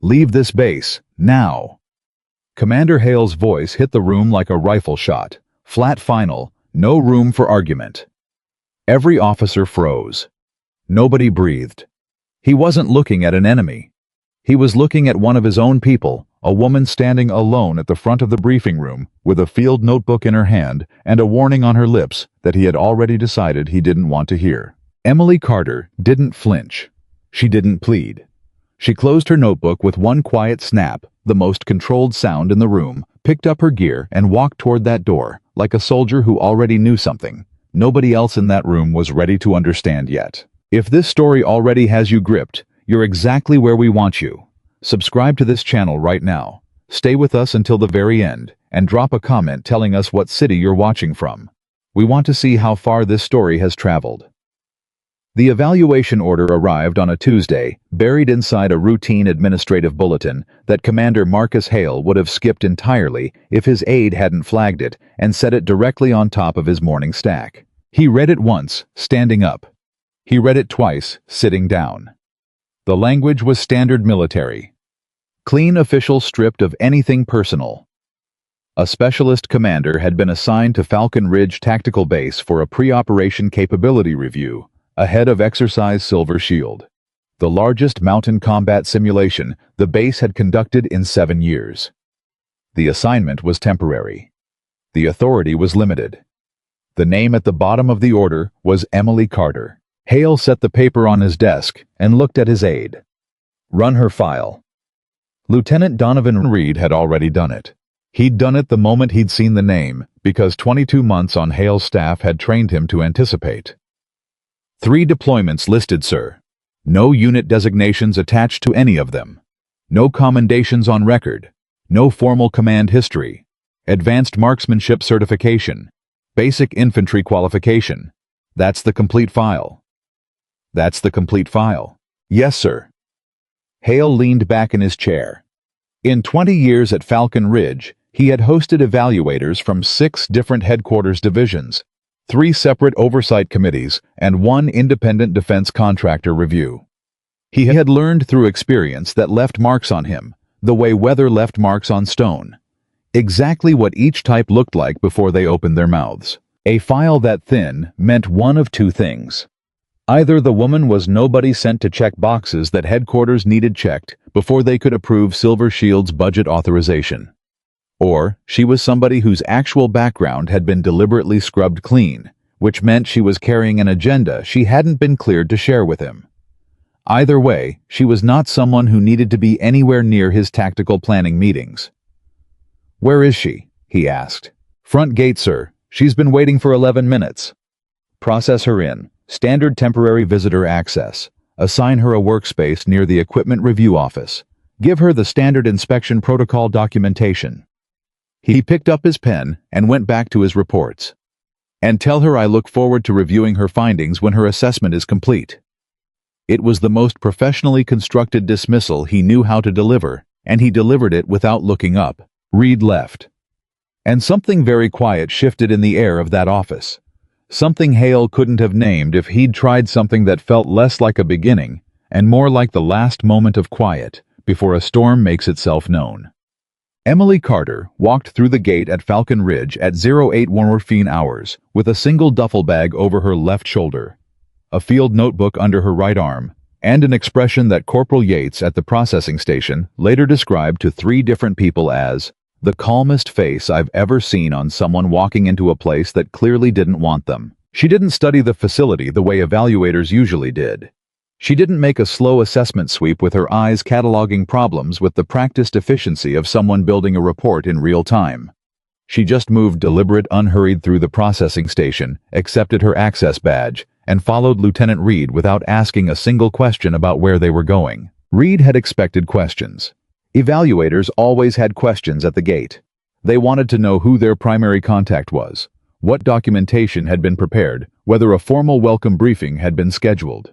Leave this base, now. Commander Hale's voice hit the room like a rifle shot. Flat final, no room for argument. Every officer froze. Nobody breathed. He wasn't looking at an enemy. He was looking at one of his own people, a woman standing alone at the front of the briefing room with a field notebook in her hand and a warning on her lips that he had already decided he didn't want to hear. Emily Carter didn't flinch. She didn't plead. She closed her notebook with one quiet snap, the most controlled sound in the room, picked up her gear and walked toward that door, like a soldier who already knew something. Nobody else in that room was ready to understand yet. If this story already has you gripped, you're exactly where we want you. Subscribe to this channel right now. Stay with us until the very end, and drop a comment telling us what city you're watching from. We want to see how far this story has traveled. The evaluation order arrived on a Tuesday, buried inside a routine administrative bulletin that Commander Marcus Hale would have skipped entirely if his aide hadn't flagged it and set it directly on top of his morning stack. He read it once, standing up. He read it twice, sitting down. The language was standard military. Clean official stripped of anything personal. A specialist commander had been assigned to Falcon Ridge Tactical Base for a pre-operation capability review, ahead of Exercise Silver Shield, the largest mountain combat simulation the base had conducted in 7 years. The assignment was temporary. The authority was limited. The name at the bottom of the order was Emily Carter. Hale set the paper on his desk and looked at his aide. Run her file. Lieutenant Donovan Reed had already done it. He'd done it the moment he'd seen the name, because 22 months on Hale's staff had trained him to anticipate. 3 deployments listed, sir. No unit designations attached to any of them. No commendations on record. No formal command history. Advanced marksmanship certification. Basic infantry qualification. That's the complete file. That's the complete file. Yes, sir. Hale leaned back in his chair. In 20 years at Falcon Ridge, he had hosted evaluators from 6 different headquarters divisions, 3 separate oversight committees, and 1 independent defense contractor review. He had learned through experience that left marks on him, the way weather left marks on stone. Exactly what each type looked like before they opened their mouths. A file that thin meant one of 2 things. Either the woman was nobody sent to check boxes that headquarters needed checked before they could approve Silver Shield's budget authorization, or she was somebody whose actual background had been deliberately scrubbed clean, which meant she was carrying an agenda she hadn't been cleared to share with him. Either way, she was not someone who needed to be anywhere near his tactical planning meetings. "Where is she?" he asked. "Front gate, sir. She's been waiting for 11 minutes. Process her in. Standard temporary visitor access. Assign her a workspace near the equipment review office. Give her the standard inspection protocol documentation." He picked up his pen and went back to his reports. "And tell her I look forward to reviewing her findings when her assessment is complete." It was the most professionally constructed dismissal he knew how to deliver, and he delivered it without looking up. Reed left. And something very quiet shifted in the air of that office. Something Hale couldn't have named if he'd tried something that felt less like a beginning and more like the last moment of quiet before a storm makes itself known. Emily Carter walked through the gate at Falcon Ridge at 08 morphine hours with a single duffel bag over her left shoulder, a field notebook under her right arm, and an expression that Corporal Yates at the processing station later described to 3 different people as the calmest face I've ever seen on someone walking into a place that clearly didn't want them. She didn't study the facility the way evaluators usually did. She didn't make a slow assessment sweep with her eyes cataloging problems with the practiced efficiency of someone building a report in real time. She just moved deliberate, unhurried through the processing station, accepted her access badge, and followed Lieutenant Reed without asking a single question about where they were going. Reed had expected questions. Evaluators always had questions at the gate. They wanted to know who their primary contact was, what documentation had been prepared, whether a formal welcome briefing had been scheduled.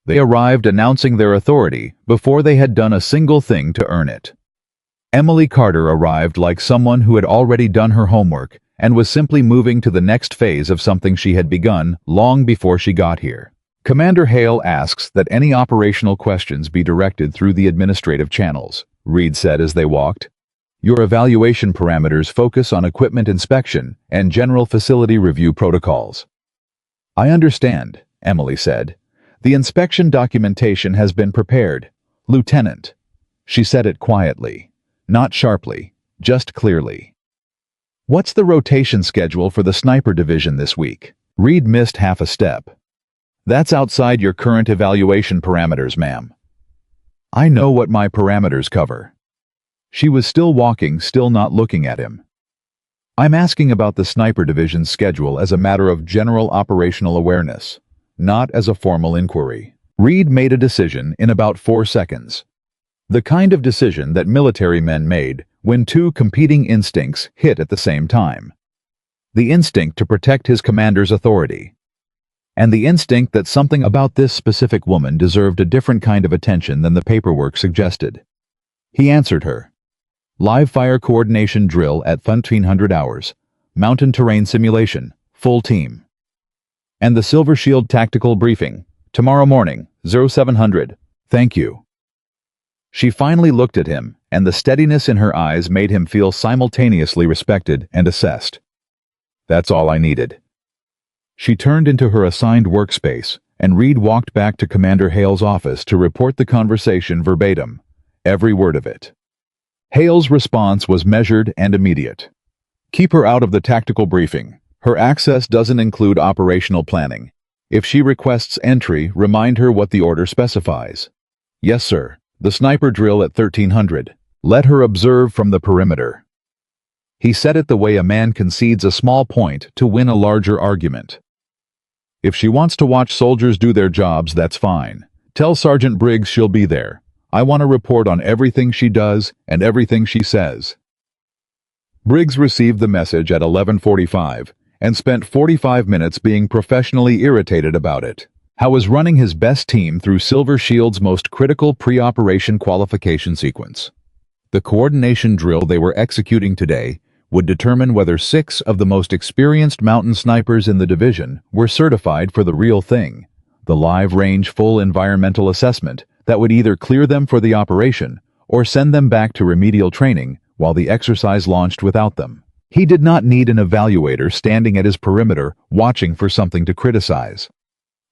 They arrived announcing their authority before they had done a single thing to earn it. Emily Carter arrived like someone who had already done her homework and was simply moving to the next phase of something she had begun long before she got here. Commander Hale asks that any operational questions be directed through the administrative channels, Reed said as they walked. Your evaluation parameters focus on equipment inspection and general facility review protocols. I understand, Emily said. The inspection documentation has been prepared, Lieutenant. She said it quietly, not sharply, just clearly. What's the rotation schedule for the sniper division this week? Reed missed half a step. That's outside your current evaluation parameters, ma'am. I know what my parameters cover. She was still walking, still not looking at him. I'm asking about the sniper division's schedule as a matter of general operational awareness, not as a formal inquiry. Reed made a decision in about 4 seconds. The kind of decision that military men made when two competing instincts hit at the same time. The instinct to protect his commander's authority, and the instinct that something about this specific woman deserved a different kind of attention than the paperwork suggested. He answered her. Live fire coordination drill at 1300 hours. Mountain terrain simulation. Full team. And the Silver Shield tactical briefing. Tomorrow morning, 0700. Thank you. She finally looked at him, and the steadiness in her eyes made him feel simultaneously respected and assessed. That's all I needed. She turned into her assigned workspace, and Reed walked back to Commander Hale's office to report the conversation verbatim, every word of it. Hale's response was measured and immediate. Keep her out of the tactical briefing. Her access doesn't include operational planning. If she requests entry, remind her what the order specifies. Yes, sir. The sniper drill at 1300. Let her observe from the perimeter. He said it the way a man concedes a small point to win a larger argument. If she wants to watch soldiers do their jobs, that's fine. Tell Sergeant Briggs she'll be there. I want a report on everything she does and everything she says. Briggs received the message at 11:45 and spent 45 minutes being professionally irritated about it. How was running his best team through Silver Shield's most critical pre-operation qualification sequence. The coordination drill they were executing today would determine whether 6 of the most experienced mountain snipers in the division were certified for the real thing, the live-range full environmental assessment that would either clear them for the operation or send them back to remedial training while the exercise launched without them. He did not need an evaluator standing at his perimeter watching for something to criticize.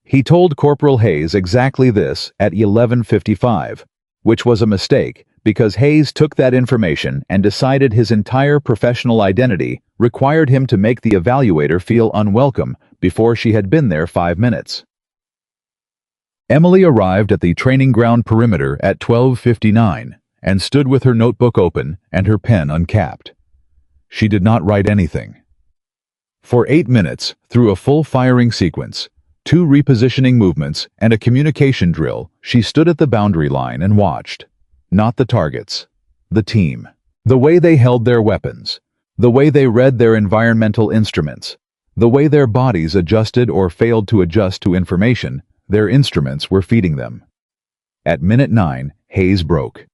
He told Corporal Hayes exactly this at 11:55, which was a mistake because Hayes took that information and decided his entire professional identity required him to make the evaluator feel unwelcome before she had been there 5 minutes. Emily arrived at the training ground perimeter at 12:59 and stood with her notebook open and her pen uncapped. She did not write anything. For 8 minutes, through a full firing sequence, 2 repositioning movements, and a communication drill, she stood at the boundary line and watched. Not the targets. The team. The way they held their weapons. The way they read their environmental instruments. The way their bodies adjusted or failed to adjust to information their instruments were feeding them. At minute 9, Hayes broke.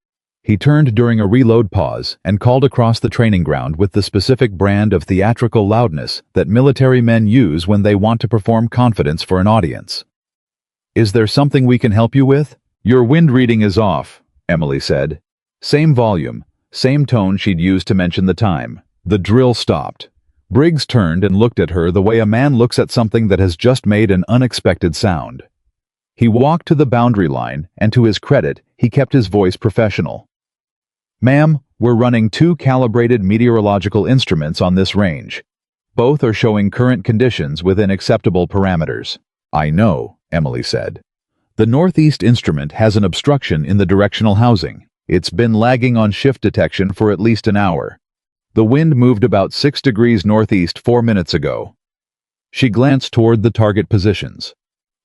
He turned during a reload pause and called across the training ground with the specific brand of theatrical loudness that military men use when they want to perform confidence for an audience. Is there something we can help you with? Your wind reading is off, Emily said. Same volume, same tone she'd used to mention the time. The drill stopped. Briggs turned and looked at her the way a man looks at something that has just made an unexpected sound. He walked to the boundary line, and to his credit, he kept his voice professional. Ma'am, we're running 2 calibrated meteorological instruments on this range. Both are showing current conditions within acceptable parameters. I know, Emily said. The northeast instrument has an obstruction in the directional housing. It's been lagging on shift detection for at least an hour. The wind moved about 6 degrees northeast 4 minutes ago. She glanced toward the target positions.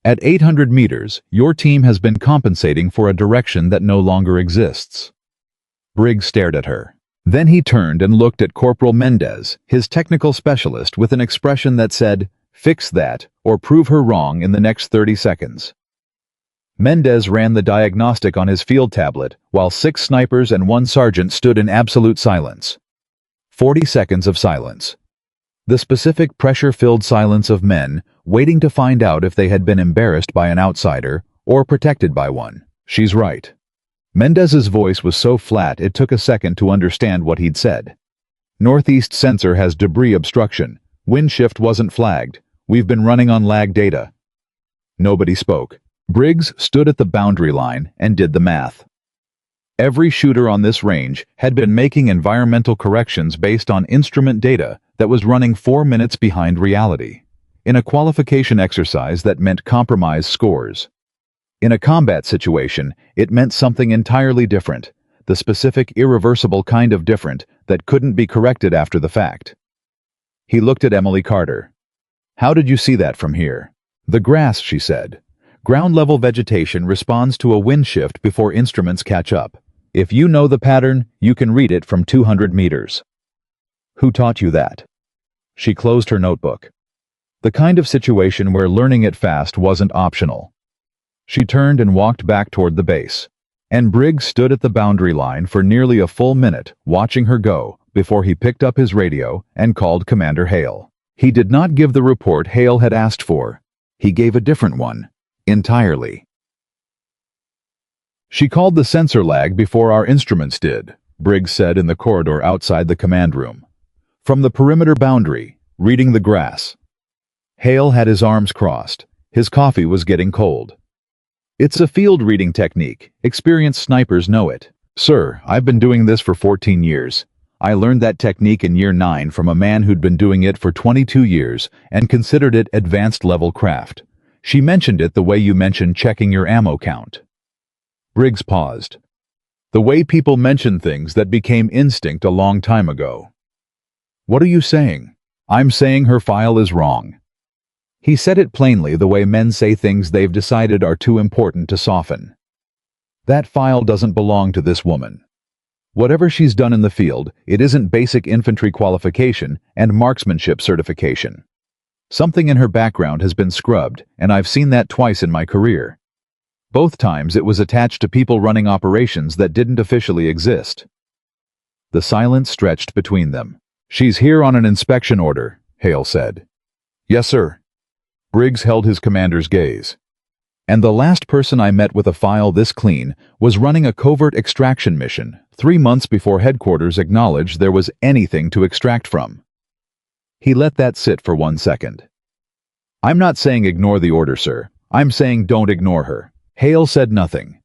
At 800 meters, your team has been compensating for a direction that no longer exists. Briggs stared at her. Then he turned and looked at Corporal Mendez, his technical specialist, with an expression that said, "Fix that, or prove her wrong in the next 30 seconds. Mendez ran the diagnostic on his field tablet, while 6 snipers and 1 sergeant stood in absolute silence. 40 seconds of silence. The specific pressure-filled silence of men waiting to find out if they had been embarrassed by an outsider or protected by one. She's right. Mendez's voice was so flat it took a second to understand what he'd said. Northeast sensor has debris obstruction. Wind shift wasn't flagged. We've been running on lag data. Nobody spoke. Briggs stood at the boundary line and did the math. Every shooter on this range had been making environmental corrections based on instrument data that was running 4 minutes behind reality, in a qualification exercise that meant compromise scores. In a combat situation, it meant something entirely different, the specific, irreversible kind of different that couldn't be corrected after the fact. He looked at Emily Carter. "How did you see that from here?" "The grass," she said. "Ground-level vegetation responds to a wind shift before instruments catch up. If you know the pattern, you can read it from 200 meters. "Who taught you that?" She closed her notebook. The kind of situation where learning it fast wasn't optional. She turned and walked back toward the base, and Briggs stood at the boundary line for nearly a full minute watching her go before he picked up his radio and called Commander Hale. He did not give the report Hale had asked for. He gave a different one, entirely. "She called the sensor lag before our instruments did," Briggs said in the corridor outside the command room. "From the perimeter boundary, reading the grass." Hale had his arms crossed. His coffee was getting cold. "It's a field reading technique. Experienced snipers know it. Sir, I've been doing this for 14 years. I learned that technique in year 9 from a man who'd been doing it for 22 years and considered it advanced level craft. She mentioned it the way you mentioned checking your ammo count." Briggs paused. "The way people mention things that became instinct a long time ago." "What are you saying?" "I'm saying her file is wrong." He said it plainly, the way men say things they've decided are too important to soften. "That file doesn't belong to this woman. Whatever she's done in the field, it isn't basic infantry qualification and marksmanship certification. Something in her background has been scrubbed, and I've seen that twice in my career. Both times it was attached to people running operations that didn't officially exist." The silence stretched between them. "She's here on an inspection order," Hale said. "Yes, sir." Briggs held his commander's gaze. "And the last person I met with a file this clean was running a covert extraction mission 3 months before headquarters acknowledged there was anything to extract from." He let that sit for 1 second. "I'm not saying ignore the order, sir. I'm saying don't ignore her." Hale said nothing.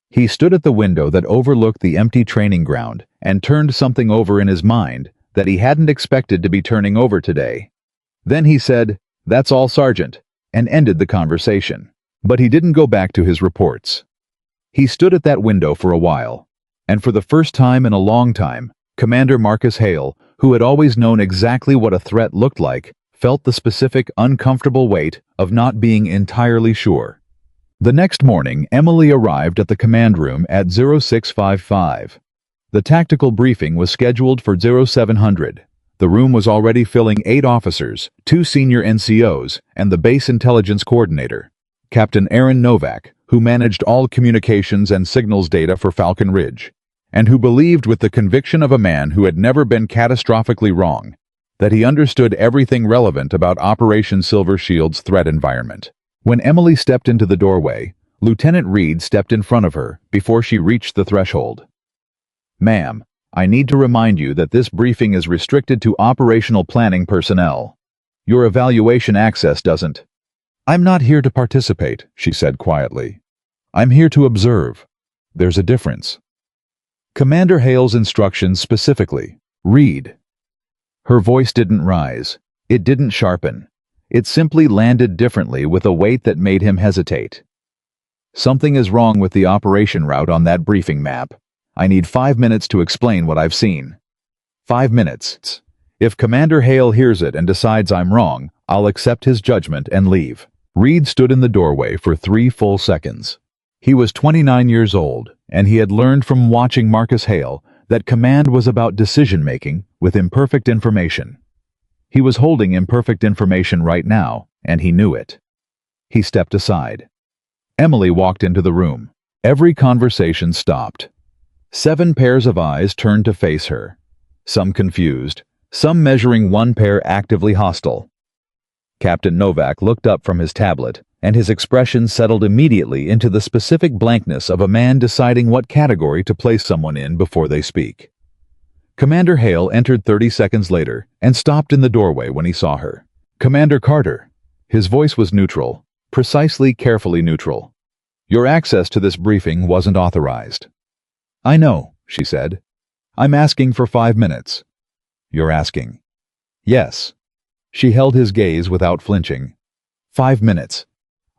He stood at the window that overlooked the empty training ground and turned something over in his mind that he hadn't expected to be turning over today. Then he said, "That's all, Sergeant," and ended the conversation. But he didn't go back to his reports. He stood at that window for a while, and for the first time in a long time, Commander Marcus Hale, who had always known exactly what a threat looked like, felt the specific, uncomfortable weight of not being entirely sure. The next morning, Emily arrived at the command room at 0655. The tactical briefing was scheduled for 0700. The room was already filling 8 officers, 2 senior NCOs, and the base intelligence coordinator, Captain Aaron Novak, who managed all communications and signals data for Falcon Ridge, and who believed with the conviction of a man who had never been catastrophically wrong, that he understood everything relevant about Operation Silver Shield's threat environment. When Emily stepped into the doorway, Lieutenant Reed stepped in front of her before she reached the threshold. "Ma'am, I need to remind you that this briefing is restricted to operational planning personnel. Your evaluation access doesn't." "I'm not here to participate," she said quietly. "I'm here to observe. There's a difference." Commander Hale's instructions specifically, "Read." Her voice didn't rise. It didn't sharpen. It simply landed differently with a weight that made him hesitate. "Something is wrong with the operation route on that briefing map. I need 5 minutes to explain what I've seen." 5 minutes. If Commander Hale hears it and decides I'm wrong, I'll accept his judgment and leave. Reed stood in the doorway for 3 full seconds. He was 29 years old, and he had learned from watching Marcus Hale that command was about decision-making with imperfect information. He was holding imperfect information right now, and he knew it. He stepped aside. Emily walked into the room. Every conversation stopped. 7 pairs of eyes turned to face her. Some confused, some measuring one pair actively hostile. Captain Novak looked up from his tablet, and his expression settled immediately into the specific blankness of a man deciding what category to place someone in before they speak. Commander Hale entered 30 seconds later and stopped in the doorway when he saw her. "Commander Carter." His voice was neutral, precisely carefully neutral. "Your access to this briefing wasn't authorized." "I know," she said. "I'm asking for 5 minutes." "You're asking?" "Yes." She held his gaze without flinching. 5 minutes.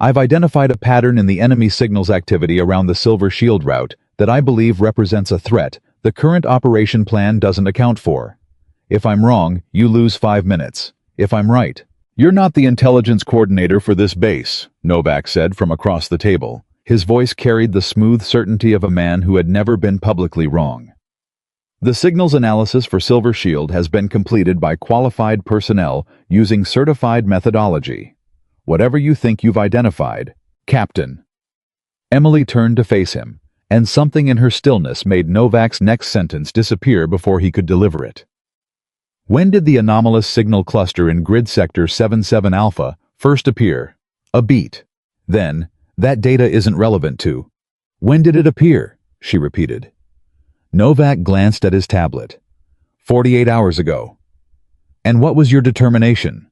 I've identified a pattern in the enemy signals activity around the Silver Shield route that I believe represents a threat the current operation plan doesn't account for. If I'm wrong, you lose 5 minutes. If I'm right, "You're not the intelligence coordinator for this base," Novak said from across the table. His voice carried the smooth certainty of a man who had never been publicly wrong. "The signals analysis for Silver Shield has been completed by qualified personnel using certified methodology. Whatever you think you've identified, Captain." Emily turned to face him, and something in her stillness made Novak's next sentence disappear before he could deliver it. "When did the anomalous signal cluster in grid sector 77 Alpha first appear?" "A beat." "Then, that data isn't relevant to." "When did it appear?" she repeated. Novak glanced at his tablet. 48 hours ago." "And what was your determination?"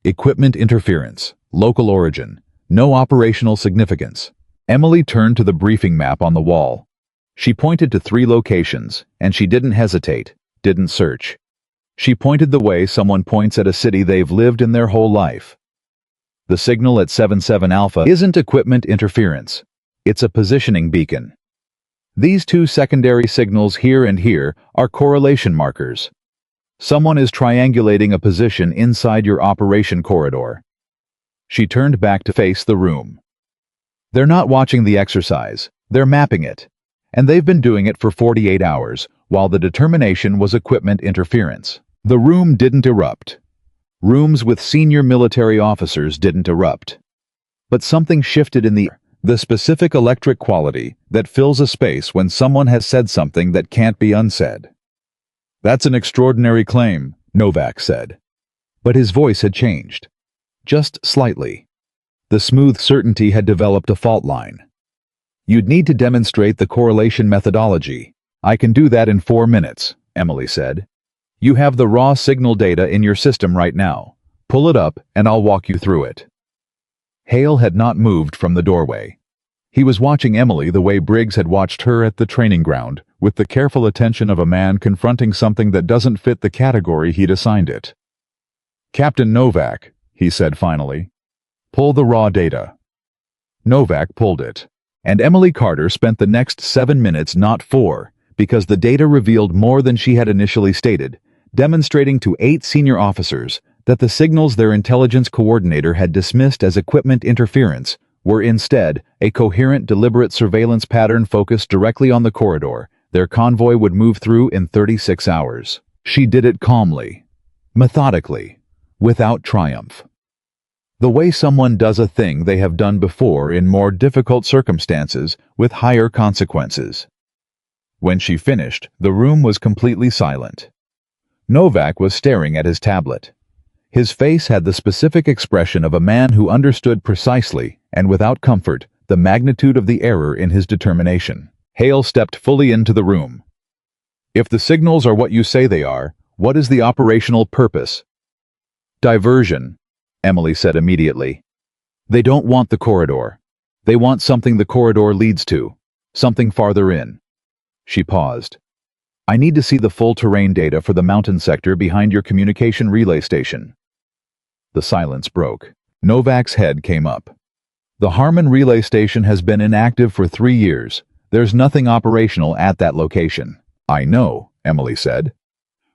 "Equipment interference, local origin, no operational significance." Emily turned to the briefing map on the wall. She pointed to 3 locations, and she didn't hesitate, didn't search. She pointed the way someone points at a city they've lived in their whole life. The signal at 77 Alpha isn't equipment interference. It's a positioning beacon. These 2 secondary signals here and here are correlation markers. Someone is triangulating a position inside your operation corridor. She turned back to face the room. "They're not watching the exercise, they're mapping it. And they've been doing it for 48 hours, while the determination was equipment interference." The room didn't erupt. Rooms with senior military officers didn't erupt. But something shifted in the specific electric quality that fills a space when someone has said something that can't be unsaid. "That's an extraordinary claim," Novak said. But his voice had changed. Just slightly. The smooth certainty had developed a fault line. "You'd need to demonstrate the correlation methodology. I can do that in 4 minutes," Emily said. "You have the raw signal data in your system right now. Pull it up and I'll walk you through it." Hale had not moved from the doorway. He was watching Emily the way Briggs had watched her at the training ground, with the careful attention of a man confronting something that doesn't fit the category he'd assigned it. "Captain Novak," he said finally, "pull the raw data." Novak pulled it, and Emily Carter spent the next 7 minutes, not 4, because the data revealed more than she had initially stated, demonstrating to 8 senior officers that the signals their intelligence coordinator had dismissed as equipment interference were instead a coherent, deliberate surveillance pattern focused directly on the corridor their convoy would move through in 36 hours. She did it calmly, methodically, without triumph. The way someone does a thing they have done before in more difficult circumstances with higher consequences. When she finished, the room was completely silent. Novak was staring at his tablet. His face had the specific expression of a man who understood precisely, and without comfort, the magnitude of the error in his determination. Hale stepped fully into the room. "If the signals are what you say they are, what is the operational purpose?" "Diversion," Emily said immediately. "They don't want the corridor. They want something the corridor leads to, something farther in." She paused. "I need to see the full terrain data for the mountain sector behind your communication relay station." The silence broke. Novak's head came up. "The Harmon relay station has been inactive for 3 years. There's nothing operational at that location." "I know," Emily said.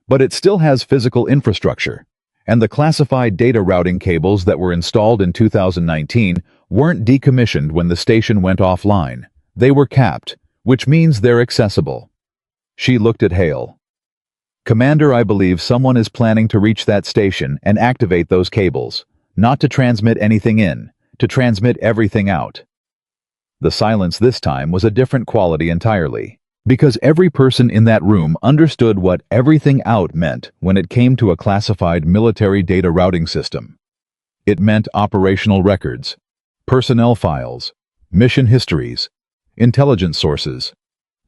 "But it still has physical infrastructure. And the classified data routing cables that were installed in 2019 weren't decommissioned when the station went offline. They were capped, which means they're accessible." She looked at Hale. "Commander, I believe someone is planning to reach that station and activate those cables, not to transmit anything in, to transmit everything out." The silence this time was a different quality entirely. Because every person in that room understood what everything out meant when it came to a classified military data routing system. It meant operational records, personnel files, mission histories, intelligence sources,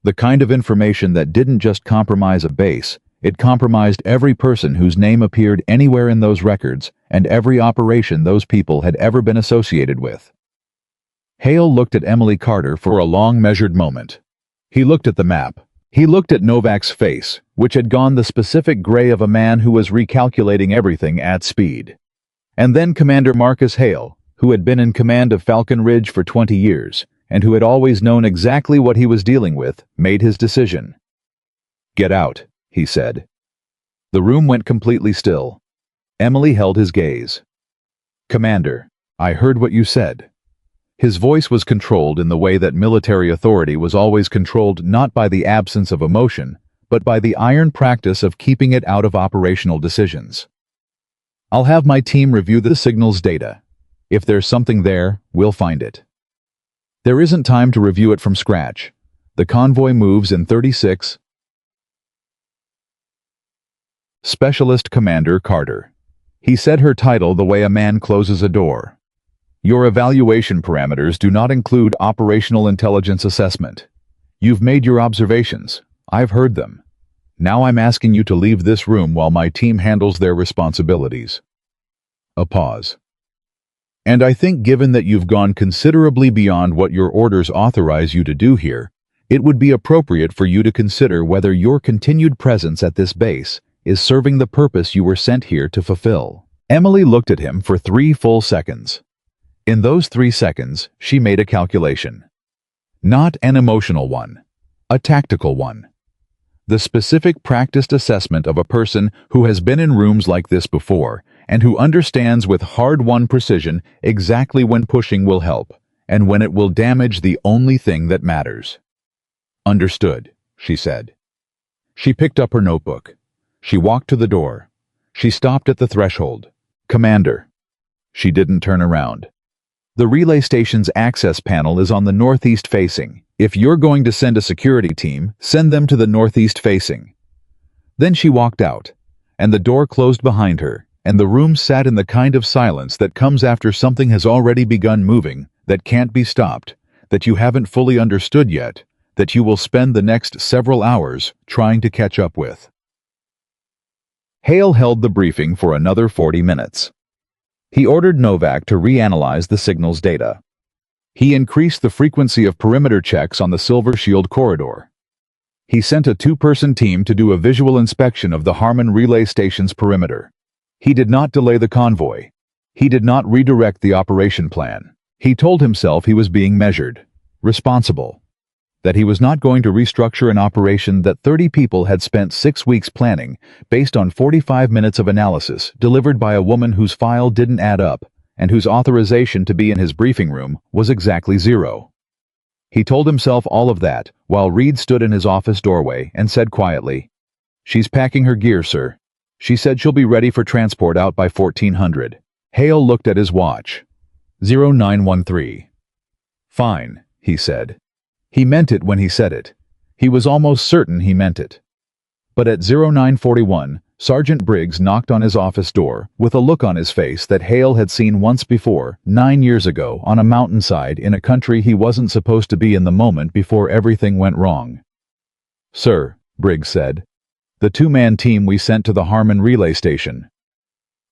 the kind of information that didn't just compromise a base, it compromised every person whose name appeared anywhere in those records and every operation those people had ever been associated with. Hale looked at Emily Carter for a long measured moment. He looked at the map. He looked at Novak's face, which had gone the specific gray of a man who was recalculating everything at speed. And then Commander Marcus Hale, who had been in command of Falcon Ridge for 20 years, and who had always known exactly what he was dealing with, made his decision. "Get out," he said. The room went completely still. Emily held his gaze. "Commander, I heard what you said." His voice was controlled in the way that military authority was always controlled, not by the absence of emotion, but by the iron practice of keeping it out of operational decisions. "I'll have my team review the signals data. If there's something there, we'll find it. There isn't time to review it from scratch. The convoy moves in 36. Specialist Commander Carter." He said her title the way a man closes a door. "Your evaluation parameters do not include operational intelligence assessment. You've made your observations. I've heard them. Now I'm asking you to leave this room while my team handles their responsibilities." A pause. "And I think given that you've gone considerably beyond what your orders authorize you to do here, it would be appropriate for you to consider whether your continued presence at this base is serving the purpose you were sent here to fulfill." Emily looked at him for 3 full seconds. In those 3 seconds, she made a calculation. Not an emotional one, a tactical one. The specific practiced assessment of a person who has been in rooms like this before and who understands with hard-won precision exactly when pushing will help and when it will damage the only thing that matters. "Understood," she said. She picked up her notebook. She walked to the door. She stopped at the threshold. "Commander." She didn't turn around. "The relay station's access panel is on the northeast facing. If you're going to send a security team, send them to the northeast facing." Then she walked out, and the door closed behind her, and the room sat in the kind of silence that comes after something has already begun moving, that can't be stopped, that you haven't fully understood yet, that you will spend the next several hours trying to catch up with. Hale held the briefing for another 40 minutes. He ordered Novak to reanalyze the signals data. He increased the frequency of perimeter checks on the Silver Shield corridor. He sent a 2-person team to do a visual inspection of the Harmon relay station's perimeter. He did not delay the convoy. He did not redirect the operation plan. He told himself he was being measured, responsible, that he was not going to restructure an operation that 30 people had spent 6 weeks planning based on 45 minutes of analysis delivered by a woman whose file didn't add up and whose authorization to be in his briefing room was exactly 0. He told himself all of that while Reed stood in his office doorway and said quietly, "She's packing her gear, sir. She said she'll be ready for transport out by 1400. Hale looked at his watch. 0913. "Fine," he said. He meant it when he said it. He was almost certain he meant it. But at 0941, Sergeant Briggs knocked on his office door with a look on his face that Hale had seen once before, 9 years ago, on a mountainside in a country he wasn't supposed to be in the moment before everything went wrong. "Sir," Briggs said, "the 2-man team we sent to the Harmon relay station."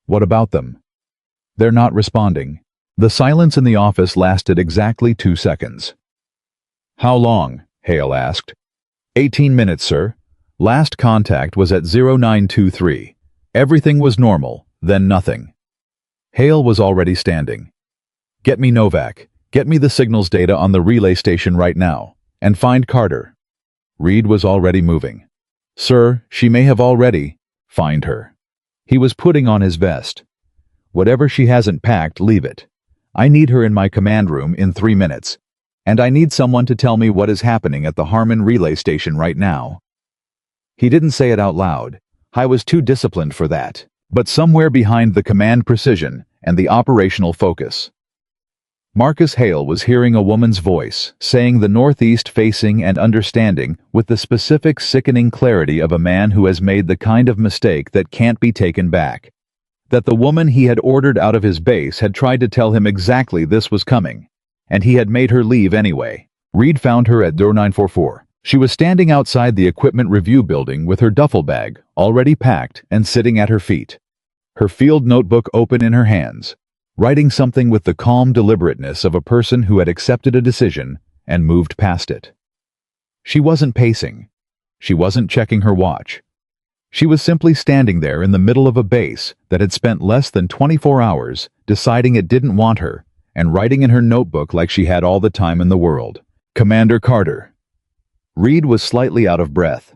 "What about them?" "They're not responding." The silence in the office lasted exactly 2 seconds. "How long?" Hale asked. 18 minutes, sir. Last contact was at 0923. Everything was normal, then nothing." Hale was already standing. "Get me Novak. Get me the signals data on the relay station right now. And find Carter." Reed was already moving. "Sir, she may have already." "Find her." He was putting on his vest. "Whatever she hasn't packed, leave it. I need her in my command room in 3 minutes. And I need someone to tell me what is happening at the Harmon relay station right now." He didn't say it out loud. I was too disciplined for that. But somewhere behind the command precision and the operational focus. Marcus Hale was hearing a woman's voice, saying the northeast facing and understanding with the specific sickening clarity of a man who has made the kind of mistake that can't be taken back. That the woman he had ordered out of his base had tried to tell him exactly this was coming, and he had made her leave anyway. Reed found her at door 944. She was standing outside the equipment review building with her duffel bag, already packed and sitting at her feet. Her field notebook open in her hands, writing something with the calm deliberateness of a person who had accepted a decision and moved past it. She wasn't pacing. She wasn't checking her watch. She was simply standing there in the middle of a base that had spent less than 24 hours deciding it didn't want her and writing in her notebook like she had all the time in the world. Commander Carter. Reed was slightly out of breath.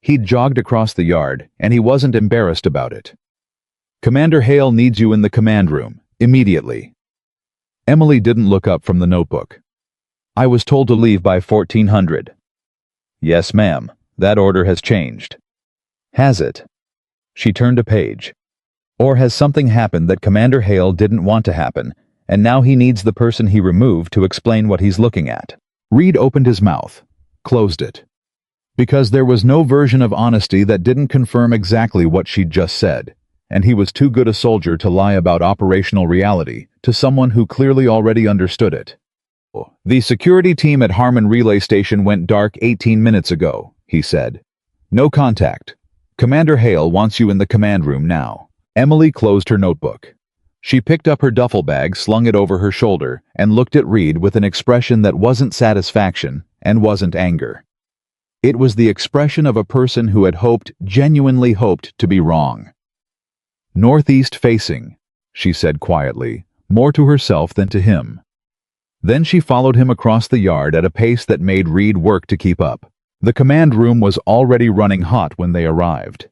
He'd jogged across the yard, and he wasn't embarrassed about it. Commander Hale needs you in the command room, immediately. Emily didn't look up from the notebook. I was told to leave by 1400. Yes, ma'am. That order has changed. Has it? She turned a page. Or has something happened that Commander Hale didn't want to happen, and now he needs the person he removed to explain what he's looking at? Reed opened his mouth, closed it. Because there was no version of honesty that didn't confirm exactly what she'd just said, and he was too good a soldier to lie about operational reality to someone who clearly already understood it. The security team at Harmon Relay Station went dark 18 minutes ago, he said. No contact. Commander Hale wants you in the command room now. Emily closed her notebook. She picked up her duffel bag, slung it over her shoulder, and looked at Reed with an expression that wasn't satisfaction and wasn't anger. It was the expression of a person who had hoped, genuinely hoped, to be wrong. Northeast facing, she said quietly, more to herself than to him. Then she followed him across the yard at a pace that made Reed work to keep up. The command room was already running hot when they arrived.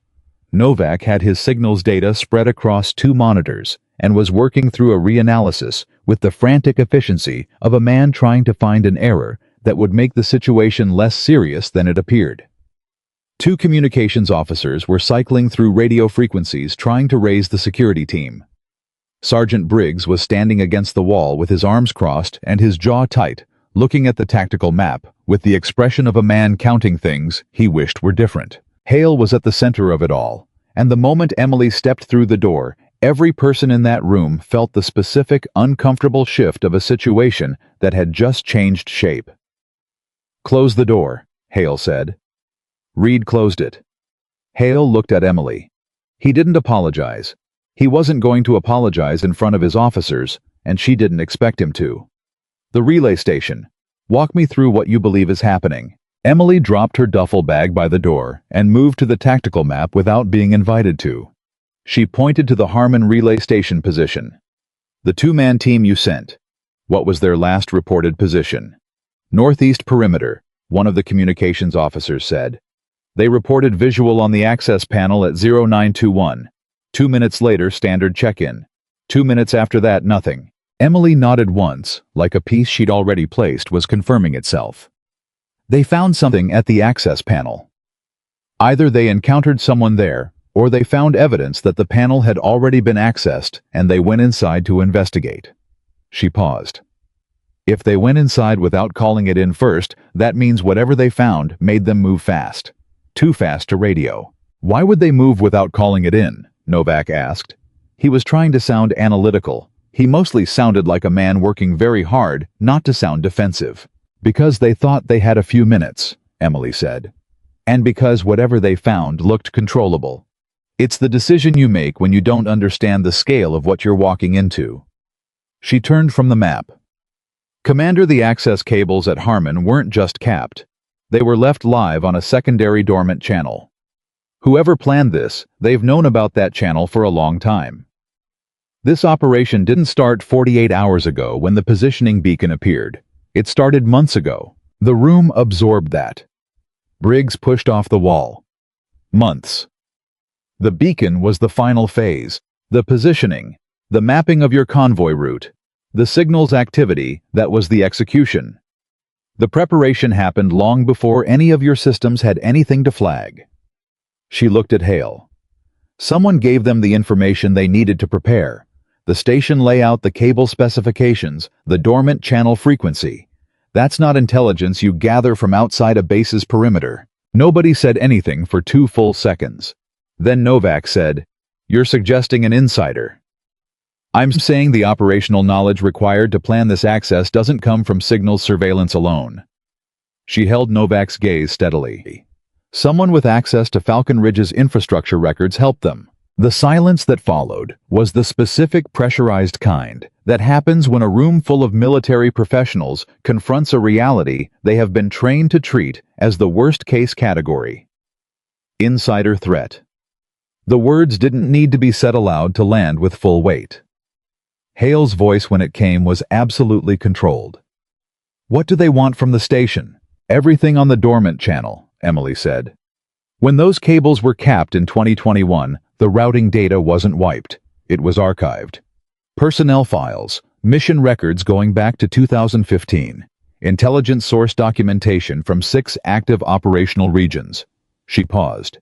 Novak had his signals data spread across 2 monitors and was working through a reanalysis with the frantic efficiency of a man trying to find an error that would make the situation less serious than it appeared. 2 communications officers were cycling through radio frequencies trying to raise the security team. Sergeant Briggs was standing against the wall with his arms crossed and his jaw tight, looking at the tactical map with the expression of a man counting things he wished were different. Hale was at the center of it all, and the moment Emily stepped through the door, every person in that room felt the specific, uncomfortable shift of a situation that had just changed shape. Close the door, Hale said. Reed closed it. Hale looked at Emily. He didn't apologize. He wasn't going to apologize in front of his officers, and she didn't expect him to. The relay station. Walk me through what you believe is happening. Emily dropped her duffel bag by the door and moved to the tactical map without being invited to. She pointed to the Harmon Relay Station position. The 2-man team you sent. What was their last reported position? Northeast perimeter, one of the communications officers said. They reported visual on the access panel at 0921. 2 minutes later, standard check-in. 2 minutes after that, nothing. Emily nodded once, like a piece she'd already placed was confirming itself. They found something at the access panel. Either they encountered someone there, or they found evidence that the panel had already been accessed and they went inside to investigate. She paused. If they went inside without calling it in first, that means whatever they found made them move fast. Too fast to radio. Why would they move without calling it in? Novak asked. He was trying to sound analytical. He mostly sounded like a man working very hard not to sound defensive. Because they thought they had a few minutes, Emily said. And because whatever they found looked controllable. It's the decision you make when you don't understand the scale of what you're walking into. She turned from the map. Commander, the access cables at Harmon weren't just capped. They were left live on a secondary dormant channel. Whoever planned this, they've known about that channel for a long time. This operation didn't start 48 hours ago when the positioning beacon appeared. It started months ago. The room absorbed that. Briggs pushed off the wall. Months. The beacon was the final phase. The positioning. The mapping of your convoy route. The signals activity, that was the execution. The preparation happened long before any of your systems had anything to flag. She looked at Hale. Someone gave them the information they needed to prepare. The station layout, the cable specifications, the dormant channel frequency. That's not intelligence you gather from outside a base's perimeter. Nobody said anything for 2 full seconds. Then Novak said, "You're suggesting an insider." "I'm saying the operational knowledge required to plan this access doesn't come from signals surveillance alone." She held Novak's gaze steadily. Someone with access to Falcon Ridge's infrastructure records helped them. The silence that followed was the specific pressurized kind that happens when a room full of military professionals confronts a reality they have been trained to treat as the worst-case category. Insider threat. The words didn't need to be said aloud to land with full weight. Hale's voice when it came was absolutely controlled. "What do they want from the station?" "Everything on the dormant channel," Emily said. "When those cables were capped in 2021, the routing data wasn't wiped. It was archived. Personnel files, mission records going back to 2015, intelligence source documentation from 6 active operational regions." She paused.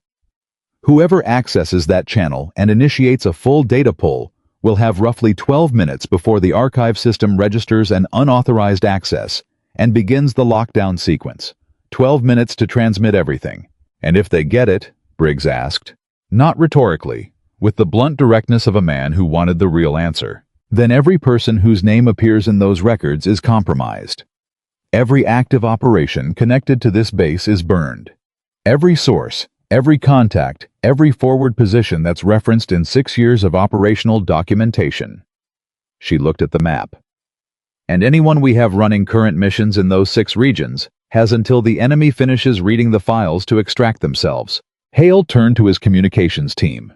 "Whoever accesses that channel and initiates a full data pull will have roughly 12 minutes before the archive system registers an unauthorized access and begins the lockdown sequence. 12 minutes to transmit everything. And if they get it," Briggs asked, not rhetorically, with the blunt directness of a man who wanted the real answer, "then every person whose name appears in those records is compromised. Every active operation connected to this base is burned. Every source, every contact, every forward position that's referenced in 6 years of operational documentation." She looked at the map. "And anyone we have running current missions in those 6 regions has until the enemy finishes reading the files to extract themselves." Hale turned to his communications team.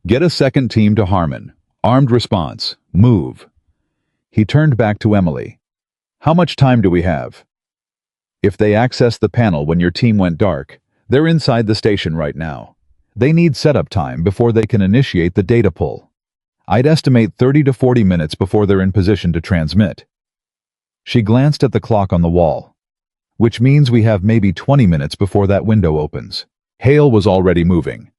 "Get a second team to Harmon. Armed response. Move." He turned back to Emily. "How much time do we have?" "If they accessed the panel when your team went dark, they're inside the station right now. They need setup time before they can initiate the data pull. I'd estimate 30 to 40 minutes before they're in position to transmit." She glanced at the clock on the wall. "Which means we have maybe 20 minutes before that window opens." Hale was already moving.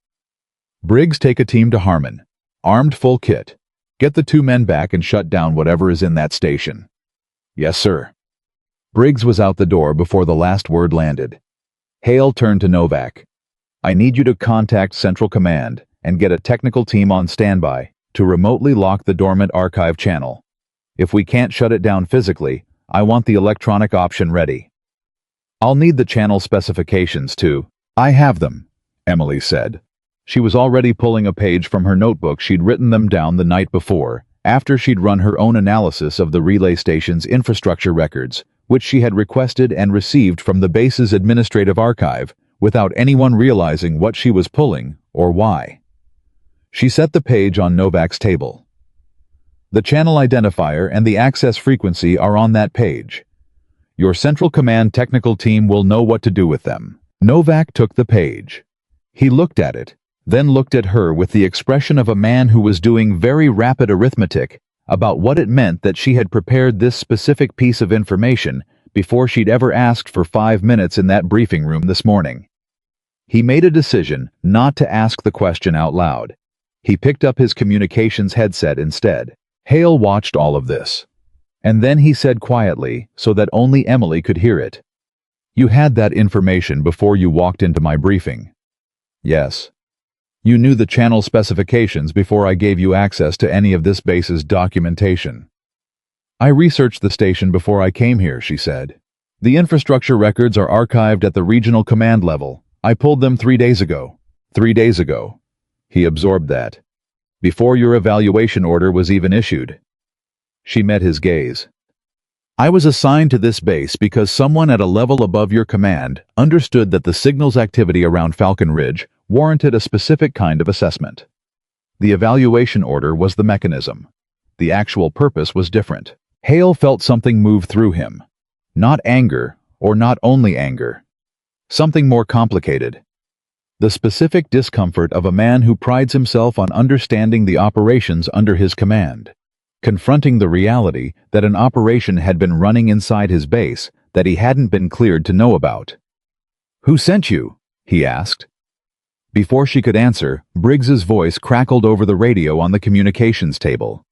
"Briggs, take a team to Harmon. Armed full kit. Get the 2 men back and shut down whatever is in that station." "Yes, sir." Briggs was out the door before the last word landed. Hale turned to Novak. "I need you to contact Central Command and get a technical team on standby to remotely lock the dormant archive channel. If we can't shut it down physically, I want the electronic option ready. I'll need the channel specifications too." "I have them," Emily said. She was already pulling a page from her notebook. She'd written them down the night before, after she'd run her own analysis of the relay station's infrastructure records, which she had requested and received from the base's administrative archive, without anyone realizing what she was pulling or why. She set the page on Novak's table. "The channel identifier and the access frequency are on that page. Your Central Command technical team will know what to do with them." Novak took the page. He looked at it, then looked at her with the expression of a man who was doing very rapid arithmetic about what it meant that she had prepared this specific piece of information before she'd ever asked for 5 minutes in that briefing room this morning. He made a decision not to ask the question out loud. He picked up his communications headset instead. Hale watched all of this. And then he said quietly, so that only Emily could hear it, "You had that information before you walked into my briefing." "Yes." "You knew the channel specifications before I gave you access to any of this base's documentation." "I researched the station before I came here," she said. "The infrastructure records are archived at the regional command level. I pulled them 3 days ago." 3 days ago. He absorbed that. "Before your evaluation order was even issued." She met his gaze. "I was assigned to this base because someone at a level above your command understood that the signals activity around Falcon Ridge warranted a specific kind of assessment. The evaluation order was the mechanism. The actual purpose was different." Hale felt something move through him. Not anger, or not only anger. Something more complicated. The specific discomfort of a man who prides himself on understanding the operations under his command, confronting the reality that an operation had been running inside his base that he hadn't been cleared to know about. "Who sent you?" he asked. Before she could answer, Briggs's voice crackled over the radio on the communications table.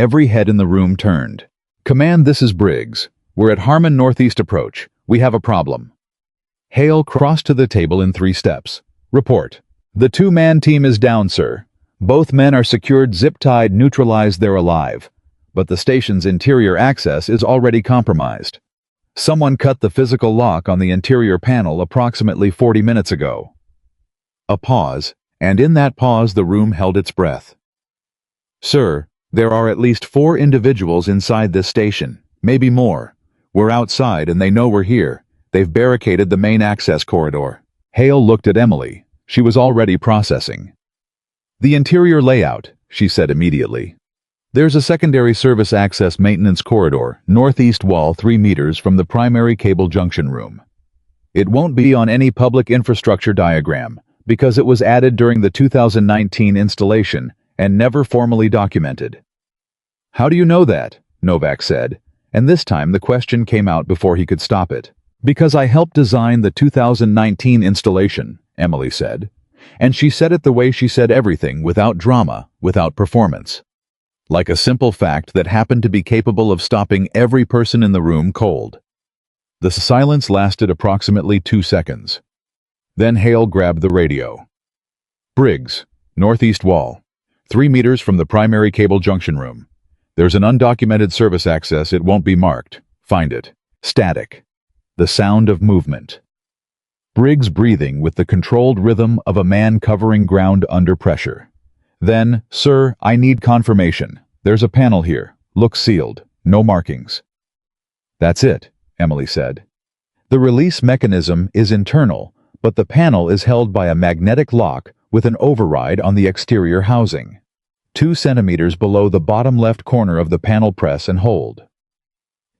Every head in the room turned. "Command, this is Briggs. We're at Harmon Northeast Approach. We have a problem." Hale crossed to the table in 3 steps. "Report. The 2-man team is down, sir. Both men are secured, zip-tied, neutralized, they're alive. But the station's interior access is already compromised. Someone cut the physical lock on the interior panel approximately 40 minutes ago." A pause, and in that pause the room held its breath. "Sir, there are at least 4 individuals inside this station, maybe more. We're outside and they know we're here. They've barricaded the main access corridor." Hale looked at Emily. She was already processing. "The interior layout," she said immediately. "There's a secondary service access maintenance corridor, northeast wall 3 meters from the primary cable junction room. It won't be on any public infrastructure diagram, because it was added during the 2019 installation and never formally documented." "How do you know that?" Novak said, and this time the question came out before he could stop it. "Because I helped design the 2019 installation," Emily said. And she said it the way she said everything, without drama, without performance. Like a simple fact that happened to be capable of stopping every person in the room cold. The silence lasted approximately 2 seconds. Then Hale grabbed the radio. "Briggs, northeast wall, 3 meters from the primary cable junction room. There's an undocumented service access, it won't be marked. Find it. Static. The sound of movement." Briggs breathing with the controlled rhythm of a man covering ground under pressure. Then, "Sir, I need confirmation. There's a panel here. Looks sealed. No markings." "That's it," Emily said. "The release mechanism is internal, but the panel is held by a magnetic lock with an override on the exterior housing. 2 centimeters below the bottom left corner of the panel, press and hold."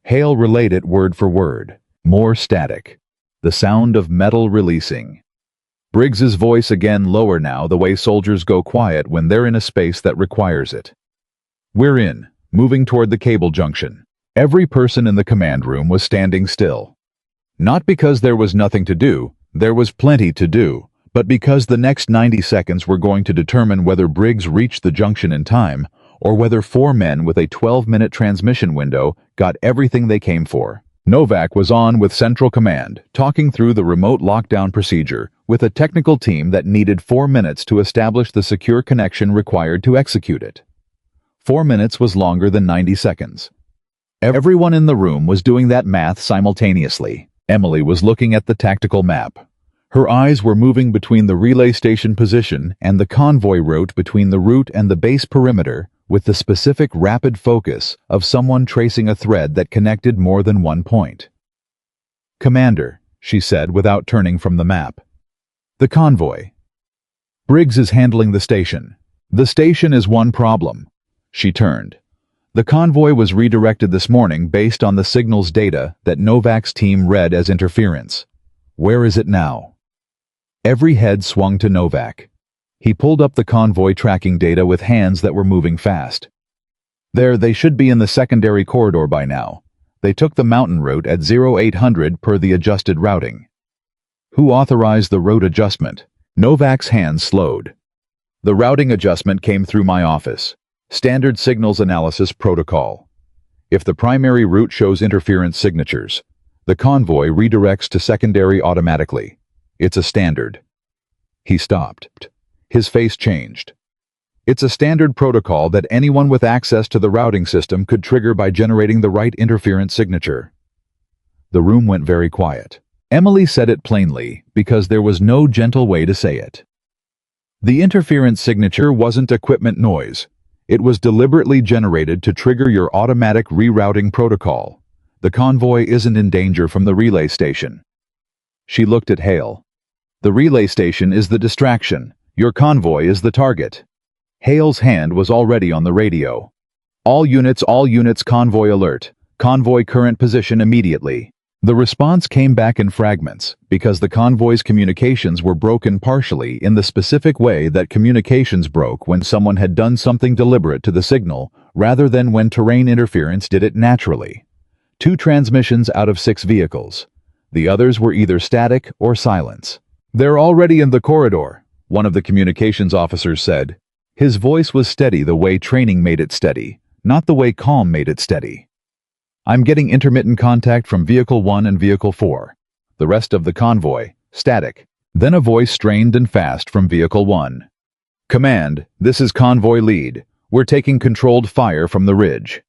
Hale relayed it word for word. More static. The sound of metal releasing. Briggs's voice again lower now, the way soldiers go quiet when they're in a space that requires it. "We're in, moving toward the cable junction." Every person in the command room was standing still. Not because there was nothing to do, there was plenty to do, but because the next 90 seconds were going to determine whether Briggs reached the junction in time, or whether 4 men with a 12-minute transmission window got everything they came for. Novak was on with Central Command, talking through the remote lockdown procedure with a technical team that needed 4 minutes to establish the secure connection required to execute it. 4 minutes was longer than 90 seconds. Everyone in the room was doing that math simultaneously. Emily was looking at the tactical map. Her eyes were moving between the relay station position and the convoy route between the route and the base perimeter, with the specific rapid focus of someone tracing a thread that connected more than one point. "Commander," she said without turning from the map. "The convoy. Briggs is handling the station. The station is one problem." She turned. "The convoy was redirected this morning based on the signals data that Novak's team read as interference. Where is it now?" Every head swung to Novak. He pulled up the convoy tracking data with hands that were moving fast. They should be in the secondary corridor by now. They took the mountain route at 0800 per the adjusted routing." "Who authorized the route adjustment?" Novak's hands slowed. "The routing adjustment came through my office. Standard signals analysis protocol. If the primary route shows interference signatures, the convoy redirects to secondary automatically. It's a standard." He stopped. His face changed. "It's a standard protocol that anyone with access to the routing system could trigger by generating the right interference signature." The room went very quiet. Emily said it plainly because there was no gentle way to say it. The interference signature wasn't equipment noise. It was deliberately generated to trigger your automatic rerouting protocol. The convoy isn't in danger from the relay station. She looked at Hale. "The relay station is the distraction. Your convoy is the target." Hale's hand was already on the radio. All units, convoy alert. Convoy current position immediately." The response came back in fragments, because the convoy's communications were broken partially in the specific way that communications broke when someone had done something deliberate to the signal, rather than when terrain interference did it naturally. 2 transmissions out of 6 vehicles. The others were either static or silence. "They're already in the corridor," one of the communications officers said. His voice was steady the way training made it steady, not the way calm made it steady. I'm getting intermittent contact from Vehicle 1 and Vehicle 4. The rest of the convoy, static. Then a voice strained and fast from Vehicle 1. Command, this is Convoy Lead. We're taking controlled fire from the ridge.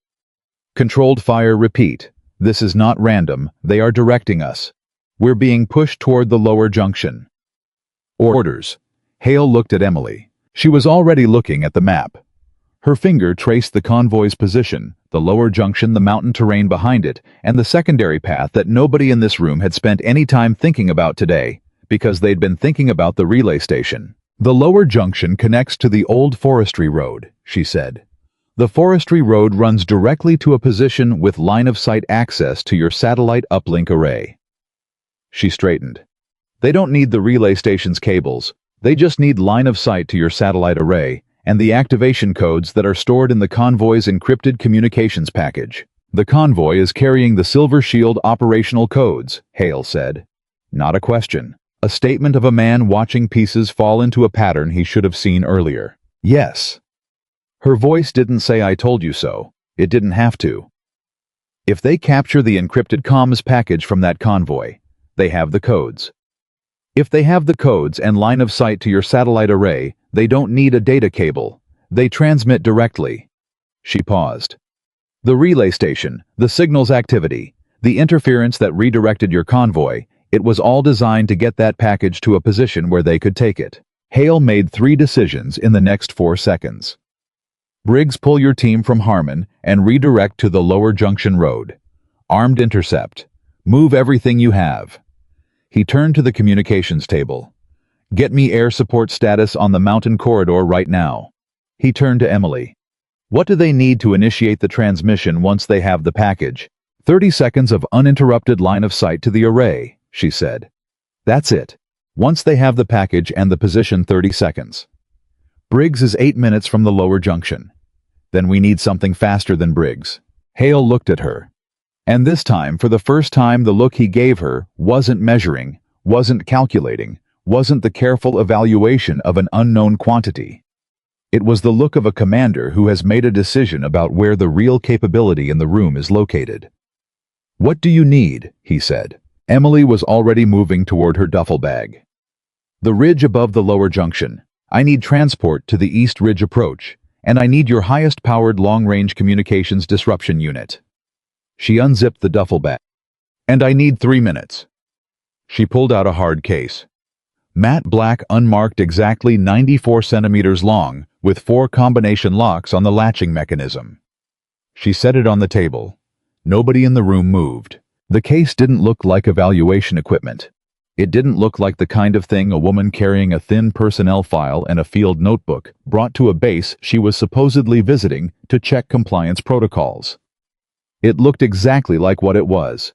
Controlled fire, repeat. This is not random, they are directing us. We're being pushed toward the lower junction. Orders. Hale looked at Emily. She was already looking at the map. Her finger traced the convoy's position, the lower junction, the mountain terrain behind it, and the secondary path that nobody in this room had spent any time thinking about today, because they'd been thinking about the relay station. The lower junction connects to the old forestry road, she said. The forestry road runs directly to a position with line-of-sight access to your satellite uplink array. She straightened. They don't need the relay station's cables. They just need line of sight to your satellite array and the activation codes that are stored in the convoy's encrypted communications package. The convoy is carrying the Silver Shield operational codes, Hale said. Not a question. A statement of a man watching pieces fall into a pattern he should have seen earlier. Yes. Her voice didn't say I told you so. It didn't have to. If they capture the encrypted comms package from that convoy, they have the codes. If they have the codes and line of sight to your satellite array, they don't need a data cable. They transmit directly. She paused. The relay station, the signal's activity, the interference that redirected your convoy, it was all designed to get that package to a position where they could take it. Hale made 3 decisions in the next 4 seconds. Briggs, pull your team from Harmon and redirect to the lower junction road. Armed intercept. Move everything you have. He turned to the communications table. Get me air support status on the mountain corridor right now. He turned to Emily. What do they need to initiate the transmission once they have the package? 30 seconds of uninterrupted line of sight to the array, she said. That's it. Once they have the package and the position, 30 seconds. Briggs is 8 minutes from the lower junction. Then we need something faster than Briggs. Hale looked at her. And this time, for the first time, the look he gave her wasn't measuring, wasn't calculating, wasn't the careful evaluation of an unknown quantity. It was the look of a commander who has made a decision about where the real capability in the room is located. What do you need? He said. Emily was already moving toward her duffel bag. The ridge above the lower junction. I need transport to the East Ridge approach, and I need your highest-powered long-range communications disruption unit. She unzipped the duffel bag. And I need 3 minutes. She pulled out a hard case. Matte black, unmarked, exactly 94 centimeters long, with 4 combination locks on the latching mechanism. She set it on the table. Nobody in the room moved. The case didn't look like evaluation equipment. It didn't look like the kind of thing a woman carrying a thin personnel file and a field notebook brought to a base she was supposedly visiting to check compliance protocols. It looked exactly like what it was.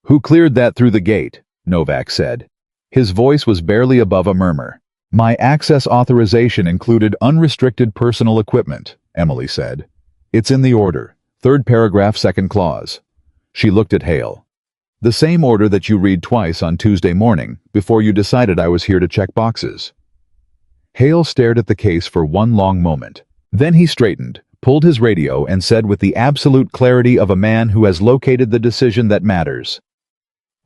Who cleared that through the gate? Novak said. His voice was barely above a murmur. My access authorization included unrestricted personal equipment, Emily said. It's in the order. 3rd paragraph, 2nd clause. She looked at Hale. The same order that you read twice on Tuesday morning, before you decided I was here to check boxes. Hale stared at the case for one long moment. Then he straightened, pulled his radio, and said with the absolute clarity of a man who has located the decision that matters.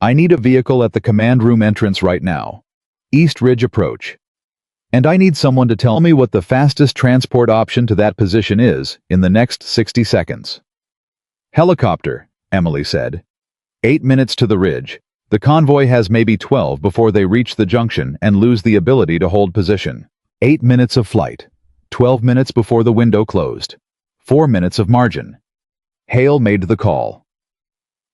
I need a vehicle at the command room entrance right now. East Ridge approach. And I need someone to tell me what the fastest transport option to that position is in the next 60 seconds. Helicopter, Emily said. 8 minutes to the ridge. The convoy has maybe 12 before they reach the junction and lose the ability to hold position. 8 minutes of flight. 12 minutes before the window closed. 4 minutes of margin. Hale made the call.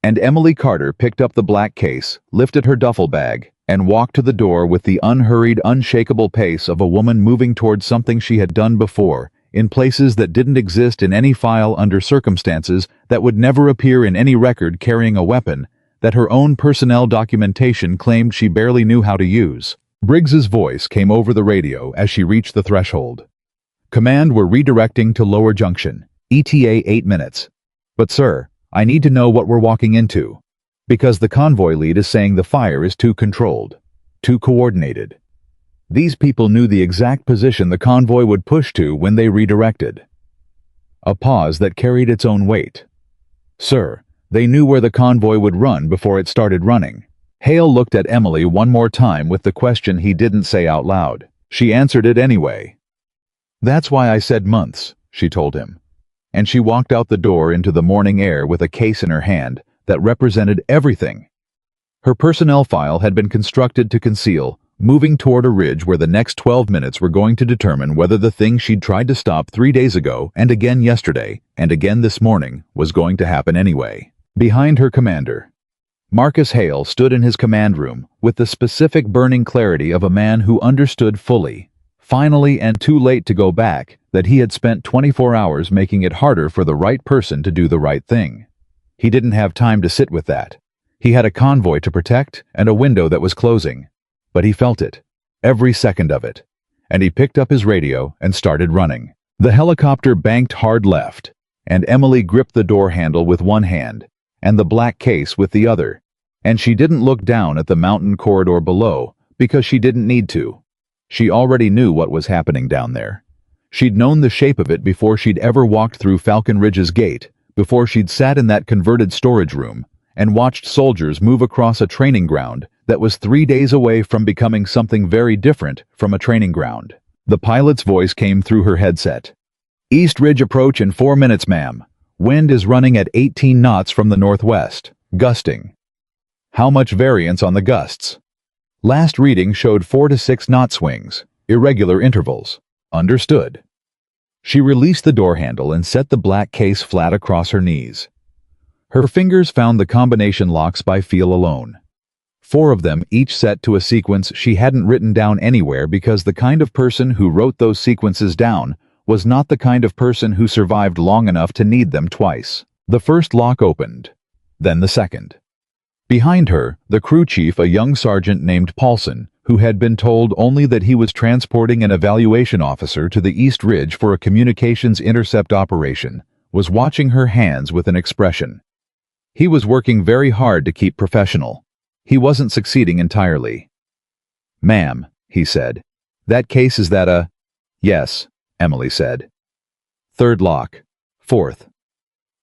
And Emily Carter picked up the black case, lifted her duffel bag, and walked to the door with the unhurried, unshakable pace of a woman moving toward something she had done before, in places that didn't exist in any file, under circumstances that would never appear in any record, carrying a weapon that her own personnel documentation claimed she barely knew how to use. Briggs's voice came over the radio as she reached the threshold. Command, we're redirecting to lower junction. ETA 8 minutes. But sir, I need to know what we're walking into. Because the convoy lead is saying the fire is too controlled, too coordinated. These people knew the exact position the convoy would push to when they redirected. A pause that carried its own weight. "Sir, they knew where the convoy would run before it started running." Hale looked at Emily one more time with the question he didn't say out loud. She answered it anyway. "That's why I said months," she told him. And she walked out the door into the morning air with a case in her hand that represented everything. Her personnel file had been constructed to conceal, moving toward a ridge where the next 12 minutes were going to determine whether the thing she'd tried to stop 3 days ago, and again yesterday, and again this morning, was going to happen anyway. Behind her commander, Marcus Hale stood in his command room with the specific burning clarity of a man who understood fully, finally and too late to go back, that he had spent 24 hours making it harder for the right person to do the right thing. He didn't have time to sit with that. He had a convoy to protect and a window that was closing. But he felt it, every second of it, and he picked up his radio and started running. The helicopter banked hard left, and Emily gripped the door handle with one hand and the black case with the other, and she didn't look down at the mountain corridor below because she didn't need to. She already knew what was happening down there. She'd known the shape of it before she'd ever walked through Falcon Ridge's gate, before she'd sat in that converted storage room and watched soldiers move across a training ground that was 3 days away from becoming something very different from a training ground. The pilot's voice came through her headset. "East Ridge approach in 4 minutes, ma'am. Wind is running at 18 knots from the northwest, gusting." "How much variance on the gusts?" "Last reading showed 4 to 6 knot swings, irregular intervals." "Understood." She released the door handle and set the black case flat across her knees. Her fingers found the combination locks by feel alone. 4 of them, each set to a sequence she hadn't written down anywhere because the kind of person who wrote those sequences down was not the kind of person who survived long enough to need them twice. The first lock opened, then the second. Behind her, the crew chief, a young sergeant named Paulson, who had been told only that he was transporting an evaluation officer to the East Ridge for a communications intercept operation, was watching her hands with an expression. He was working very hard to keep professional. He wasn't succeeding entirely. "Ma'am," he said, "that case is that a—" "Yes," Emily said. "Third lock. Fourth."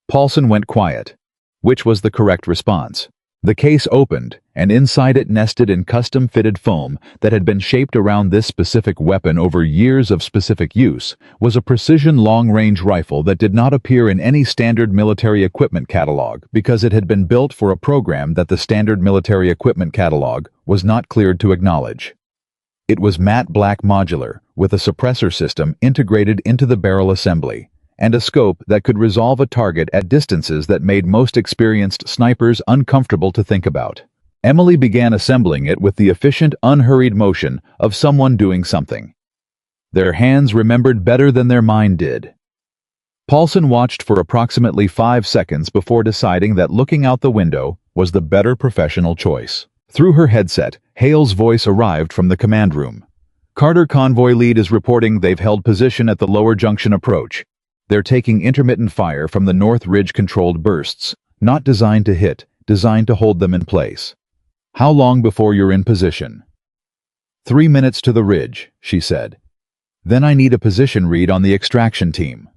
Paulson went quiet, which was the correct response. The case opened, and inside it, nested in custom-fitted foam that had been shaped around this specific weapon over years of specific use, was a precision long-range rifle that did not appear in any standard military equipment catalog because it had been built for a program that the standard military equipment catalog was not cleared to acknowledge. It was matte black modular, with a suppressor system integrated into the barrel assembly, and a scope that could resolve a target at distances that made most experienced snipers uncomfortable to think about. Emily began assembling it with the efficient, unhurried motion of someone doing something. Their hands remembered better than their mind did. Paulson watched for approximately 5 seconds before deciding that looking out the window was the better professional choice. Through her headset, Hale's voice arrived from the command room. "Carter convoy lead is reporting they've held position at the lower junction approach. They're taking intermittent fire from the North Ridge controlled bursts, not designed to hit, designed to hold them in place." "How long before you're in position?" 3 minutes to the ridge," she said. "Then I need a position read on the extraction team."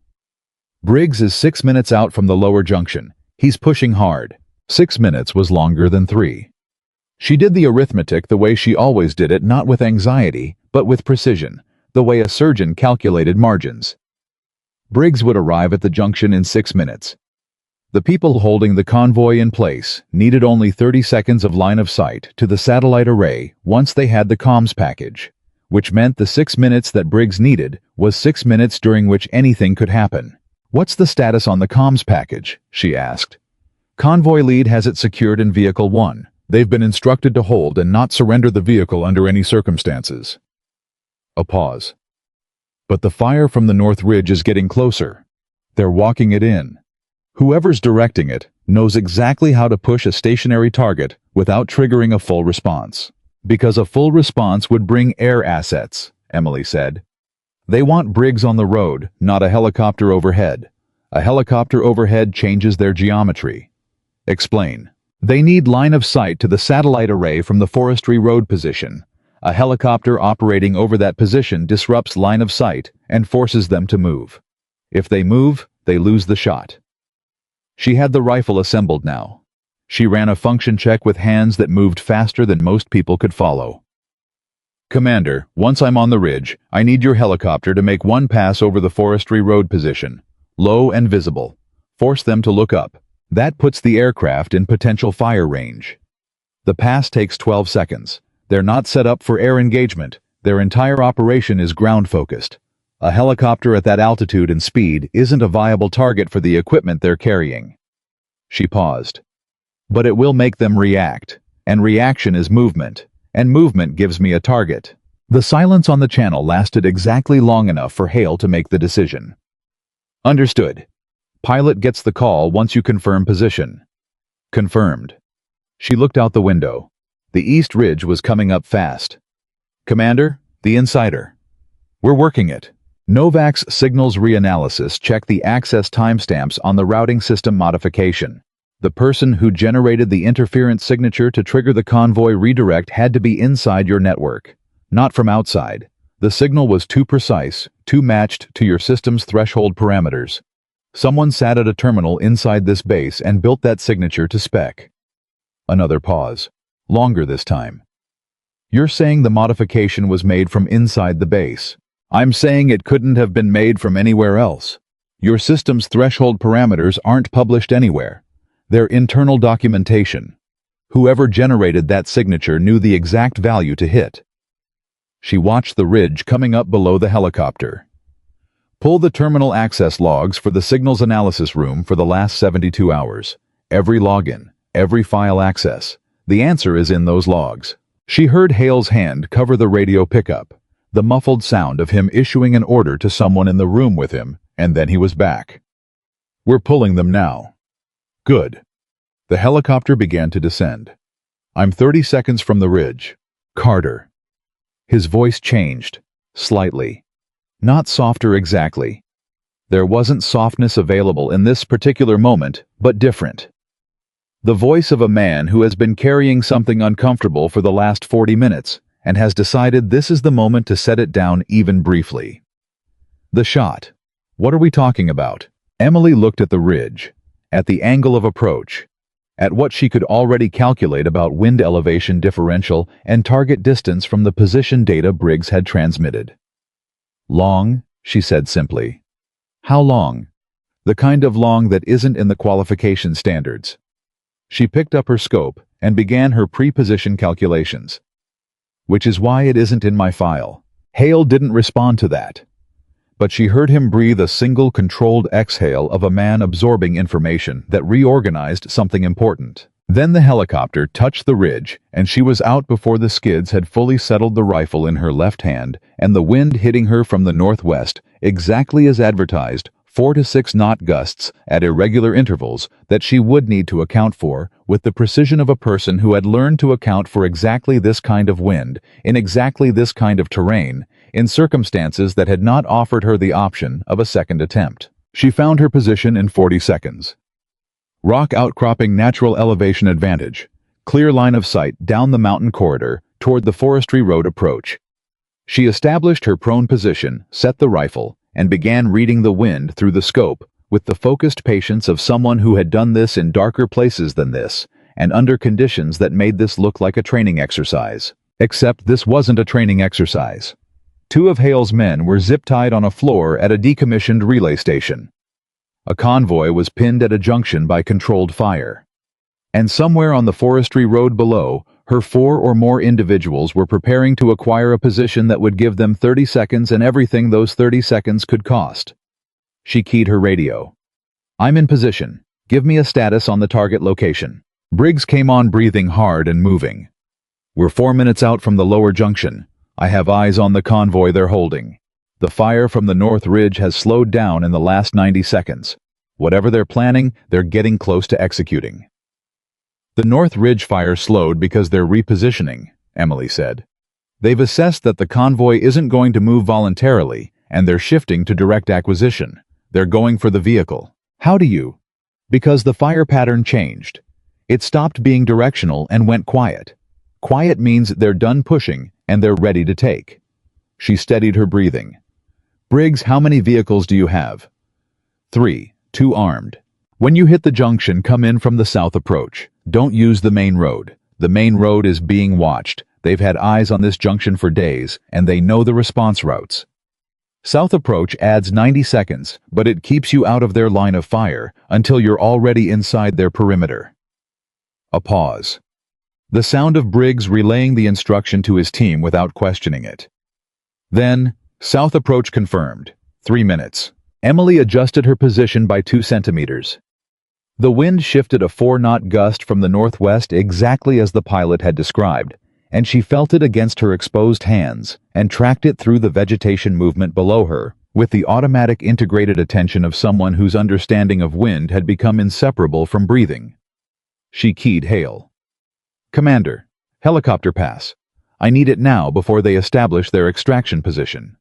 "Briggs is 6 minutes out from the lower junction. He's pushing hard." 6 minutes was longer than 3. She did the arithmetic the way she always did it, not with anxiety, but with precision, the way a surgeon calculated margins. Briggs would arrive at the junction in 6 minutes. The people holding the convoy in place needed only 30 seconds of line of sight to the satellite array once they had the comms package, which meant the 6 minutes that Briggs needed was 6 minutes during which anything could happen. "What's the status on the comms package?" she asked. "Convoy lead has it secured in Vehicle 1. They've been instructed to hold and not surrender the vehicle under any circumstances." A pause. "But the fire from the North Ridge is getting closer. They're walking it in. Whoever's directing it knows exactly how to push a stationary target without triggering a full response. Because a full response would bring air assets," Emily said. "They want Briggs on the road, not a helicopter overhead. A helicopter overhead changes their geometry." "Explain." "They need line of sight to the satellite array from the forestry road position. A helicopter operating over that position disrupts line of sight and forces them to move. If they move, they lose the shot. She had the rifle assembled now. She ran a function check with hands that moved faster than most people could follow. Commander, once I'm on the ridge, I need your helicopter to make one pass over the forestry road position. Low and visible. Force them to look up. That puts the aircraft in potential fire range. The pass takes 12 seconds. They're not set up for air engagement. Their entire operation is ground-focused. A helicopter at that altitude and speed isn't a viable target for the equipment they're carrying. She paused. But it will make them react, and reaction is movement, and movement gives me a target. The silence on the channel lasted exactly long enough for Hale to make the decision. Understood. Pilot gets the call once you confirm position. Confirmed. She looked out the window. The east ridge was coming up fast. Commander, the insider. We're working it. Novak's signals reanalysis checked the access timestamps on the routing system modification. The person who generated the interference signature to trigger the convoy redirect had to be inside your network, not from outside. The signal was too precise, too matched to your system's threshold parameters. Someone sat at a terminal inside this base and built that signature to spec. Another pause. Longer this time. You're saying the modification was made from inside the base. I'm saying it couldn't have been made from anywhere else. Your system's threshold parameters aren't published anywhere. They're internal documentation. Whoever generated that signature knew the exact value to hit. She watched the ridge coming up below the helicopter. Pull the terminal access logs for the signals analysis room for the last 72 hours. Every login, every file access. The answer is in those logs. She heard Hale's hand cover the radio pickup, the muffled sound of him issuing an order to someone in the room with him, and then he was back. We're pulling them now. Good. The helicopter began to descend. I'm 30 seconds from the ridge. Carter. His voice changed, slightly. Not softer exactly. There wasn't softness available in this particular moment, but different. The voice of a man who has been carrying something uncomfortable for the last 40 minutes and has decided this is the moment to set it down even briefly. The shot. What are we talking about? Emily looked at the ridge, at the angle of approach, at what she could already calculate about wind elevation differential and target distance from the position data Briggs had transmitted. Long, she said simply. How long? The kind of long that isn't in the qualification standards. She picked up her scope and began her pre-position calculations. Which is why it isn't in my file. Hale didn't respond to that. But she heard him breathe a single controlled exhale of a man absorbing information that reorganized something important. Then the helicopter touched the ridge, and she was out before the skids had fully settled the rifle in her left hand and the wind hitting her from the northwest, exactly as advertised, 4 to 6 knot gusts at irregular intervals that she would need to account for with the precision of a person who had learned to account for exactly this kind of wind, in exactly this kind of terrain, in circumstances that had not offered her the option of a second attempt. She found her position in 40 seconds. Rock outcropping natural elevation advantage. Clear line of sight down the mountain corridor toward the forestry road approach. She established her prone position, set the rifle, and began reading the wind through the scope with the focused patience of someone who had done this in darker places than this, and under conditions that made this look like a training exercise. Except this wasn't a training exercise. 2 of Hale's men were zip-tied on a floor at a decommissioned relay station. A convoy was pinned at a junction by controlled fire. And somewhere on the forestry road below, her 4 or more individuals were preparing to acquire a position that would give them 30 seconds and everything those 30 seconds could cost. She keyed her radio. I'm in position. Give me a status on the target location. Briggs came on breathing hard and moving. We're 4 minutes out from the lower junction. I have eyes on the convoy they're holding. The fire from the north ridge has slowed down in the last 90 seconds. Whatever they're planning, they're getting close to executing. The North Ridge fire slowed because they're repositioning, Emily said. They've assessed that the convoy isn't going to move voluntarily, and they're shifting to direct acquisition. They're going for the vehicle. How do you? Because the fire pattern changed. It stopped being directional and went quiet. Quiet means they're done pushing, and they're ready to take. She steadied her breathing. Briggs, how many vehicles do you have? 3. 2 armed. When you hit the junction, come in from the south approach. Don't use the main road. The main road is being watched. They've had eyes on this junction for days, and they know the response routes. South approach adds 90 seconds, but it keeps you out of their line of fire until you're already inside their perimeter. A pause. The sound of Briggs relaying the instruction to his team without questioning it. Then, south approach confirmed. 3 minutes. Emily adjusted her position by 2 centimeters. The wind shifted a 4-knot gust from the northwest exactly as the pilot had described, and she felt it against her exposed hands and tracked it through the vegetation movement below her with the automatic integrated attention of someone whose understanding of wind had become inseparable from breathing. She keyed Hale. "Commander, helicopter pass. I need it now before they establish their extraction position."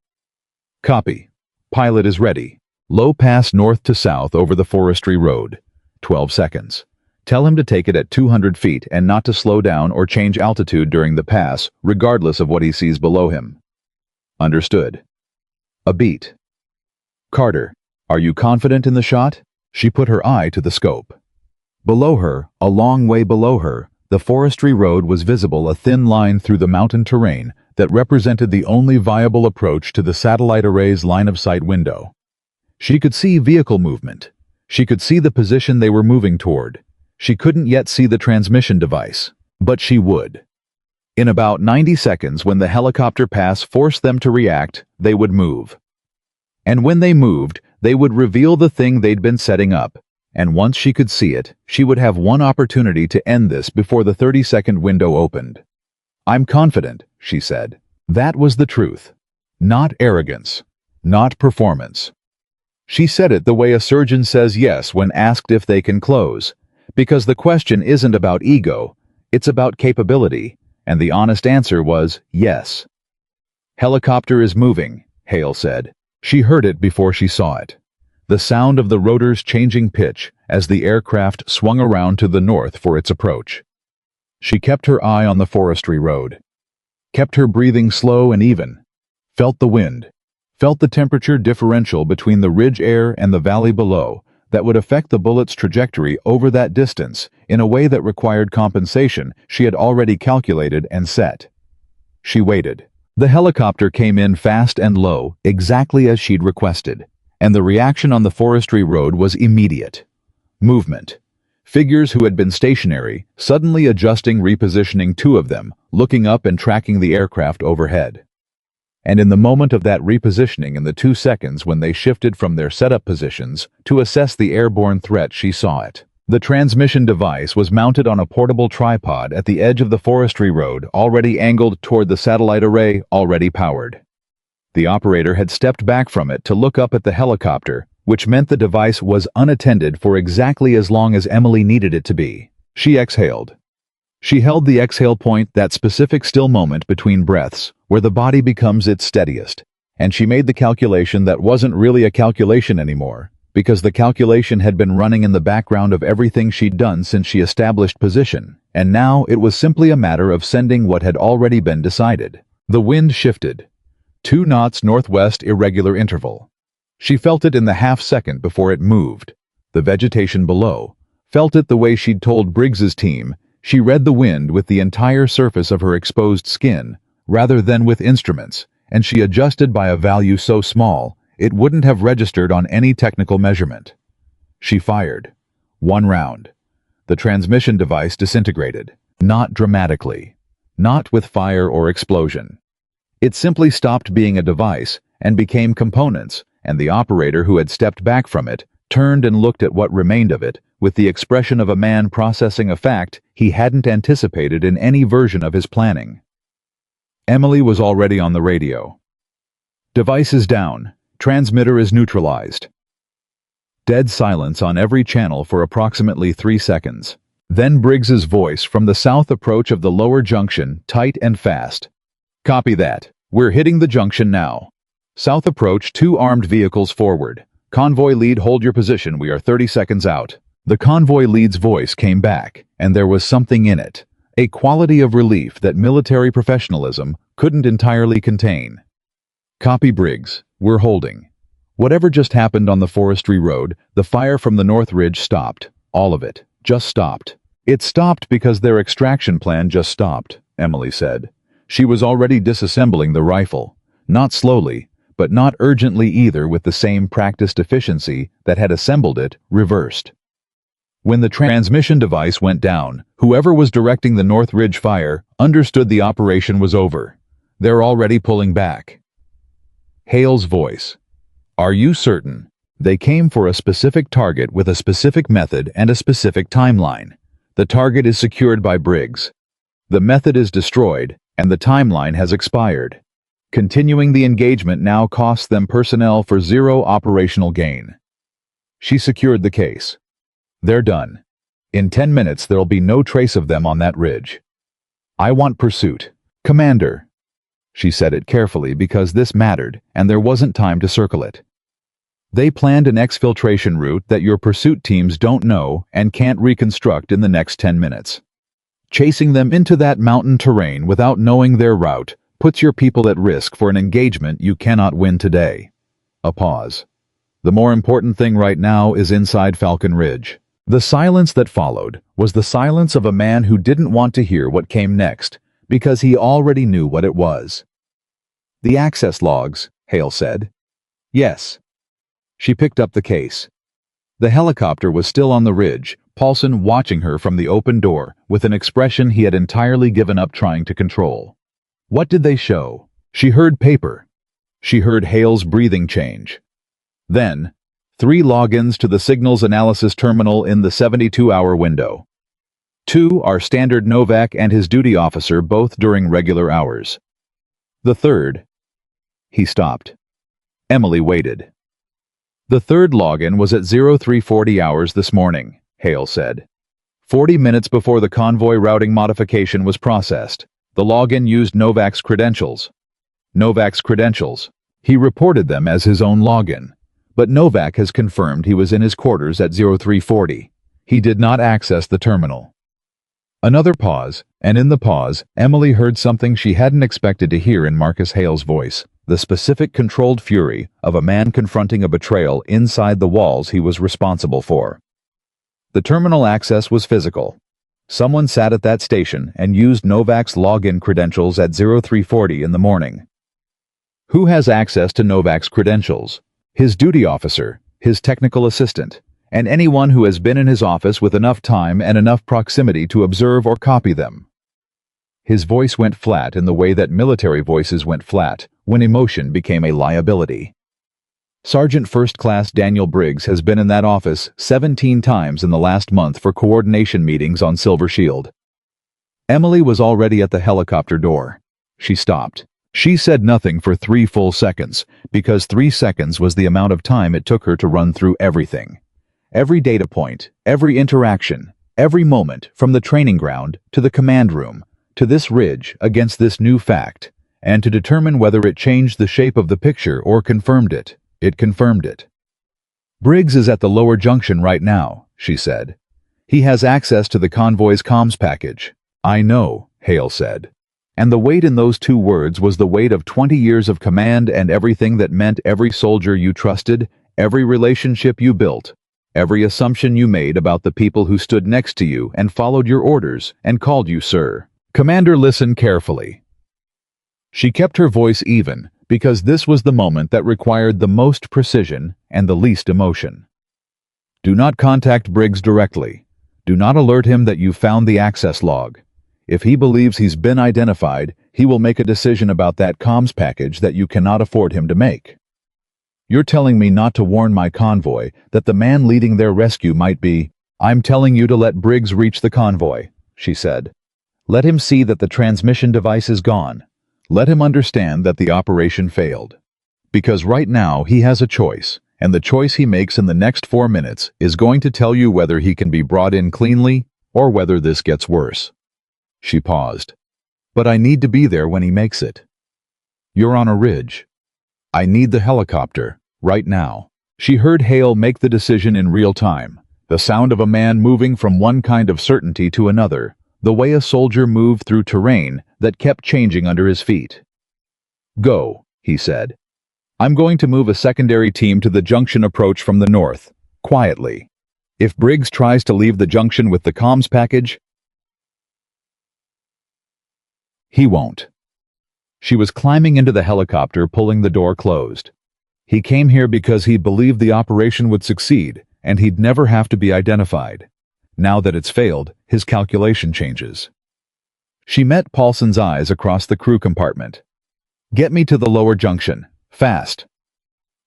"Copy. Pilot is ready. Low pass north to south over the forestry road. 12 seconds. Tell him to take it at 200 feet and not to slow down or change altitude during the pass, regardless of what he sees below him." "Understood." A beat. "Carter, are you confident in the shot?" She put her eye to the scope. Below her, a long way below her, the forestry road was visible, a thin line through the mountain terrain that represented the only viable approach to the satellite array's line-of-sight window. She could see vehicle movement. She could see the position they were moving toward. She couldn't yet see the transmission device, but she would. In about 90 seconds, when the helicopter pass forced them to react, they would move. And when they moved, they would reveal the thing they'd been setting up. And once she could see it, she would have one opportunity to end this before the 30-second window opened. "I'm confident," she said. That was the truth. Not arrogance. Not performance. She said it the way a surgeon says yes when asked if they can close, because the question isn't about ego, it's about capability, and the honest answer was yes. "Helicopter is moving," Hale said. She heard it before she saw it. The sound of the rotors changing pitch as the aircraft swung around to the north for its approach. She kept her eye on the forestry road. Kept her breathing slow and even. Felt the wind. Felt the temperature differential between the ridge air and the valley below that would affect the bullet's trajectory over that distance in a way that required compensation she had already calculated and set. She waited. The helicopter came in fast and low, exactly as she'd requested, and the reaction on the forestry road was immediate. Movement. Figures who had been stationary, suddenly adjusting, repositioning, 2 of them, looking up and tracking the aircraft overhead. And in the moment of that repositioning, in the 2 seconds when they shifted from their setup positions to assess the airborne threat, she saw it. The transmission device was mounted on a portable tripod at the edge of the forestry road, already angled toward the satellite array, already powered. The operator had stepped back from it to look up at the helicopter, which meant the device was unattended for exactly as long as Emily needed it to be. She exhaled. She held the exhale point, that specific still moment between breaths, where the body becomes its steadiest, and she made the calculation that wasn't really a calculation anymore, because the calculation had been running in the background of everything she'd done since she established position, and now it was simply a matter of sending what had already been decided. The wind shifted. 2 knots northwest, irregular interval. She felt it in the half-second before it moved. The vegetation below. Felt it the way she'd told Briggs's team. She read the wind with the entire surface of her exposed skin, rather than with instruments, and she adjusted by a value so small, it wouldn't have registered on any technical measurement. She fired. 1 round. The transmission device disintegrated. Not dramatically. Not with fire or explosion. It simply stopped being a device and became components, and the operator who had stepped back from it turned and looked at what remained of it with the expression of a man processing a fact he hadn't anticipated in any version of his planning. Emily was already on the radio. "Device is down. Transmitter is neutralized." Dead silence on every channel for approximately 3 seconds. Then Briggs's voice from the south approach of the lower junction, tight and fast. "Copy that. We're hitting the junction now. South approach, 2 armed vehicles forward. Convoy lead, hold your position. We are 30 seconds out." The convoy lead's voice came back, and there was something in it, a quality of relief that military professionalism couldn't entirely contain. "Copy, Briggs. We're holding. Whatever just happened on the forestry road, the fire from the North Ridge stopped. All of it. Just stopped. It stopped because their extraction plan just stopped, Emily said. She was already disassembling the rifle. Not slowly, but not urgently either, with the same practiced efficiency that had assembled it reversed. When the transmission device went down, whoever was directing the North Ridge fire understood the operation was over. They're already pulling back. Hale's voice. Are you certain? They came for a specific target with a specific method and a specific timeline. The target is secured by Briggs. The method is destroyed, and the timeline has expired. Continuing the engagement now costs them personnel for zero operational gain. She secured the case. They're done. In 10 minutes there'll be no trace of them on that ridge. I want pursuit. Commander. She said it carefully because this mattered, and there wasn't time to circle it. They planned an exfiltration route that your pursuit teams don't know and can't reconstruct in the next 10 minutes. Chasing them into that mountain terrain without knowing their route puts your people at risk for an engagement you cannot win today. A pause. The more important thing right now is inside Falcon Ridge. The silence that followed was the silence of a man who didn't want to hear what came next, because he already knew what it was. The access logs, Hale said. Yes. She picked up the case. The helicopter was still on the ridge, Paulson watching her from the open door with an expression he had entirely given up trying to control. What did they show? She heard paper. She heard Hale's breathing change. Then, 3 logins to the signals analysis terminal in the 72-hour window. 2 are standard Novak and his duty officer, both during regular hours. The third... He stopped. Emily waited. The third login was at 0340 hours this morning, Hale said. 40 minutes before the convoy routing modification was processed. The login used Novak's credentials. Novak's credentials. He reported them as his own login. But Novak has confirmed he was in his quarters at 0340. He did not access the terminal. Another pause, and in the pause, Emily heard something she hadn't expected to hear in Marcus Hale's voice, the specific controlled fury of a man confronting a betrayal inside the walls he was responsible for. The terminal access was physical. Someone sat at that station and used Novak's login credentials at 0340 in the morning. Who has access to Novak's credentials? His duty officer, his technical assistant, and anyone who has been in his office with enough time and enough proximity to observe or copy them. His voice went flat in the way that military voices went flat when emotion became a liability. Sergeant First Class Daniel Briggs has been in that office 17 times in the last month for coordination meetings on Silver Shield. Emily was already at the helicopter door. She stopped. She said nothing for 3 full seconds, because 3 seconds was the amount of time it took her to run through everything. Every data point, every interaction, every moment, from the training ground to the command room, to this ridge against this new fact, and to determine whether it changed the shape of the picture or confirmed it. It confirmed it. Briggs is at the lower junction right now, she said. He has access to the convoy's comms package. I know, Hale said. And the weight in those 2 words was the weight of 20 years of command and everything that meant every soldier you trusted, every relationship you built, every assumption you made about the people who stood next to you and followed your orders and called you sir. Commander, listen carefully. She kept her voice even, because this was the moment that required the most precision and the least emotion. Do not contact Briggs directly. Do not alert him that you found the access log. If he believes he's been identified, he will make a decision about that comms package that you cannot afford him to make. You're telling me not to warn my convoy that the man leading their rescue might be... I'm telling you to let Briggs reach the convoy, she said. Let him see that the transmission device is gone. Let him understand that the operation failed. Because right now he has a choice, and the choice he makes in the next 4 minutes is going to tell you whether he can be brought in cleanly or whether this gets worse. She paused. But I need to be there when he makes it. You're on a ridge. I need the helicopter, right now. She heard Hale make the decision in real time, the sound of a man moving from one kind of certainty to another, the way a soldier moved through terrain that kept changing under his feet. Go, he said. I'm going to move a secondary team to the junction approach from the north, quietly. If Briggs tries to leave the junction with the comms package, he won't. She was climbing into the helicopter, pulling the door closed. He came here because he believed the operation would succeed, and he'd never have to be identified. Now that it's failed, his calculation changes. She met Paulson's eyes across the crew compartment. Get me to the lower junction, fast.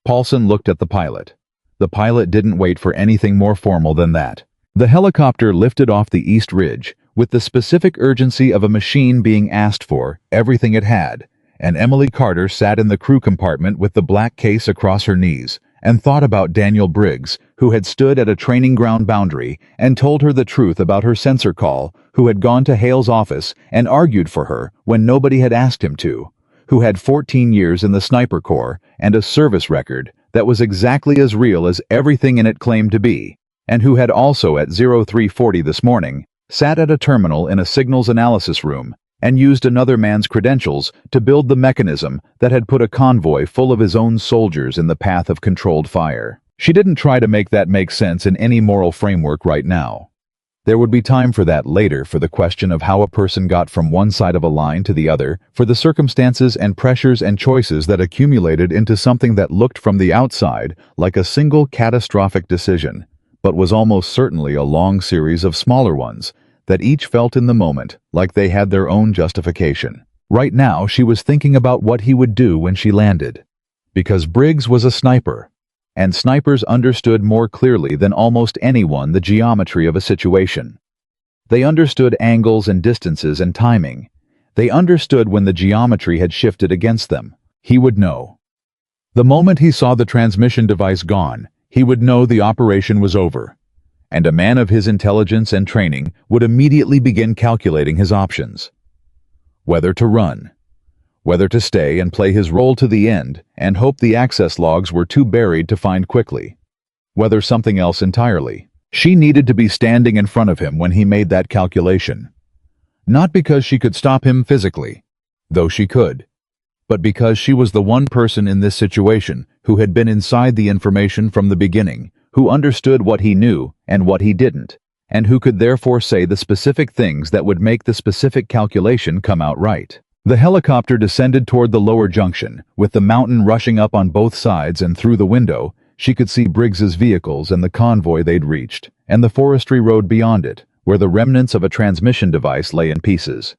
Paulson looked at the pilot. The pilot didn't wait for anything more formal than that. The helicopter lifted off the East Ridge, with the specific urgency of a machine being asked for everything it had, and Emily Carter sat in the crew compartment with the black case across her knees and thought about Daniel Briggs, who had stood at a training ground boundary and told her the truth about her sensor call, who had gone to Hale's office and argued for her when nobody had asked him to, who had 14 years in the Sniper Corps and a service record that was exactly as real as everything in it claimed to be, and who had also at 0340 this morning sat at a terminal in a signals analysis room and used another man's credentials to build the mechanism that had put a convoy full of his own soldiers in the path of controlled fire. She didn't try to make that make sense in any moral framework right now. There would be time for that later, for the question of how a person got from one side of a line to the other, for the circumstances and pressures and choices that accumulated into something that looked from the outside like a single catastrophic decision, but was almost certainly a long series of smaller ones that each felt in the moment like they had their own justification. Right now, she was thinking about what he would do when she landed. Because Briggs was a sniper, and snipers understood more clearly than almost anyone the geometry of a situation. They understood angles and distances and timing. They understood when the geometry had shifted against them. He would know. The moment he saw the transmission device gone, he would know the operation was over. And a man of his intelligence and training would immediately begin calculating his options. Whether to run, whether to stay and play his role to the end and hope the access logs were too buried to find quickly, whether something else entirely. She needed to be standing in front of him when he made that calculation. Not because she could stop him physically, though she could, but because she was the one person in this situation who had been inside the information from the beginning, who understood what he knew and what he didn't, and who could therefore say the specific things that would make the specific calculation come out right. The helicopter descended toward the lower junction, with the mountain rushing up on both sides, and through the window, she could see Briggs's vehicles and the convoy they'd reached, and the forestry road beyond it, where the remnants of a transmission device lay in pieces.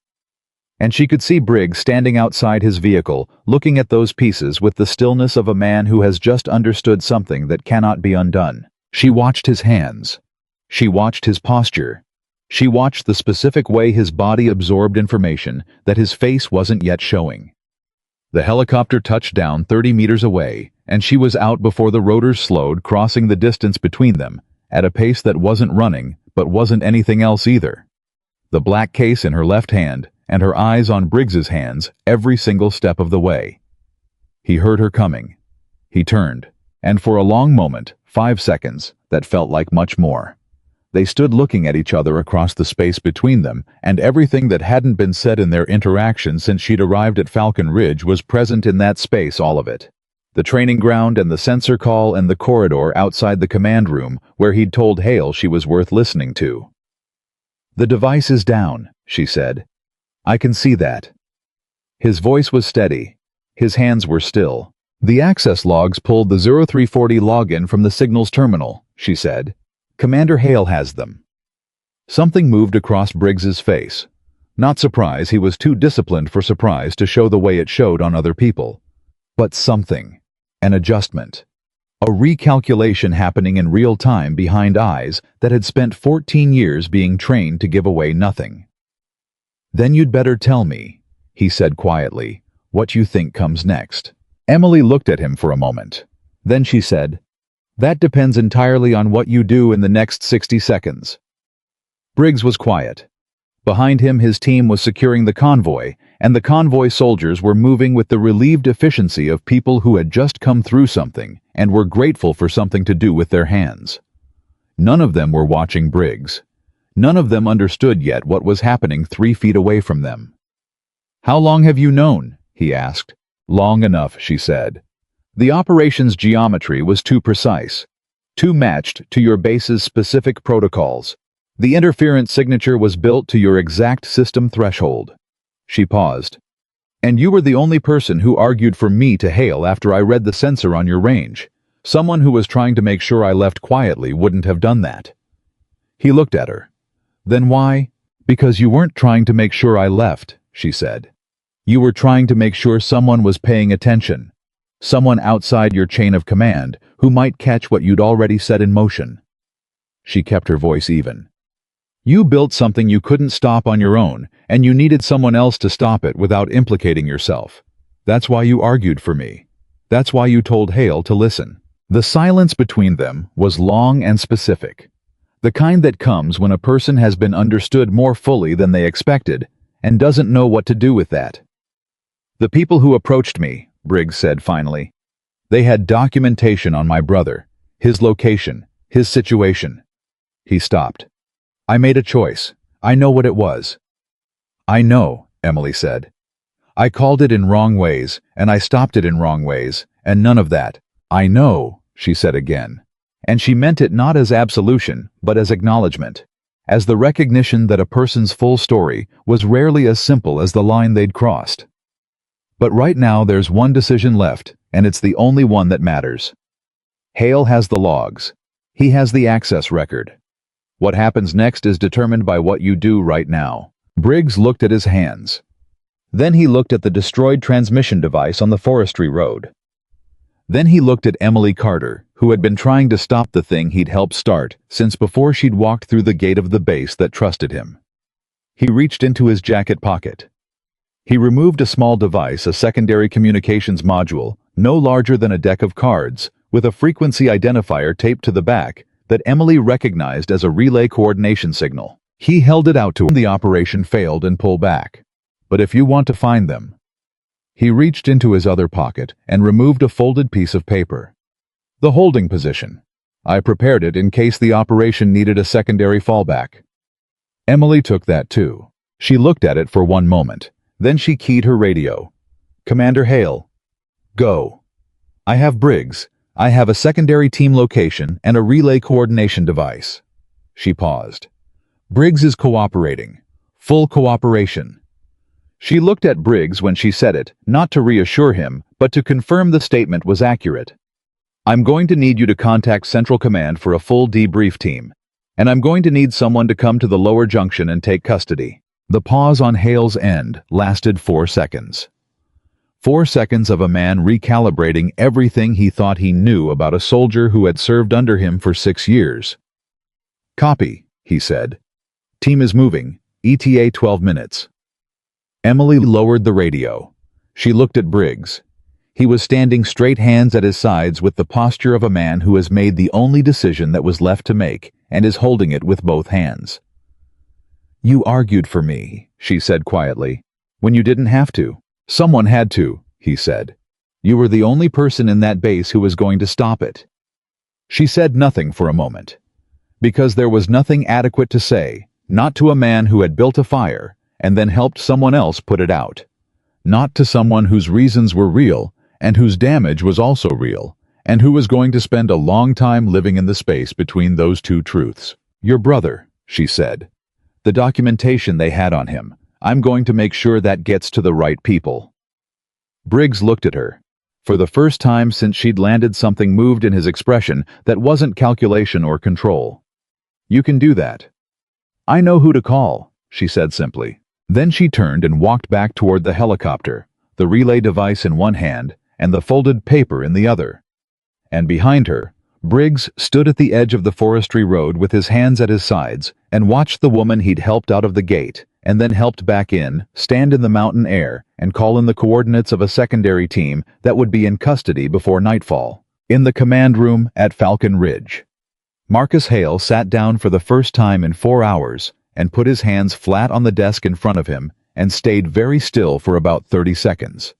And she could see Briggs standing outside his vehicle, looking at those pieces with the stillness of a man who has just understood something that cannot be undone. She watched his hands. She watched his posture. She watched the specific way his body absorbed information that his face wasn't yet showing. The helicopter touched down 30 meters away, and she was out before the rotors slowed, crossing the distance between them, at a pace that wasn't running, but wasn't anything else either. The black case in her left hand, and her eyes on Briggs's hands every single step of the way. He heard her coming. He turned, and for a long moment, 5 seconds, that felt like much more. They stood looking at each other across the space between them, and everything that hadn't been said in their interaction since she'd arrived at Falcon Ridge was present in that space, all of it. The training ground and the sensor call and the corridor outside the command room where he'd told Hale she was worth listening to. "The device is down," she said. "I can see that." His voice was steady. His hands were still. "The access logs pulled the 0340 login from the signals terminal," she said. "Commander Hale has them." Something moved across Briggs's face. Not surprise, he was too disciplined for surprise to show the way it showed on other people. But something. An adjustment. A recalculation happening in real time behind eyes that had spent 14 years being trained to give away nothing. "Then you'd better tell me," he said quietly, "what you think comes next." Emily looked at him for a moment. Then she said, "That depends entirely on what you do in the next 60 seconds. Briggs was quiet. Behind him, his team was securing the convoy, and the convoy soldiers were moving with the relieved efficiency of people who had just come through something and were grateful for something to do with their hands. None of them were watching Briggs. None of them understood yet what was happening 3 feet away from them. "How long have you known?" he asked. "Long enough," she said. The operation's geometry was too precise, too matched to your base's specific protocols. The interference signature was built to your exact system threshold. She paused. And you were the only person who argued for me to Hale after I read the sensor on your range. Someone who was trying to make sure I left quietly wouldn't have done that. He looked at her. Then why? Because you weren't trying to make sure I left, she said. You were trying to make sure someone was paying attention. Someone outside your chain of command who might catch what you'd already set in motion. She kept her voice even. You built something you couldn't stop on your own, and you needed someone else to stop it without implicating yourself. That's why you argued for me. That's why you told Hale to listen. The silence between them was long and specific. The kind that comes when a person has been understood more fully than they expected and doesn't know what to do with that. The people who approached me, Briggs said finally, they had documentation on my brother, his location, his situation. He stopped. I made a choice. I know what it was. I know, Emily said. I called it in wrong ways, and I stopped it in wrong ways, and none of that. I know, she said again. And she meant it not as absolution, but as acknowledgement, as the recognition that a person's full story was rarely as simple as the line they'd crossed. But right now there's one decision left, and it's the only one that matters. Hale has the logs. He has the access record. What happens next is determined by what you do right now. Briggs looked at his hands. Then he looked at the destroyed transmission device on the forestry road. Then he looked at Emily Carter, who had been trying to stop the thing he'd helped start since before she'd walked through the gate of the base that trusted him. He reached into his jacket pocket. He removed a small device, a secondary communications module, no larger than a deck of cards, with a frequency identifier taped to the back that Emily recognized as a relay coordination signal. He held it out to her. The operation failed and pulled back. But if you want to find them. He reached into his other pocket and removed a folded piece of paper. The holding position. I prepared it in case the operation needed a secondary fallback. Emily took that too. She looked at it for one moment. Then she keyed her radio. Commander Hale. Go. I have Briggs. I have a secondary team location and a relay coordination device. She paused. Briggs is cooperating. Full cooperation. She looked at Briggs when she said it, not to reassure him, but to confirm the statement was accurate. I'm going to need you to contact Central Command for a full debrief team, and I'm going to need someone to come to the lower junction and take custody. The pause on Hale's end lasted 4 seconds. 4 seconds of a man recalibrating everything he thought he knew about a soldier who had served under him for 6 years. Copy, he said. Team is moving. ETA 12 minutes. Emily lowered the radio. She looked at Briggs. He was standing straight, hands at his sides, with the posture of a man who has made the only decision that was left to make and is holding it with both hands. You argued for me, she said quietly, when you didn't have to. Someone had to, he said. You were the only person in that base who was going to stop it. She said nothing for a moment. Because there was nothing adequate to say, not to a man who had built a fire and then helped someone else put it out. Not to someone whose reasons were real and whose damage was also real, and who was going to spend a long time living in the space between those two truths. Your brother, she said. The documentation they had on him. I'm going to make sure that gets to the right people. Briggs looked at her. For the first time since she'd landed, something moved in his expression that wasn't calculation or control. You can do that. I know who to call, she said simply. Then she turned and walked back toward the helicopter, the relay device in one hand and the folded paper in the other. And behind her, Briggs stood at the edge of the forestry road with his hands at his sides and watched the woman he'd helped out of the gate and then helped back in, stand in the mountain air and call in the coordinates of a secondary team that would be in custody before nightfall. In the command room at Falcon Ridge, Marcus Hale sat down for the first time in 4 hours and put his hands flat on the desk in front of him and stayed very still for about 30 seconds.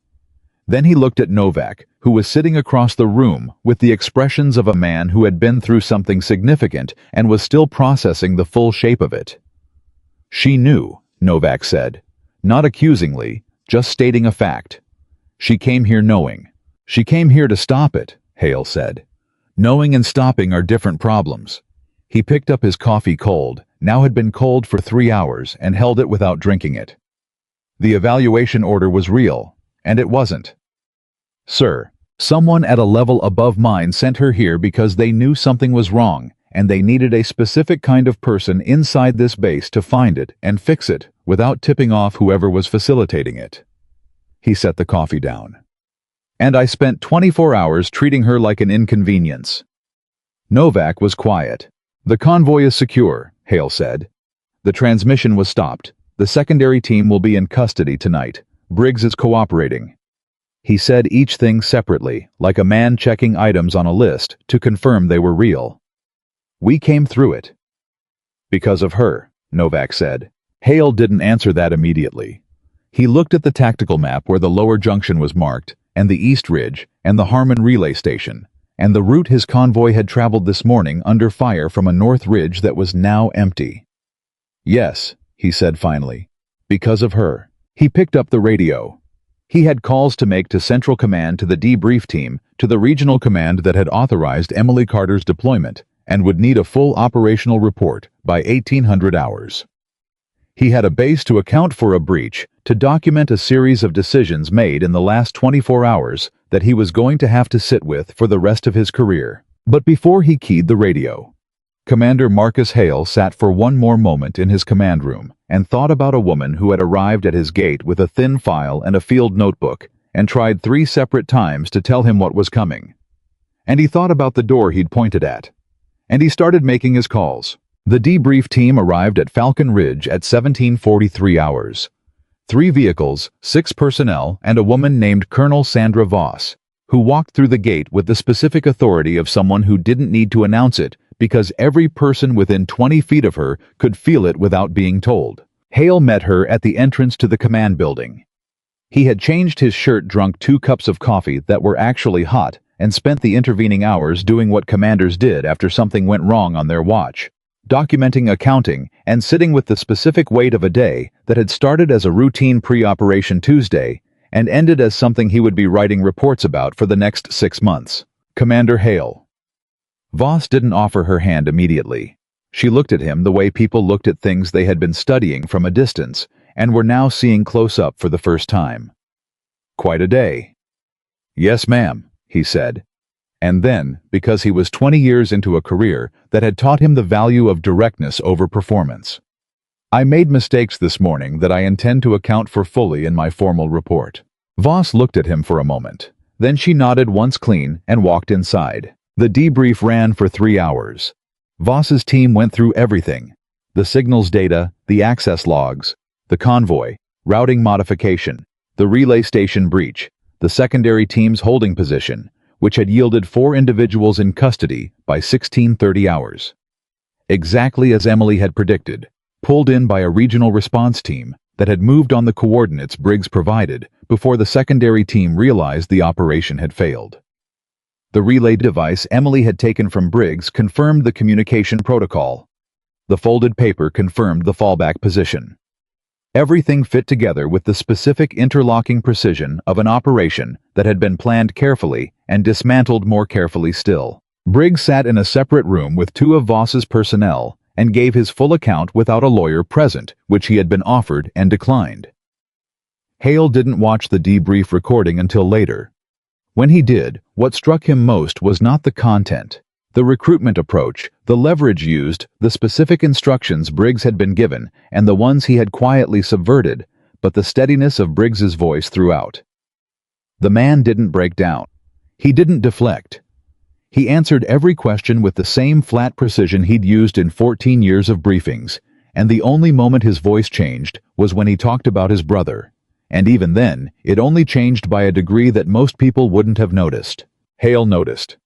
Then he looked at Novak, who was sitting across the room with the expressions of a man who had been through something significant and was still processing the full shape of it. She knew, Novak said, not accusingly, just stating a fact. She came here knowing. She came here to stop it, Hale said. Knowing and stopping are different problems. He picked up his coffee cold, now had been cold for 3 hours, and held it without drinking it. The evaluation order was real, and it wasn't. Sir, someone at a level above mine sent her here because they knew something was wrong, and they needed a specific kind of person inside this base to find it and fix it without tipping off whoever was facilitating it. He set the coffee down. And I spent 24 hours treating her like an inconvenience. Novak was quiet. The convoy is secure, Hale said. The transmission was stopped. The secondary team will be in custody tonight. Briggs is cooperating. He said each thing separately, like a man checking items on a list to confirm they were real. We came through it. Because of her, Novak said. Hale didn't answer that immediately. He looked at the tactical map where the lower junction was marked, and the East Ridge, and the Harmon relay station, and the route his convoy had traveled this morning under fire from a north ridge that was now empty. Yes, he said finally. Because of her. He picked up the radio. He had calls to make to Central Command, to the debrief team, to the regional command that had authorized Emily Carter's deployment, and would need a full operational report by 1800 hours. He had a base to account for a breach, to document a series of decisions made in the last 24 hours that he was going to have to sit with for the rest of his career. But before he keyed the radio, Commander Marcus Hale sat for one more moment in his command room and thought about a woman who had arrived at his gate with a thin file and a field notebook and tried 3 separate times to tell him what was coming. And he thought about the door he'd pointed at. And he started making his calls. The debrief team arrived at Falcon Ridge at 1743 hours. 3 vehicles, 6 personnel, and a woman named Colonel Sandra Voss, who walked through the gate with the specific authority of someone who didn't need to announce it because every person within 20 feet of her could feel it without being told. Hale met her at the entrance to the command building. He had changed his shirt, drunk 2 cups of coffee that were actually hot, and spent the intervening hours doing what commanders did after something went wrong on their watch. Documenting, accounting, and sitting with the specific weight of a day that had started as a routine pre-operation Tuesday and ended as something he would be writing reports about for the next 6 months. Commander Hale. Voss didn't offer her hand immediately. She looked at him the way people looked at things they had been studying from a distance and were now seeing close up for the first time. Quite a day. Yes, ma'am, he said. And then, because he was 20 years into a career that had taught him the value of directness over performance. I made mistakes this morning that I intend to account for fully in my formal report. Voss looked at him for a moment. Then she nodded once clean and walked inside. The debrief ran for 3 hours. Voss's team went through everything. The signals data, the access logs, the convoy, routing modification, the relay station breach, the secondary team's holding position, which had yielded 4 individuals in custody by 1630 hours. Exactly as Emily had predicted, pulled in by a regional response team that had moved on the coordinates Briggs provided before the secondary team realized the operation had failed. The relay device Emily had taken from Briggs confirmed the communication protocol. The folded paper confirmed the fallback position. Everything fit together with the specific interlocking precision of an operation that had been planned carefully and dismantled more carefully still. Briggs sat in a separate room with 2 of Voss's personnel and gave his full account without a lawyer present, which he had been offered and declined. Hale didn't watch the debrief recording until later. When he did, what struck him most was not the content, the recruitment approach, the leverage used, the specific instructions Briggs had been given, and the ones he had quietly subverted, but the steadiness of Briggs's voice throughout. The man didn't break down. He didn't deflect. He answered every question with the same flat precision he'd used in 14 years of briefings, and the only moment his voice changed was when he talked about his brother. And even then, it only changed by a degree that most people wouldn't have noticed. Hale noticed.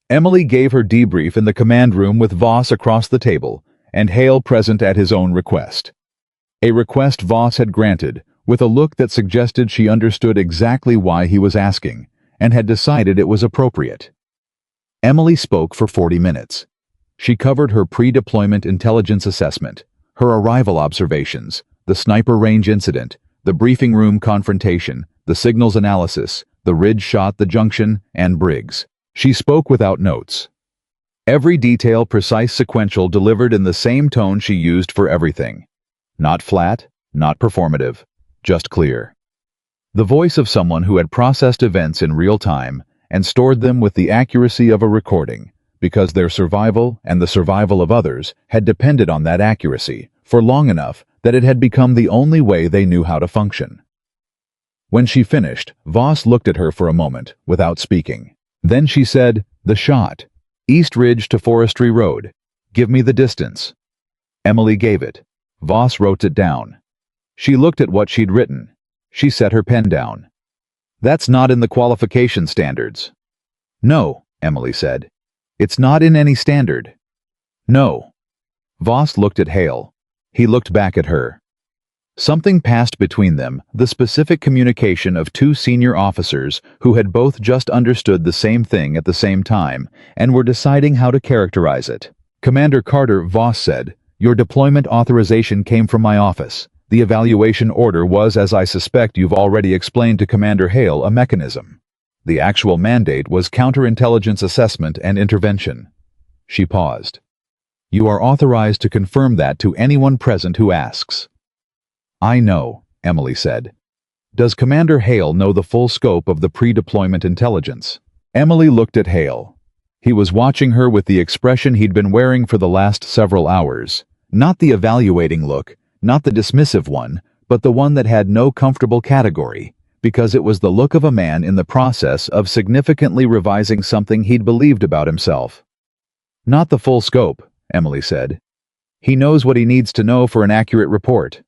Emily gave her debrief in the command room with Voss across the table, and Hale present at his own request. A request Voss had granted, with a look that suggested she understood exactly why he was asking, and had decided it was appropriate. Emily spoke for 40 minutes. She covered her pre-deployment intelligence assessment, her arrival observations, the sniper range incident, the briefing room confrontation, the signals analysis, the ridge shot, the junction, and Briggs. She spoke without notes. Every detail precise, sequential, delivered in the same tone she used for everything. Not flat, not performative, just clear. The voice of someone who had processed events in real time and stored them with the accuracy of a recording, because their survival and the survival of others had depended on that accuracy for long enough that it had become the only way they knew how to function. When she finished, Voss looked at her for a moment without speaking. Then she said, "The shot. East Ridge to Forestry Road. Give me the distance." Emily gave it. Voss wrote it down. She looked at what she'd written. She set her pen down. "That's not in the qualification standards." "No," Emily said. "It's not in any standard." "No." Voss looked at Hale. He looked back at her. Something passed between them, the specific communication of two senior officers who had both just understood the same thing at the same time and were deciding how to characterize it. "Commander Carter," Voss said, "your deployment authorization came from my office. The evaluation order was, as I suspect you've already explained to Commander Hale, a mechanism. The actual mandate was counterintelligence assessment and intervention." She paused. "You are authorized to confirm that to anyone present who asks." "I know," Emily said. "Does Commander Hale know the full scope of the pre-deployment intelligence?" Emily looked at Hale. He was watching her with the expression he'd been wearing for the last several hours. Not the evaluating look, not the dismissive one, but the one that had no comfortable category, because it was the look of a man in the process of significantly revising something he'd believed about himself. "Not the full scope," Emily said. "He knows what he needs to know for an accurate report."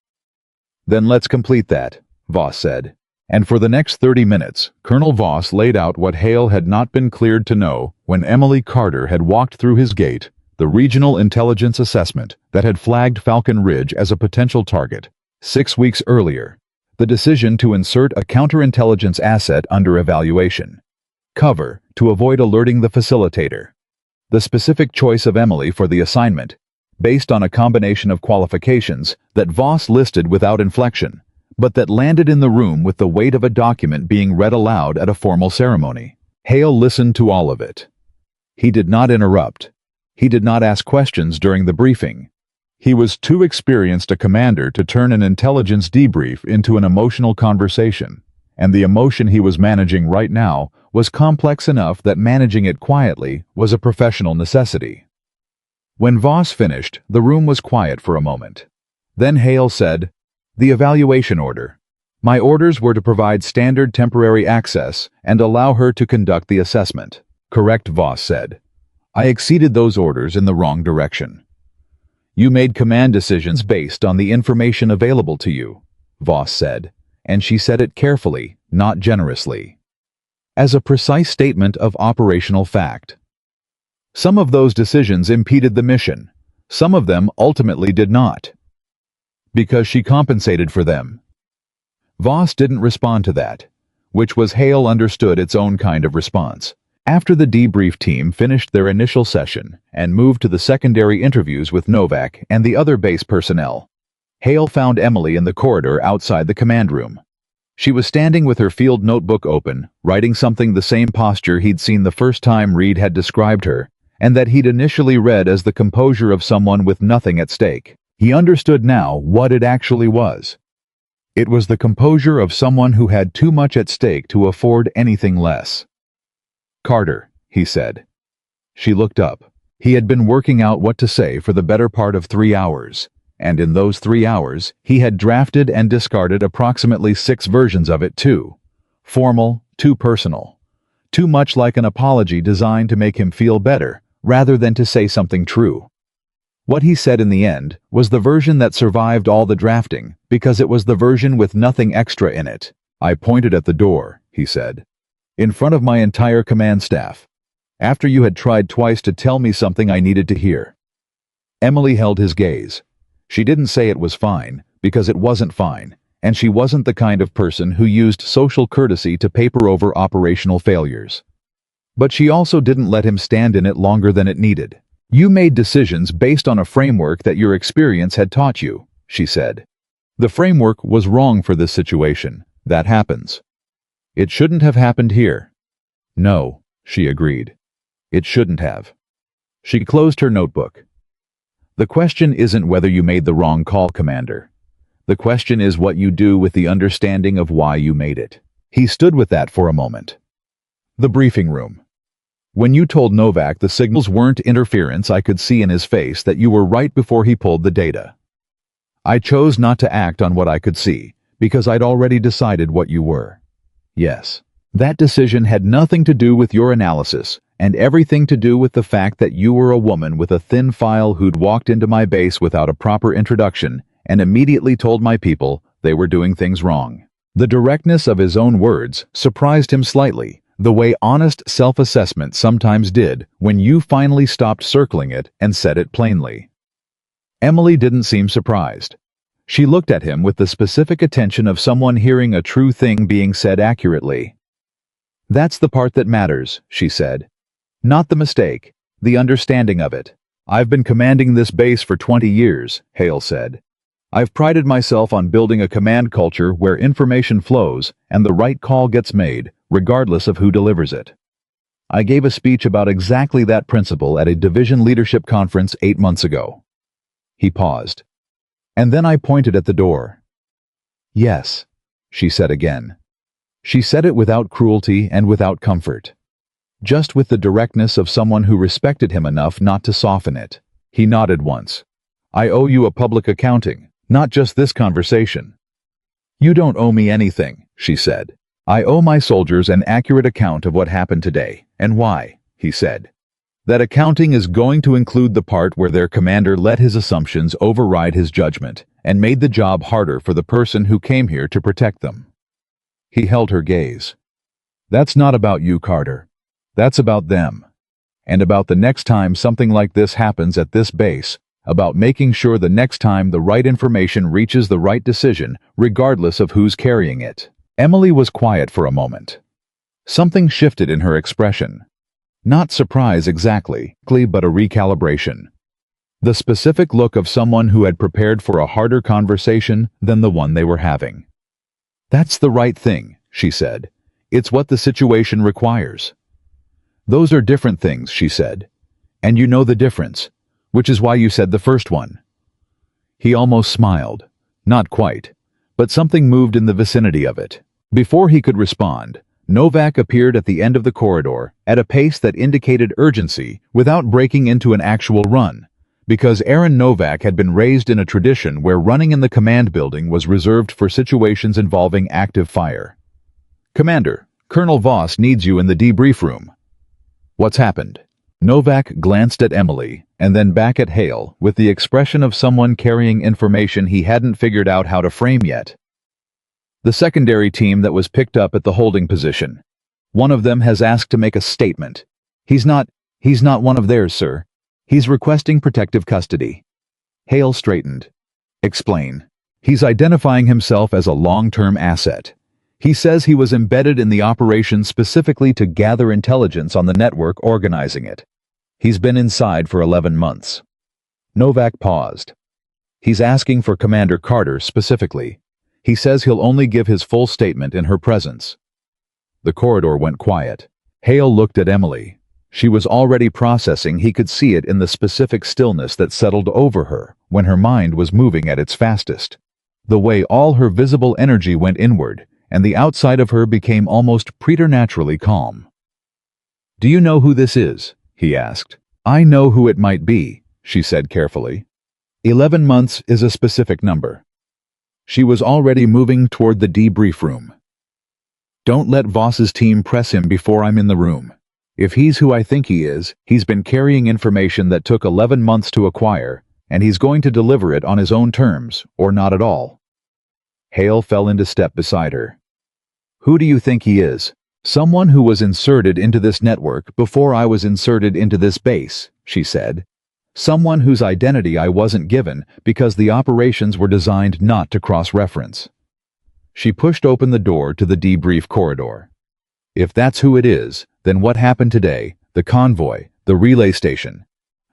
"Then let's complete that," Voss said. And for the next 30 minutes, Colonel Voss laid out what Hale had not been cleared to know when Emily Carter had walked through his gate, the regional intelligence assessment that had flagged Falcon Ridge as a potential target 6 weeks earlier, the decision to insert a counterintelligence asset under evaluation, cover to avoid alerting the facilitator, the specific choice of Emily for the assignment, based on a combination of qualifications that Voss listed without inflection, but that landed in the room with the weight of a document being read aloud at a formal ceremony. Hale listened to all of it. He did not interrupt. He did not ask questions during the briefing. He was too experienced a commander to turn an intelligence debrief into an emotional conversation, and the emotion he was managing right now was complex enough that managing it quietly was a professional necessity. When Voss finished, the room was quiet for a moment. Then Hale said, "The evaluation order. My orders were to provide standard temporary access and allow her to conduct the assessment." "Correct," Voss said. "I exceeded those orders in the wrong direction." "You made command decisions based on the information available to you," Voss said, and she said it carefully, not generously, as a precise statement of operational fact. Some of those decisions impeded the mission. Some of them ultimately did not, because she compensated for them. Voss didn't respond to that, which was Hale understood its own kind of response. After the debrief team finished their initial session and moved to the secondary interviews with Novak and the other base personnel, Hale found Emily in the corridor outside the command room. She was standing with her field notebook open, writing something the same posture he'd seen the first time Reed had described her, and that he'd initially read as the composure of someone with nothing at stake. He understood now what it actually was. It was the composure of someone who had too much at stake to afford anything less. "Carter," he said. She looked up. He had been working out what to say for the better part of 3 hours, and in those 3 hours, he had drafted and discarded approximately 6 versions of it too. Formal, too personal. Too much like an apology designed to make him feel better, rather than to say something true. What he said in the end was the version that survived all the drafting, because it was the version with nothing extra in it. "I pointed at the door," he said, "in front of my entire command staff, after you had tried twice to tell me something I needed to hear." Emily held his gaze. She didn't say it was fine, because it wasn't fine, and she wasn't the kind of person who used social courtesy to paper over operational failures. But she also didn't let him stand in it longer than it needed. "You made decisions based on a framework that your experience had taught you," she said. "The framework was wrong for this situation. That happens. It shouldn't have happened here. No, she agreed. It shouldn't have. She closed her notebook. The question isn't whether you made the wrong call, Commander. The question is what you do with the understanding of why you made it. He stood with that for a moment. The briefing room. When you told Novak the signals weren't interference, I could see in his face that you were right before he pulled the data. I chose not to act on what I could see, because I'd already decided what you were. Yes. That decision had nothing to do with your analysis, and everything to do with the fact that you were a woman with a thin file who'd walked into my base without a proper introduction and immediately told my people they were doing things wrong. The directness of his own words surprised him slightly, the way honest self-assessment sometimes did when you finally stopped circling it and said it plainly. Emily didn't seem surprised. She looked at him with the specific attention of someone hearing a true thing being said accurately. That's the part that matters, she said. Not the mistake, the understanding of it. I've been commanding this base for 20 years, Hale said. I've prided myself on building a command culture where information flows and the right call gets made, regardless of who delivers it. I gave a speech about exactly that principle at a division leadership conference 8 months ago. He paused. And then I pointed at the door. Yes, she said again. She said it without cruelty and without comfort. Just with the directness of someone who respected him enough not to soften it. He nodded once. I owe you a public accounting, not just this conversation. You don't owe me anything, she said. I owe my soldiers an accurate account of what happened today, and why, he said. That accounting is going to include the part where their commander let his assumptions override his judgment and made the job harder for the person who came here to protect them. He held her gaze. That's not about you, Carter. That's about them. And about the next time something like this happens at this base, about making sure the next time the right information reaches the right decision, regardless of who's carrying it. Emily was quiet for a moment. Something shifted in her expression. Not surprise exactly, but a recalibration. The specific look of someone who had prepared for a harder conversation than the one they were having. That's the right thing, she said. It's what the situation requires. Those are different things, she said. And you know the difference, which is why you said the first one. He almost smiled. Not quite, but something moved in the vicinity of it. Before he could respond, Novak appeared at the end of the corridor at a pace that indicated urgency without breaking into an actual run, because Aaron Novak had been raised in a tradition where running in the command building was reserved for situations involving active fire. Commander, Colonel Voss needs you in the debrief room. What's happened? Novak glanced at Emily and then back at Hale with the expression of someone carrying information he hadn't figured out how to frame yet. The secondary team that was picked up at the holding position. One of them has asked to make a statement. He's not one of theirs, sir. He's requesting protective custody. Hale straightened. Explain. He's identifying himself as a long-term asset. He says he was embedded in the operation specifically to gather intelligence on the network organizing it. He's been inside for 11 months. Novak paused. He's asking for Commander Carter specifically. He says he'll only give his full statement in her presence. The corridor went quiet. Hale looked at Emily. She was already processing. He could see it in the specific stillness that settled over her when her mind was moving at its fastest. The way all her visible energy went inward, and the outside of her became almost preternaturally calm. Do you know who this is? He asked. I know who it might be, she said carefully. 11 months is a specific number. She was already moving toward the debrief room. Don't let Voss's team press him before I'm in the room. If he's who I think he is, he's been carrying information that took 11 months to acquire, and he's going to deliver it on his own terms, or not at all. Hale fell into step beside her. Who do you think he is? Someone who was inserted into this network before I was inserted into this base, she said. Someone whose identity I wasn't given because the operations were designed not to cross-reference. She pushed open the door to the debrief corridor. If that's who it is, then what happened today, the convoy, the relay station?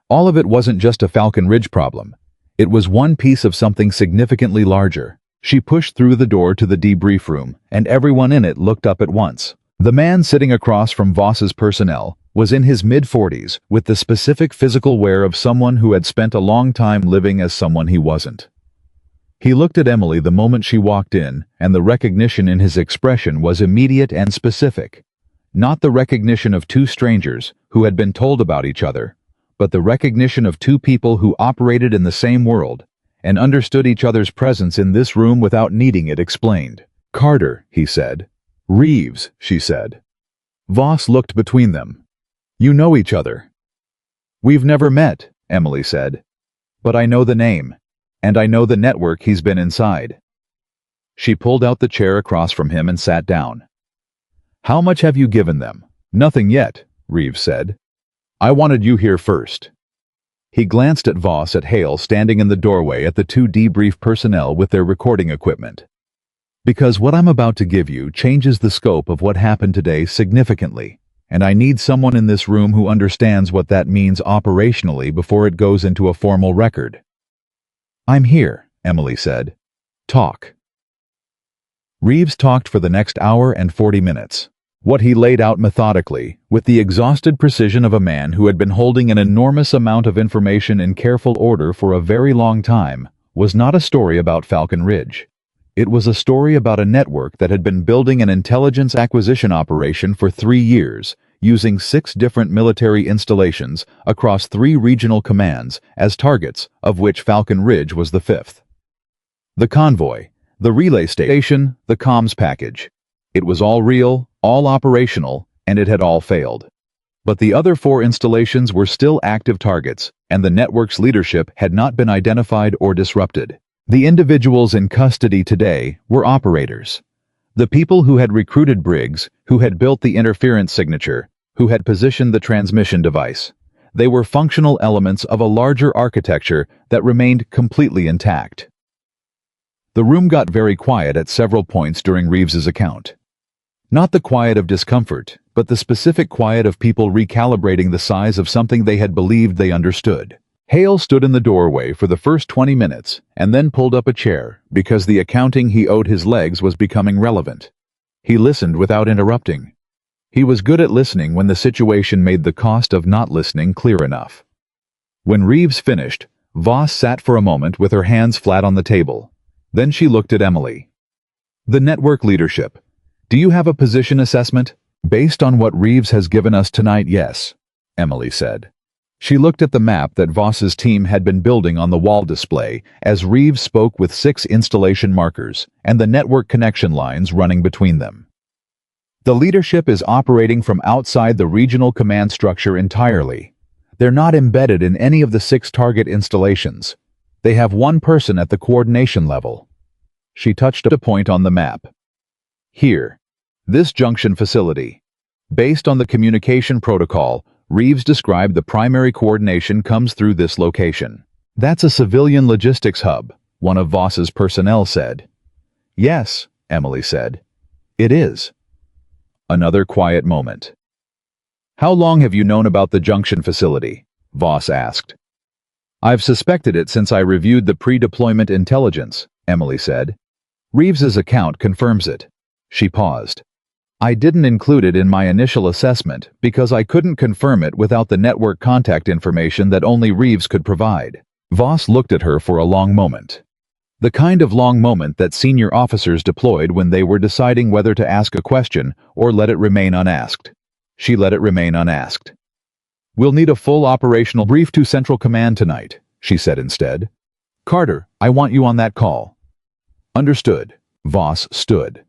All of it wasn't just a Falcon Ridge problem. It was one piece of something significantly larger. She pushed through the door to the debrief room, and everyone in it looked up at once. The man sitting across from Voss's personnel was in his mid-40s, with the specific physical wear of someone who had spent a long time living as someone he wasn't. He looked at Emily the moment she walked in, and the recognition in his expression was immediate and specific. Not the recognition of two strangers who had been told about each other, but the recognition of two people who operated in the same world and understood each other's presence in this room without needing it explained. "Carter," he said. "Reeves," she said. Voss looked between them. "You know each other." "We've never met," Emily said. "But I know the name. And I know the network he's been inside." She pulled out the chair across from him and sat down. "How much have you given them?" "Nothing yet," Reeves said. "I wanted you here first." He glanced at Voss at Hale standing in the doorway at the two debrief personnel with their recording equipment. "Because what I'm about to give you changes the scope of what happened today significantly, and I need someone in this room who understands what that means operationally before it goes into a formal record." "I'm here," Emily said. "Talk." Reeves talked for the next hour and 40 minutes. What he laid out methodically, with the exhausted precision of a man who had been holding an enormous amount of information in careful order for a very long time, was not a story about Falcon Ridge. It was a story about a network that had been building an intelligence acquisition operation for 3 years, using 6 different military installations across 3 regional commands as targets, of which Falcon Ridge was the 5th. The convoy, the relay station, the comms package. It was all real, all operational, and it had all failed. But the other 4 installations were still active targets, and the network's leadership had not been identified or disrupted. The individuals in custody today were operators. The people who had recruited Briggs, who had built the interference signature, who had positioned the transmission device. They were functional elements of a larger architecture that remained completely intact. The room got very quiet at several points during Reeves's account. Not the quiet of discomfort, but the specific quiet of people recalibrating the size of something they had believed they understood. Hale stood in the doorway for the first 20 minutes and then pulled up a chair because the accounting he owed his legs was becoming relevant. He listened without interrupting. He was good at listening when the situation made the cost of not listening clear enough. When Reeves finished, Voss sat for a moment with her hands flat on the table. Then she looked at Emily. "The network leadership. Do you have a position assessment?" "Based on what Reeves has given us tonight, yes," Emily said. She looked at the map that Voss's team had been building on the wall display as Reeves spoke with 6 installation markers and the network connection lines running between them. "The leadership is operating from outside the regional command structure entirely. They're not embedded in any of the 6 target installations. They have one person at the coordination level." She touched a point on the map. "Here. This junction facility. Based on the communication protocol, Reeves described the primary coordination comes through this location. That's a civilian logistics hub," one of Voss's personnel said. "Yes," Emily said. "It is." Another quiet moment. "How long have you known about the junction facility?" Voss asked. "I've suspected it since I reviewed the pre-deployment intelligence," Emily said. "Reeves's account confirms it." She paused. "I didn't include it in my initial assessment because I couldn't confirm it without the network contact information that only Reeves could provide." Voss looked at her for a long moment. The kind of long moment that senior officers deployed when they were deciding whether to ask a question or let it remain unasked. She let it remain unasked. "We'll need a full operational brief to Central Command tonight," she said instead. "Carter, I want you on that call." "Understood." Voss stood.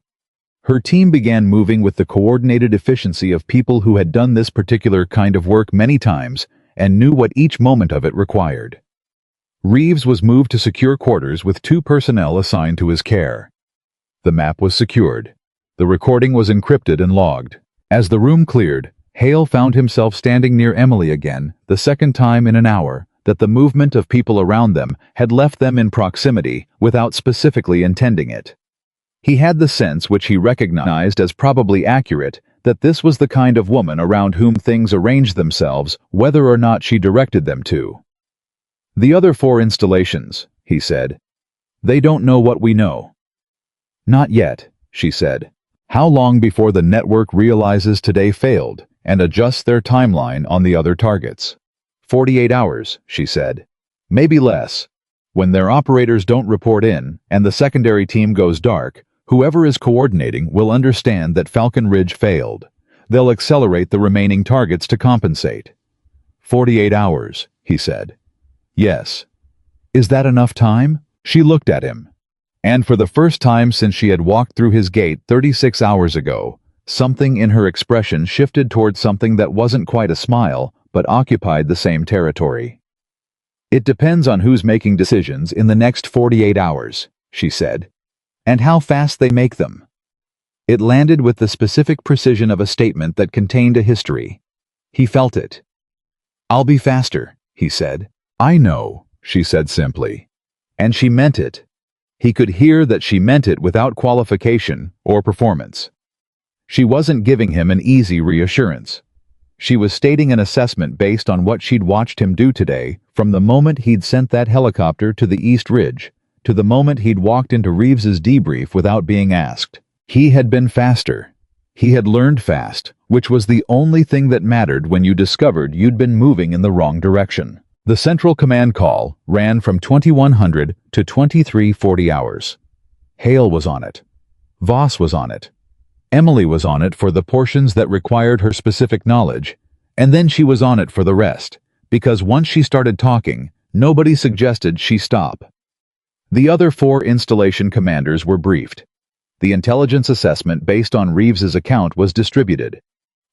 Her team began moving with the coordinated efficiency of people who had done this particular kind of work many times and knew what each moment of it required. Reeves was moved to secure quarters with 2 personnel assigned to his care. The map was secured. The recording was encrypted and logged. As the room cleared, Hale found himself standing near Emily again, the second time in an hour that the movement of people around them had left them in proximity without specifically intending it. He had the sense, which he recognized as probably accurate, that this was the kind of woman around whom things arranged themselves, whether or not she directed them to. "The other 4 installations," he said. "They don't know what we know. Not yet, she said. How long before the network realizes today failed and adjusts their timeline on the other targets? 48 hours, she said. Maybe less. When their operators don't report in and the secondary team goes dark, whoever is coordinating will understand that Falcon Ridge failed. They'll accelerate the remaining targets to compensate. 48 hours, he said. Yes. Is that enough time? She looked at him. And for the first time since she had walked through his gate 36 hours ago, something in her expression shifted toward something that wasn't quite a smile, but occupied the same territory. It depends on who's making decisions in the next 48 hours, she said, and how fast they make them. It landed with the specific precision of a statement that contained a history. He felt it. I'll be faster, he said. I know, she said simply. And she meant it. He could hear that she meant it without qualification or performance. She wasn't giving him an easy reassurance. She was stating an assessment based on what she'd watched him do today, from the moment he'd sent that helicopter to the East Ridge, to the moment he'd walked into Reeves's debrief without being asked. He had been faster. He had learned fast, which was the only thing that mattered when you discovered you'd been moving in the wrong direction. The Central Command call ran from 2100 to 2340 hours. Hale was on it. Voss was on it. Emily was on it for the portions that required her specific knowledge, and then she was on it for the rest, because once she started talking, nobody suggested she stop. The other 4 installation commanders were briefed. The intelligence assessment based on Reeves's account was distributed.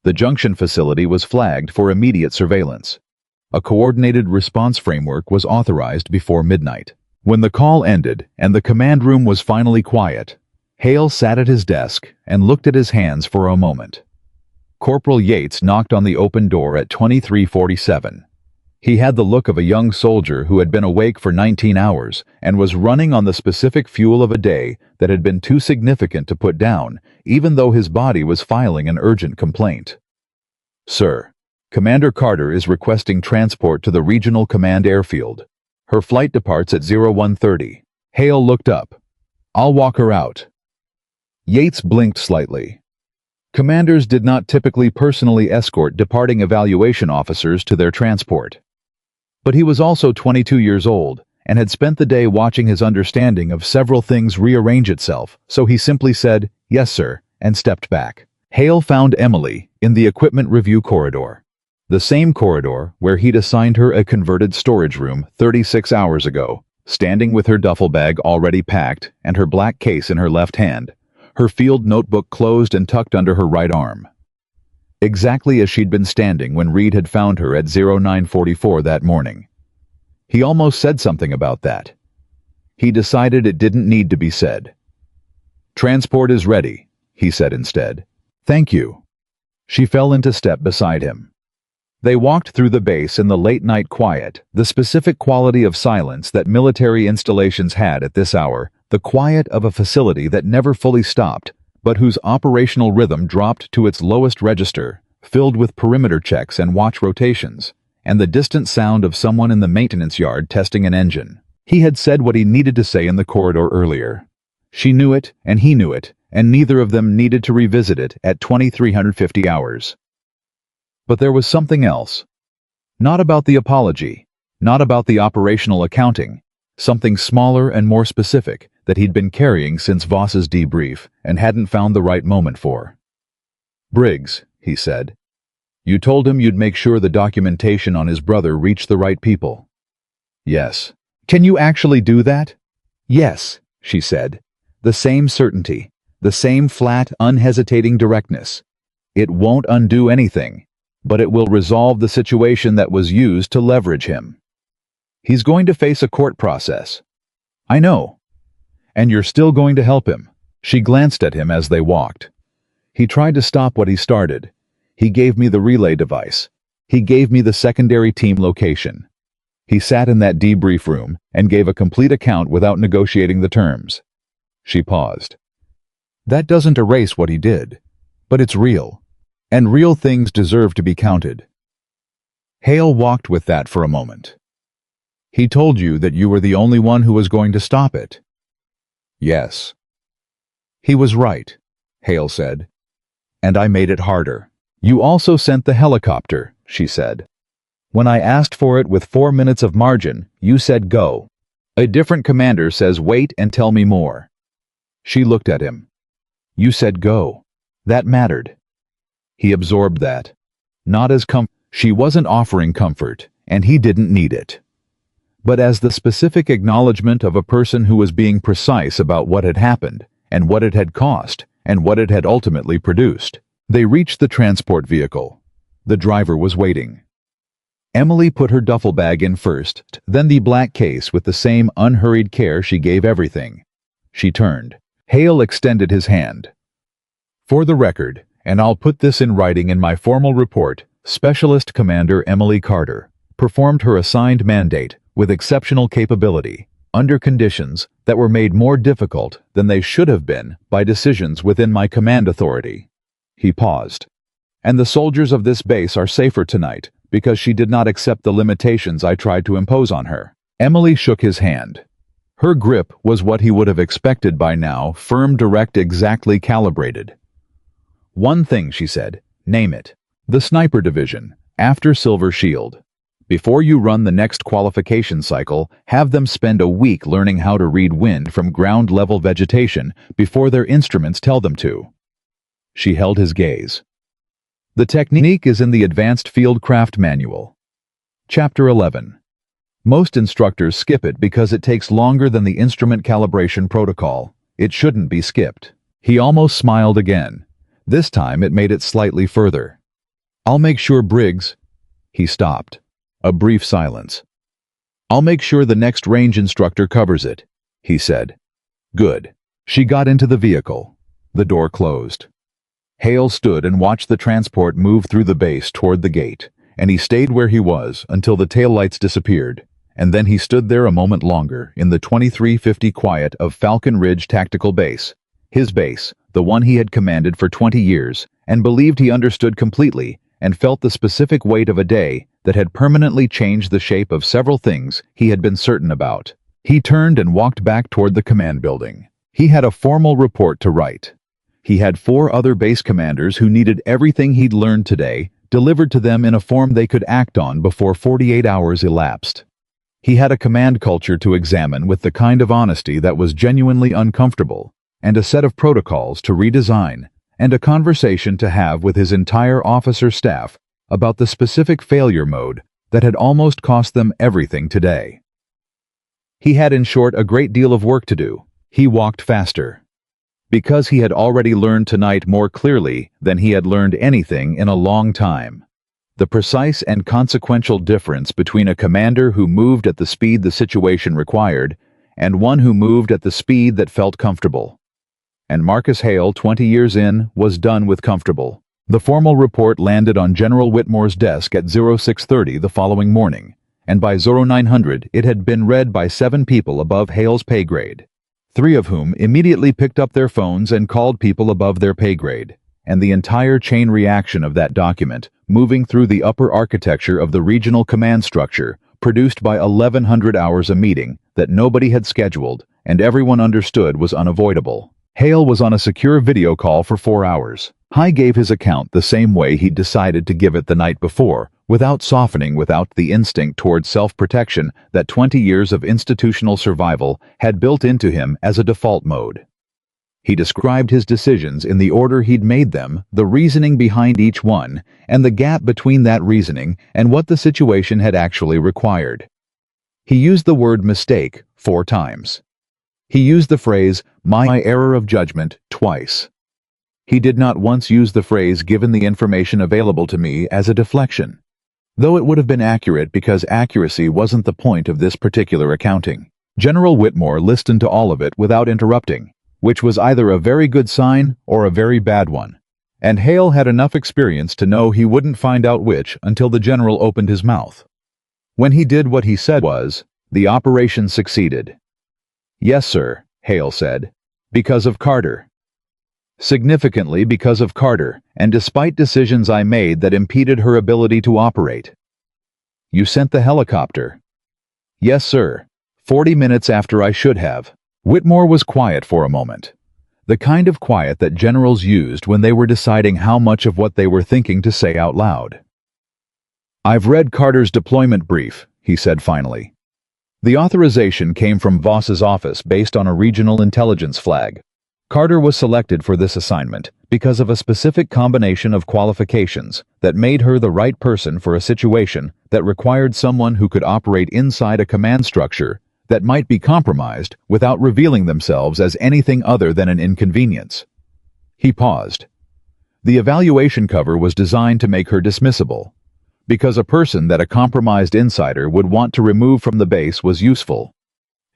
The junction facility was flagged for immediate surveillance. A coordinated response framework was authorized before midnight. When the call ended and the command room was finally quiet, Hale sat at his desk and looked at his hands for a moment. Corporal Yates knocked on the open door at 2347. He had the look of a young soldier who had been awake for 19 hours and was running on the specific fuel of a day that had been too significant to put down, even though his body was filing an urgent complaint. Sir, Commander Carter is requesting transport to the Regional Command Airfield. Her flight departs at 0130. Hale looked up. I'll walk her out. Yates blinked slightly. Commanders did not typically personally escort departing evaluation officers to their transport. But he was also 22 years old and had spent the day watching his understanding of several things rearrange itself, so he simply said, "Yes, sir," and stepped back. Hale found Emily in the equipment review corridor, the same corridor where he'd assigned her a converted storage room 36 hours ago, standing with her duffel bag already packed and her black case in her left hand, her field notebook closed and tucked under her right arm. Exactly as she'd been standing when Reed had found her at 0944 that morning. He almost said something about that. He decided it didn't need to be said. "Transport is ready," he said instead. "Thank you." She fell into step beside him. They walked through the base in the late-night quiet, the specific quality of silence that military installations had at this hour, the quiet of a facility that never fully stopped, but whose operational rhythm dropped to its lowest register, filled with perimeter checks and watch rotations, and the distant sound of someone in the maintenance yard testing an engine. He had said what he needed to say in the corridor earlier. She knew it, and he knew it, and neither of them needed to revisit it at 2350 hours. But there was something else. Not about the apology, not about the operational accounting, something smaller and more specific that he'd been carrying since Voss's debrief and hadn't found the right moment for. "Briggs," he said, "you told him you'd make sure the documentation on his brother reached the right people." "Yes." "Can you actually do that?" "Yes," she said. The same certainty, the same flat, unhesitating directness. "It won't undo anything, but it will resolve the situation that was used to leverage him. He's going to face a court process." "I know. And you're still going to help him." She glanced at him as they walked. "He tried to stop what he started. He gave me the relay device. He gave me the secondary team location. He sat in that debrief room and gave a complete account without negotiating the terms." She paused. "That doesn't erase what he did, but it's real, and real things deserve to be counted." Hale walked with that for a moment. "He told you that you were the only one who was going to stop it?" "Yes." He was right, Hale said. And I made it harder. You also sent the helicopter, she said. When I asked for it with 4 minutes of margin, you said go. A different commander says wait and tell me more. She looked at him. You said go. That mattered. He absorbed that. Not as she wasn't offering comfort, and he didn't need it. But as the specific acknowledgement of a person who was being precise about what had happened, and what it had cost, and what it had ultimately produced. They reached the transport vehicle. The driver was waiting. Emily put her duffel bag in first, then the black case with the same unhurried care she gave everything. She turned. Hale extended his hand. For the record, and I'll put this in writing in my formal report, Specialist Commander Emily Carter performed her assigned mandate with exceptional capability, under conditions that were made more difficult than they should have been by decisions within my command authority. He paused. And the soldiers of this base are safer tonight because she did not accept the limitations I tried to impose on her. Emily shook his hand. Her grip was what he would have expected by now, firm, direct, exactly calibrated. One thing, she said, name it. The Sniper Division, after Silver Shield. Before you run the next qualification cycle, have them spend a week learning how to read wind from ground-level vegetation before their instruments tell them to. She held his gaze. The technique is in the Advanced Fieldcraft Manual. Chapter 11. Most instructors skip it because it takes longer than the instrument calibration protocol. It shouldn't be skipped. He almost smiled again. This time it made it slightly further. I'll make sure Briggs... He stopped. A brief silence. I'll make sure the next range instructor covers it, he said. Good. She got into the vehicle. The door closed. Hale stood and watched the transport move through the base toward the gate, and he stayed where he was until the taillights disappeared, and then he stood there a moment longer in the 2350 quiet of Falcon Ridge Tactical Base, his base, the one he had commanded for 20 years, and believed he understood completely, and felt the specific weight of a day that had permanently changed the shape of several things he had been certain about. He turned and walked back toward the command building. He had a formal report to write. He had 4 other base commanders who needed everything he'd learned today delivered to them in a form they could act on before 48 hours elapsed. He had a command culture to examine with the kind of honesty that was genuinely uncomfortable, and a set of protocols to redesign, and a conversation to have with his entire officer staff about the specific failure mode that had almost cost them everything today. He had, in short, a great deal of work to do. He walked faster. Because he had already learned tonight more clearly than he had learned anything in a long time. The precise and consequential difference between a commander who moved at the speed the situation required and one who moved at the speed that felt comfortable. And Marcus Hale, 20 years in, was done with comfortable. The formal report landed on General Whitmore's desk at 0630 the following morning, and by 0900 it had been read by 7 people above Hale's pay grade, 3 of whom immediately picked up their phones and called people above their pay grade, and the entire chain reaction of that document, moving through the upper architecture of the regional command structure, produced by 1100 hours a meeting that nobody had scheduled and everyone understood was unavoidable. Hale was on a secure video call for 4 hours. High gave his account the same way he'd decided to give it the night before, without softening, without the instinct toward self-protection that 20 years of institutional survival had built into him as a default mode. He described his decisions in the order he'd made them, the reasoning behind each one, and the gap between that reasoning and what the situation had actually required. He used the word mistake 4 times. He used the phrase, my error of judgment, twice. He did not once use the phrase, given the information available to me, as a deflection, though it would have been accurate because accuracy wasn't the point of this particular accounting. General Whitmore listened to all of it without interrupting, which was either a very good sign or a very bad one, and Hale had enough experience to know he wouldn't find out which until the general opened his mouth. When he did, what he said was, the operation succeeded. Yes, sir, Hale said, because of Carter. Significantly because of Carter, and despite decisions I made that impeded her ability to operate. You sent the helicopter. Yes, sir. 40 minutes after I should have. Whitmore was quiet for a moment. The kind of quiet that generals used when they were deciding how much of what they were thinking to say out loud. "I've read Carter's deployment brief," he said finally. The authorization came from Voss's office based on a regional intelligence flag. Carter was selected for this assignment because of a specific combination of qualifications that made her the right person for a situation that required someone who could operate inside a command structure that might be compromised without revealing themselves as anything other than an inconvenience. He paused. The evaluation cover was designed to make her dismissible, because a person that a compromised insider would want to remove from the base was useful.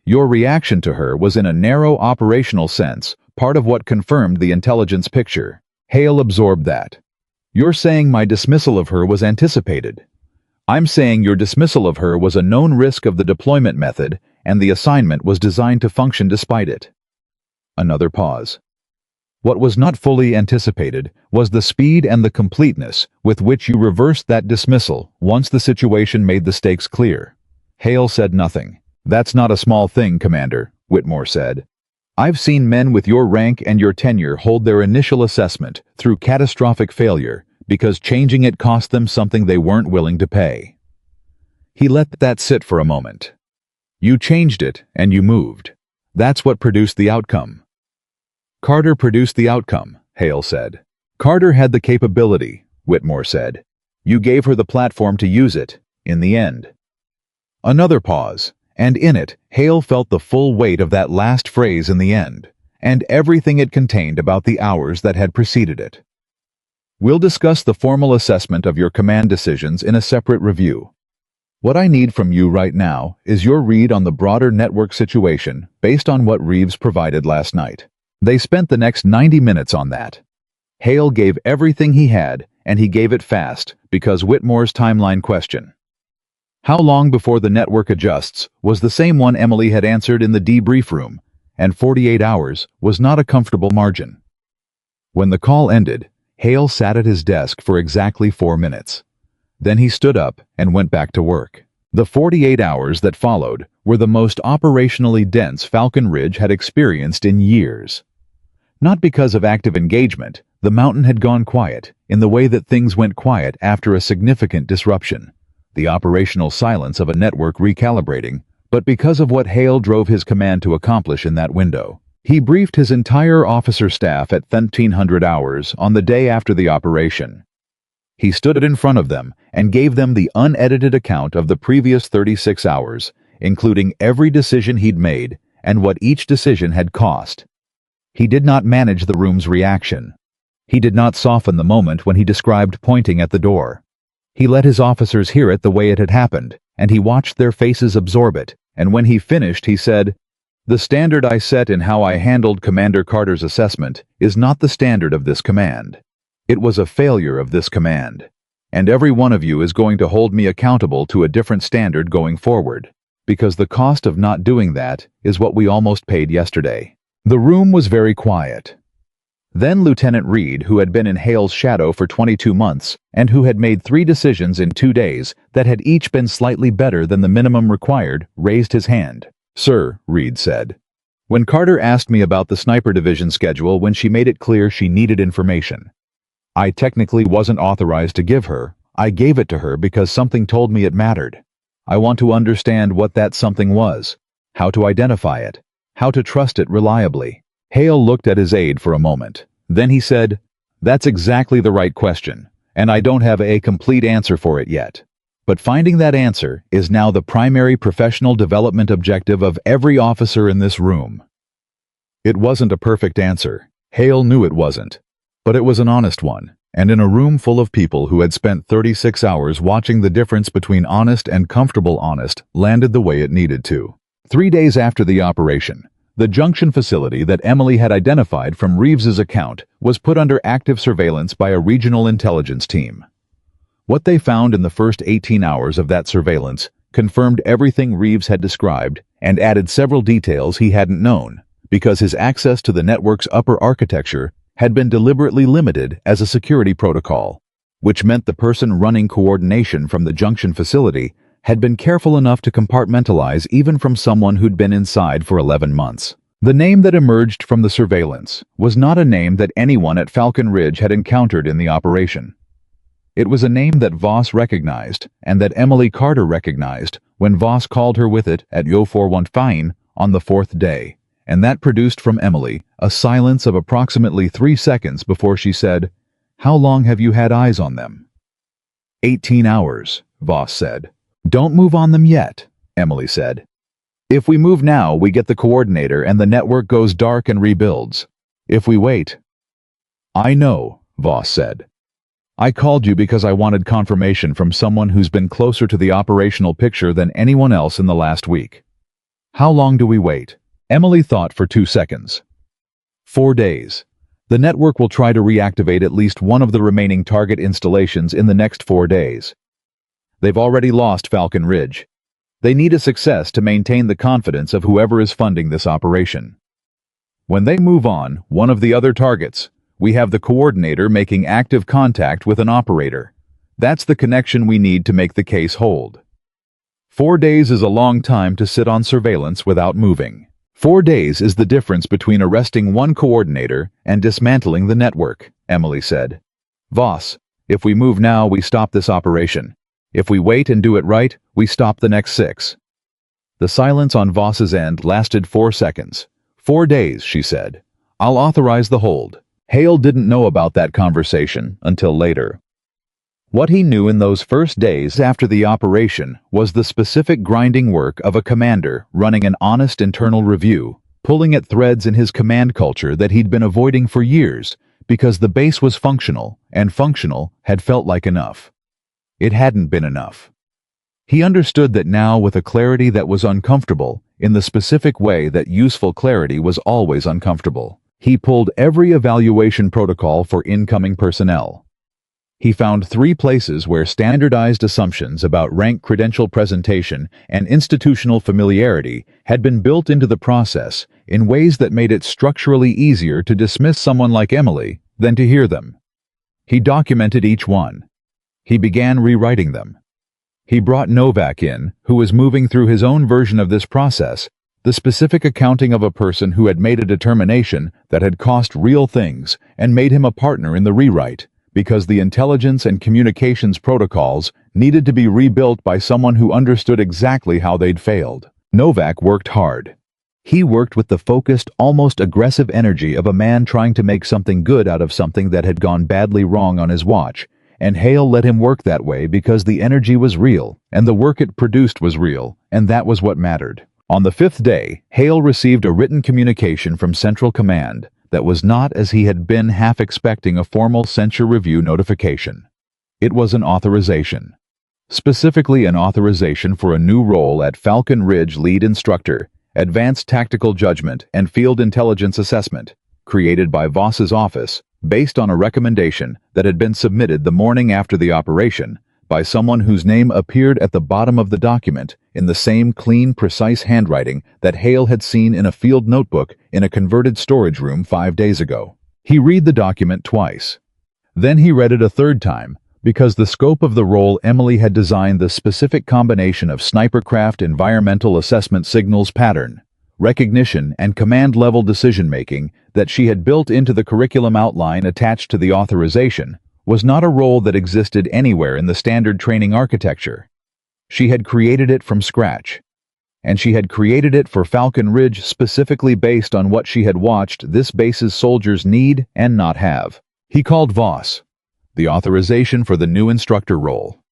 Your reaction to her was in a narrow operational sense part of what confirmed the intelligence picture. Hale absorbed that. "You're saying my dismissal of her was anticipated. I'm saying your dismissal of her was a known risk of the deployment method, and the assignment was designed to function despite it." Another pause. What was not fully anticipated was the speed and the completeness with which you reversed that dismissal once the situation made the stakes clear. Hale said nothing. "That's not a small thing, Commander," Whitmore said. "I've seen men with your rank and your tenure hold their initial assessment through catastrophic failure because changing it cost them something they weren't willing to pay." He let that sit for a moment. "You changed it and you moved. That's what produced the outcome." "Carter produced the outcome," Hale said. "Carter had the capability," Whitmore said. "You gave her the platform to use it, in the end." Another pause, and in it, Hale felt the full weight of that last phrase "in the end," and everything it contained about the hours that had preceded it. "We'll discuss the formal assessment of your command decisions in a separate review. What I need from you right now is your read on the broader network situation based on what Reeves provided last night." They spent the next 90 minutes on that. Hale gave everything he had, and he gave it fast because Whitmore's timeline question, "How long before the network adjusts?" was the same one Emily had answered in the debrief room, and 48 hours was not a comfortable margin. When the call ended, Hale sat at his desk for exactly 4 minutes. Then he stood up and went back to work. The 48 hours that followed were the most operationally dense Falcon Ridge had experienced in years. Not because of active engagement, the mountain had gone quiet in the way that things went quiet after a significant disruption, the operational silence of a network recalibrating, but because of what Hale drove his command to accomplish in that window. He briefed his entire officer staff at 1300 hours on the day after the operation. He stood in front of them and gave them the unedited account of the previous 36 hours, including every decision he'd made and what each decision had cost. He did not manage the room's reaction. He did not soften the moment when he described pointing at the door. He let his officers hear it the way it had happened, and he watched their faces absorb it, and when he finished he said, "The standard I set in how I handled Commander Carter's assessment is not the standard of this command. It was a failure of this command. And every one of you is going to hold me accountable to a different standard going forward, because the cost of not doing that is what we almost paid yesterday." The room was very quiet. Then Lieutenant Reed, who had been in Hale's shadow for 22 months and who had made 3 decisions in 2 days that had each been slightly better than the minimum required, raised his hand. "Sir," Reed said, "when Carter asked me about the sniper division schedule when she made it clear she needed information, I technically wasn't authorized to give her. I gave it to her because something told me it mattered. I want to understand what that something was, how to identify it, how to trust it reliably." Hale looked at his aide for a moment. Then he said, "That's exactly the right question, and I don't have a complete answer for it yet. But finding that answer is now the primary professional development objective of every officer in this room." It wasn't a perfect answer. Hale knew it wasn't. But it was an honest one, and in a room full of people who had spent 36 hours watching the difference between honest and comfortable honest landed the way it needed to. 3 days after the operation, the junction facility that Emily had identified from Reeves's account was put under active surveillance by a regional intelligence team. What they found in the first 18 hours of that surveillance confirmed everything Reeves had described and added several details he hadn't known, because his access to the network's upper architecture had been deliberately limited as a security protocol, which meant the person running coordination from the junction facility had been careful enough to compartmentalize even from someone who'd been inside for 11 months. The name that emerged from the surveillance was not a name that anyone at Falcon Ridge had encountered in the operation. It was a name that Voss recognized and that Emily Carter recognized when Voss called her with it at Yo 415 on the fourth day, and that produced from Emily a silence of approximately 3 seconds before she said, "How long have you had eyes on them?" 18 hours, Voss said. "Don't move on them yet," Emily said. "If we move now, we get the coordinator and the network goes dark and rebuilds. If we wait—" "I know," Voss said. "I called you because I wanted confirmation from someone who's been closer to the operational picture than anyone else in the last week. How long do we wait?" Emily thought for 2 seconds. 4 days. The network will try to reactivate at least one of the remaining target installations in the next 4 days. They've already lost Falcon Ridge. They need a success to maintain the confidence of whoever is funding this operation. When they move on one of the other targets, we have the coordinator making active contact with an operator. That's the connection we need to make the case hold. 4 days is a long time to sit on surveillance without moving. 4 days is the difference between arresting one coordinator and dismantling the network, Emily said. "Voss, if we move now, we stop this operation. If we wait and do it right, we stop the next 6. The silence on Voss's end lasted 4 seconds. 4 days, she said. "I'll authorize the hold." Hale didn't know about that conversation until later. What he knew in those first days after the operation was the specific grinding work of a commander running an honest internal review, pulling at threads in his command culture that he'd been avoiding for years because the base was functional, and functional had felt like enough. It hadn't been enough. He understood that now with a clarity that was uncomfortable, in the specific way that useful clarity was always uncomfortable. He pulled every evaluation protocol for incoming personnel. He found 3 places where standardized assumptions about rank credential presentation and institutional familiarity had been built into the process in ways that made it structurally easier to dismiss someone like Emily than to hear them. He documented each one. He began rewriting them. He brought Novak in, who was moving through his own version of this process, the specific accounting of a person who had made a determination that had cost real things and made him a partner in the rewrite, because the intelligence and communications protocols needed to be rebuilt by someone who understood exactly how they'd failed. Novak worked hard. He worked with the focused, almost aggressive energy of a man trying to make something good out of something that had gone badly wrong on his watch, and Hale let him work that way because the energy was real, and the work it produced was real, and that was what mattered. On the 5th day, Hale received a written communication from Central Command that was not as he had been half expecting a formal censure review notification. It was an authorization. Specifically an authorization for a new role at Falcon Ridge Lead Instructor, Advanced Tactical Judgment and Field Intelligence Assessment, created by Voss's office, based on a recommendation that had been submitted the morning after the operation by someone whose name appeared at the bottom of the document in the same clean, precise handwriting that Hale had seen in a field notebook in a converted storage room 5 days ago. He read the document twice. Then he read it a third time, because the scope of the role Emily had designed the specific combination of snipercraft environmental assessment signals pattern, recognition and command-level decision-making that she had built into the curriculum outline attached to the authorization was not a role that existed anywhere in the standard training architecture. She had created it from scratch. And she had created it for Falcon Ridge specifically based on what she had watched this base's soldiers need and not have. He called Voss. The authorization for the new instructor role.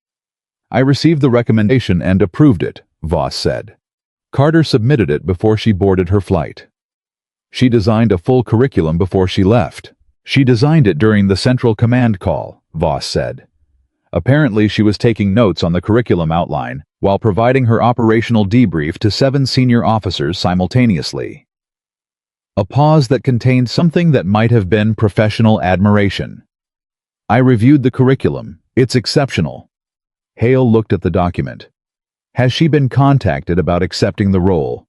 "I received the recommendation and approved it," Voss said. Carter submitted it before she boarded her flight. She designed a full curriculum before she left. "She designed it during the Central Command call," Voss said. Apparently she was taking notes on the curriculum outline while providing her operational debrief to 7 senior officers simultaneously. A pause that contained something that might have been professional admiration. "I reviewed the curriculum. It's exceptional." Hale looked at the document. "Has she been contacted about accepting the role?"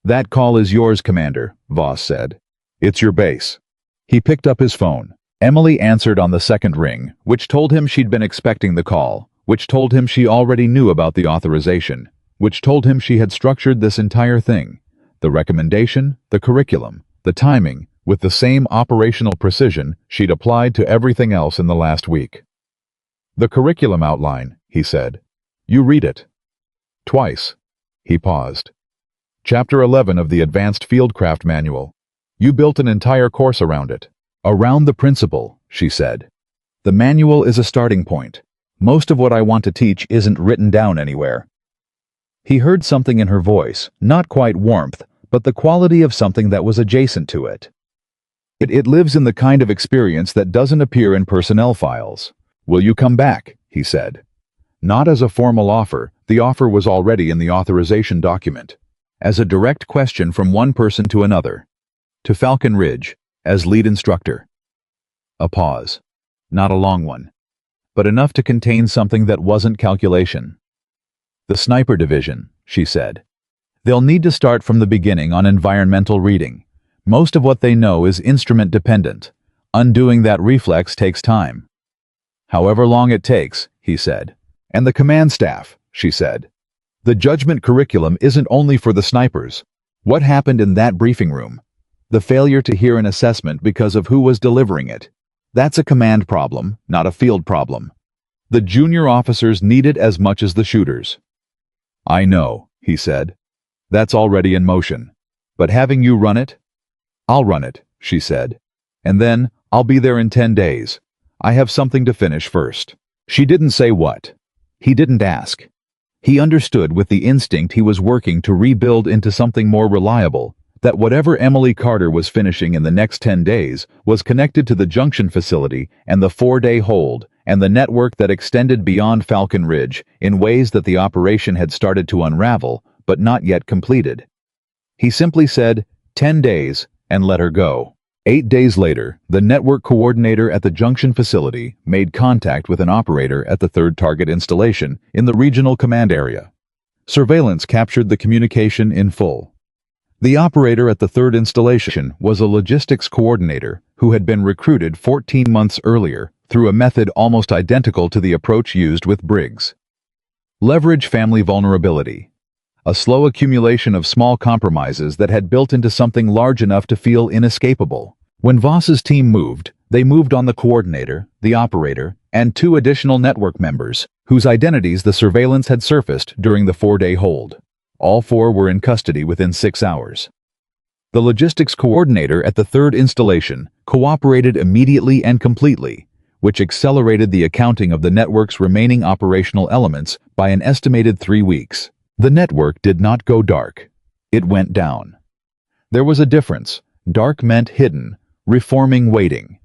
"That call is yours, Commander," Voss said. "It's your base." He picked up his phone. Emily answered on the second ring, which told him she'd been expecting the call, which told him she already knew about the authorization, which told him she had structured this entire thing. the recommendation, the curriculum, the timing, with the same operational precision she'd applied to everything else in the last week. "The curriculum outline," he said. "You read it." "Twice." He paused. "Chapter 11 of the Advanced Fieldcraft Manual. You built an entire course around it." "Around the principle," she said. "The manual is a starting point. Most of what I want to teach isn't written down anywhere." He heard something in her voice, not quite warmth, but the quality of something that was adjacent to it. It lives in the kind of experience that doesn't appear in personnel files. "Will you come back?" he said. Not as a formal offer, the offer was already in the authorization document. As a direct question from one person to another. "To Falcon Ridge, as lead instructor." A pause. Not a long one, but enough to contain something that wasn't calculation. "The Sniper Division," she said. "They'll need to start from the beginning on environmental reading. Most of what they know is instrument dependent. Undoing that reflex takes time." "However long it takes," he said. "And the command staff," she said. "The judgment curriculum isn't only for the snipers. What happened in that briefing room? The failure to hear an assessment because of who was delivering it. That's a command problem, not a field problem. The junior officers need it as much as the shooters." "I know," he said. "That's already in motion. But having you run it?" "I'll run it," she said. "And then, I'll be there in 10 days. I have something to finish first." She didn't say what. He didn't ask. He understood with the instinct he was working to rebuild into something more reliable, that whatever Emily Carter was finishing in the next 10 days was connected to the junction facility and the 4-day hold and the network that extended beyond Falcon Ridge in ways that the operation had started to unravel, but not yet completed. He simply said, 10 days, and let her go. 8 days later, the network coordinator at the junction facility made contact with an operator at the third target installation in the regional command area. Surveillance captured the communication in full. The operator at the third installation was a logistics coordinator who had been recruited 14 months earlier through a method almost identical to the approach used with Briggs. Leverage family vulnerability. A slow accumulation of small compromises that had built into something large enough to feel inescapable. When Voss's team moved, they moved on the coordinator, the operator, and 2 additional network members, whose identities the surveillance had surfaced during the 4-day hold. All 4 were in custody within 6 hours. The logistics coordinator at the third installation cooperated immediately and completely, which accelerated the accounting of the network's remaining operational elements by an estimated 3 weeks. The network did not go dark. It went down. There was a difference. Dark meant hidden, reforming waiting.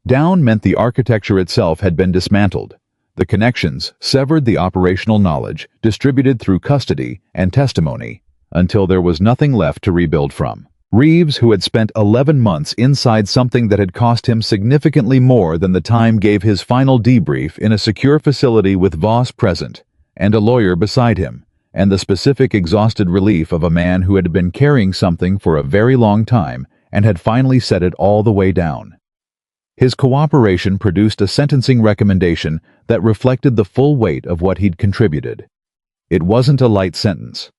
Down meant the architecture itself had been dismantled. The connections severed the operational knowledge distributed through custody and testimony until there was nothing left to rebuild from. Reeves, who had spent 11 months inside something that had cost him significantly more than the time, gave his final debrief in a secure facility with Voss present and a lawyer beside him, and the specific exhausted relief of a man who had been carrying something for a very long time and had finally set it all the way down. His cooperation produced a sentencing recommendation that reflected the full weight of what he'd contributed. It wasn't a light sentence,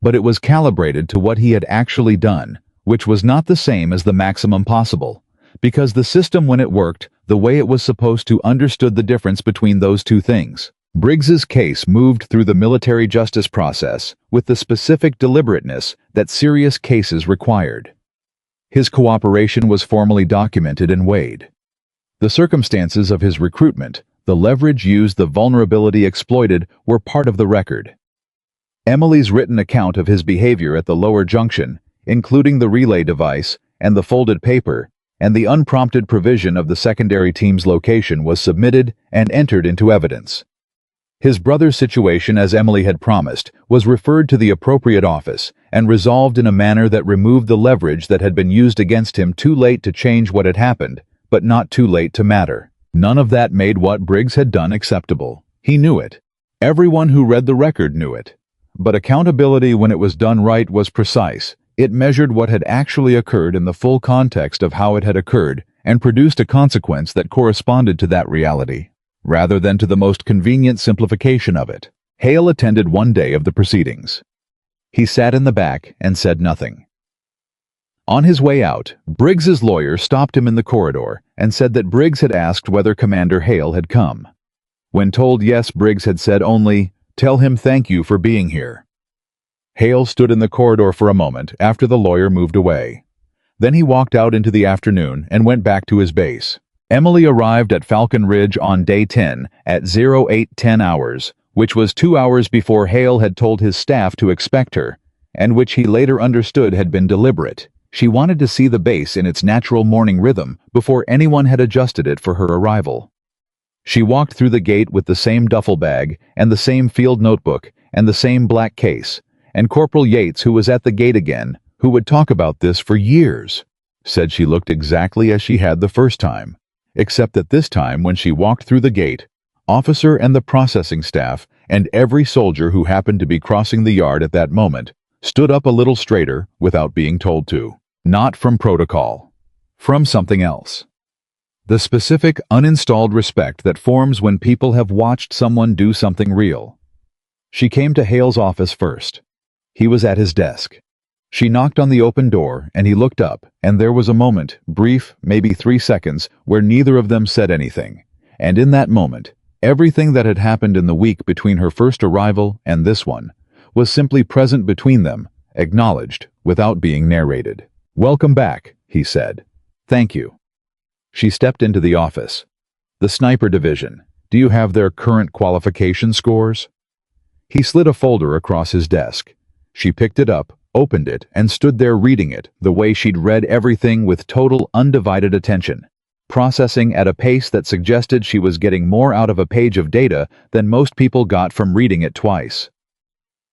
but it was calibrated to what he had actually done, which was not the same as the maximum possible, because the system, when it worked the way it was supposed to, understood the difference between those two things. Briggs's case moved through the military justice process with the specific deliberateness that serious cases required. His cooperation was formally documented and weighed. The circumstances of his recruitment, the leverage used, the vulnerability exploited, were part of the record. Emily's written account of his behavior at the lower junction, including the relay device and the folded paper, and the unprompted provision of the secondary team's location, was submitted and entered into evidence. His brother's situation, as Emily had promised, was referred to the appropriate office and resolved in a manner that removed the leverage that had been used against him, too late to change what had happened, but not too late to matter. None of that made what Briggs had done acceptable. He knew it. Everyone who read the record knew it. But accountability, when it was done right, was precise. It measured what had actually occurred in the full context of how it had occurred and produced a consequence that corresponded to that reality, rather than to the most convenient simplification of it. Hale attended one day of the proceedings. He sat in the back and said nothing. On his way out, Briggs's lawyer stopped him in the corridor and said that Briggs had asked whether Commander Hale had come. When told yes, Briggs had said only, "Tell him thank you for being here." Hale stood in the corridor for a moment after the lawyer moved away. Then he walked out into the afternoon and went back to his base. Emily arrived at Falcon Ridge on day 10 at 0810 hours, which was 2 hours before Hale had told his staff to expect her, and which he later understood had been deliberate. She wanted to see the base in its natural morning rhythm before anyone had adjusted it for her arrival. She walked through the gate with the same duffel bag and the same field notebook and the same black case, and Corporal Yates, who was at the gate again, who would talk about this for years, said she looked exactly as she had the first time, except that this time when she walked through the gate, officer and the processing staff and every soldier who happened to be crossing the yard at that moment stood up a little straighter without being told to. Not from protocol. From something else. The specific, uninstalled respect that forms when people have watched someone do something real. She came to Hale's office first. He was at his desk. She knocked on the open door, and he looked up, and there was a moment, brief, maybe 3 seconds, where neither of them said anything. And in that moment, everything that had happened in the week between her first arrival and this one was simply present between them, acknowledged, without being narrated. "Welcome back," he said. "Thank you." She stepped into the office. "The sniper division. Do you have their current qualification scores?" He slid a folder across his desk. She picked it up, opened it, and stood there reading it the way she'd read everything with total, undivided attention, processing at a pace that suggested she was getting more out of a page of data than most people got from reading it twice.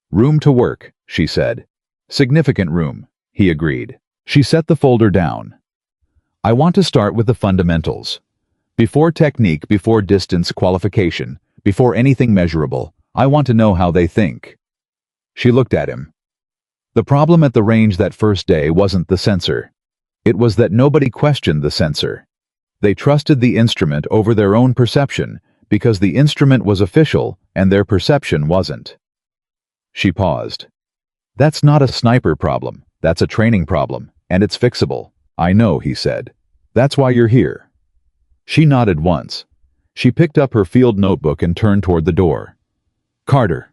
"Room to work," she said. "Significant room," he agreed. She set the folder down. "I want to start with the fundamentals. Before technique, before distance qualification, before anything measurable, I want to know how they think." She looked at him. The problem at the range that first day wasn't the sensor. It was that nobody questioned the sensor. They trusted the instrument over their own perception because the instrument was official and their perception wasn't. She paused. "That's not a sniper problem. That's a training problem, and it's fixable." "I know," he said. "That's why you're here." She nodded once. She picked up her field notebook and turned toward the door. "Carter."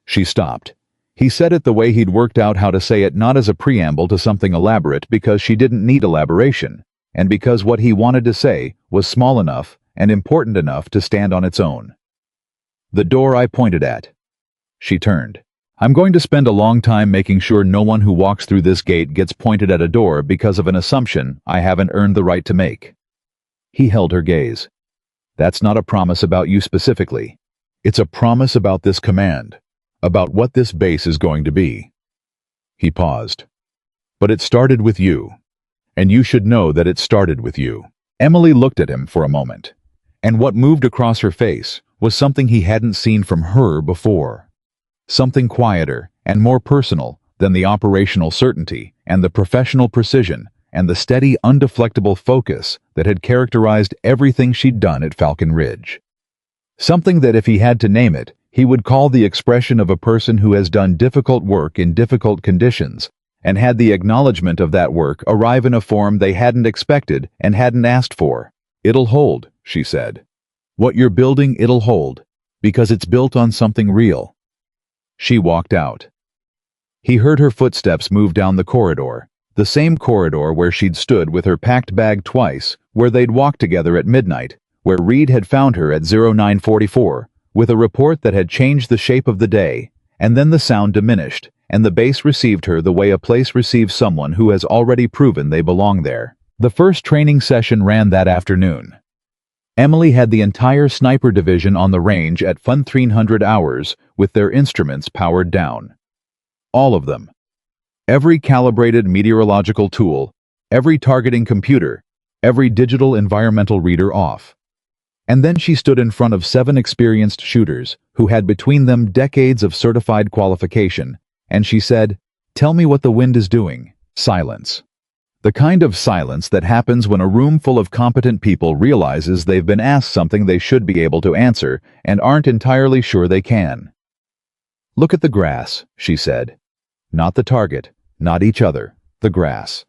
She stopped. He said it the way he'd worked out how to say it, not as a preamble to something elaborate because she didn't need elaboration, and because what he wanted to say was small enough and important enough to stand on its own. "The door I pointed at." She turned. "I'm going to spend a long time making sure no one who walks through this gate gets pointed at a door because of an assumption I haven't earned the right to make." He held her gaze. "That's not a promise about you specifically. It's a promise about this command. About what this base is going to be." He paused. "But it started with you. And you should know that it started with you." Emily looked at him for a moment. And what moved across her face was something he hadn't seen from her before. Something quieter and more personal than the operational certainty and the professional precision and the steady, undeflectable focus that had characterized everything she'd done at Falcon Ridge. Something that, if he had to name it, he would call the expression of a person who has done difficult work in difficult conditions and had the acknowledgement of that work arrive in a form they hadn't expected and hadn't asked for. "It'll hold," she said. "What you're building, it'll hold, because it's built on something real." She walked out. He heard her footsteps move down the corridor, the same corridor where she'd stood with her packed bag twice, where they'd walked together at midnight, where Reed had found her at 0944, with a report that had changed the shape of the day, and then the sound diminished, and the base received her the way a place receives someone who has already proven they belong there. The first training session ran that afternoon. Emily had the entire sniper division on the range at 1300 hours with their instruments powered down. All of them. Every calibrated meteorological tool, every targeting computer, every digital environmental reader off. And then she stood in front of 7 experienced shooters who had between them decades of certified qualification, and she said, "Tell me what the wind is doing." Silence. The kind of silence that happens when a room full of competent people realizes they've been asked something they should be able to answer and aren't entirely sure they can. "Look at the grass," she said. Not the target, not each other, the grass.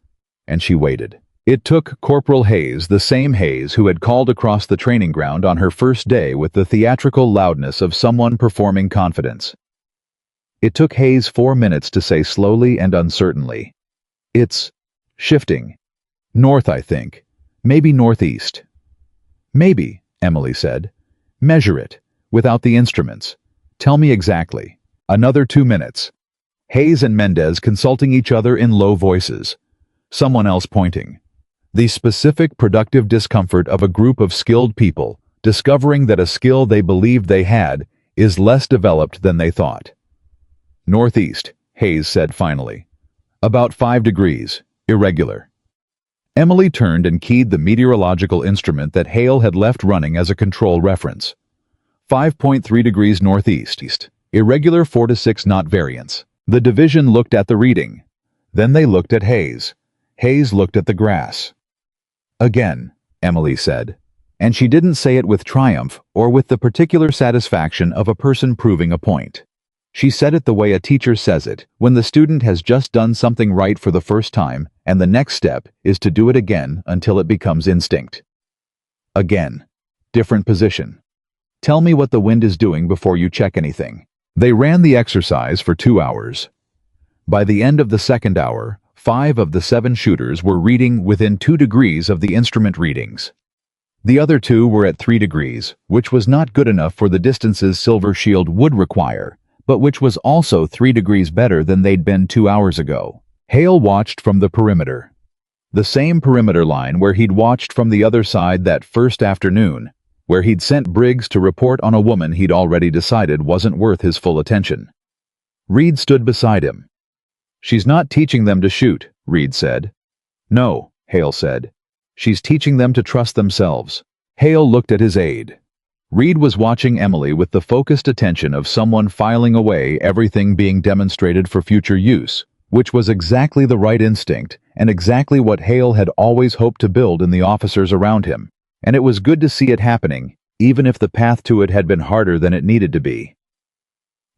And she waited. It took Corporal Hayes, the same Hayes who had called across the training ground on her first day with the theatrical loudness of someone performing confidence. It took Hayes 4 minutes to say slowly and uncertainly, "It's shifting. North, I think. Maybe northeast." "Maybe," Emily said. "Measure it, without the instruments. Tell me exactly." Another 2 minutes. Hayes and Mendez consulting each other in low voices. Someone else pointing. The specific productive discomfort of a group of skilled people discovering that a skill they believed they had is less developed than they thought. "Northeast," Hayes said finally. "About 5 degrees, irregular." Emily turned and keyed the meteorological instrument that Hale had left running as a control reference. 5.3 degrees northeast, irregular 4 to 6 knot variance. The division looked at the reading. Then they looked at Hayes. Hayes looked at the grass. "Again," Emily said. And she didn't say it with triumph or with the particular satisfaction of a person proving a point. She said it the way a teacher says it, when the student has just done something right for the first time, and the next step is to do it again until it becomes instinct. Again. Different position. "Tell me what the wind is doing before you check anything." They ran the exercise for 2 hours. By the end of the second hour, 5 of the 7 shooters were reading within 2 degrees of the instrument readings. The other 2 were at 3 degrees, which was not good enough for the distances Silver Shield would require, but which was also 3 degrees better than they'd been 2 hours ago. Hale watched from the perimeter. The same perimeter line where he'd watched from the other side that first afternoon, where he'd sent Briggs to report on a woman he'd already decided wasn't worth his full attention. Reed stood beside him. "She's not teaching them to shoot," Reed said. "No," Hale said. "She's teaching them to trust themselves." Hale looked at his aide. Reed was watching Emily with the focused attention of someone filing away everything being demonstrated for future use, which was exactly the right instinct and exactly what Hale had always hoped to build in the officers around him, and it was good to see it happening, even if the path to it had been harder than it needed to be.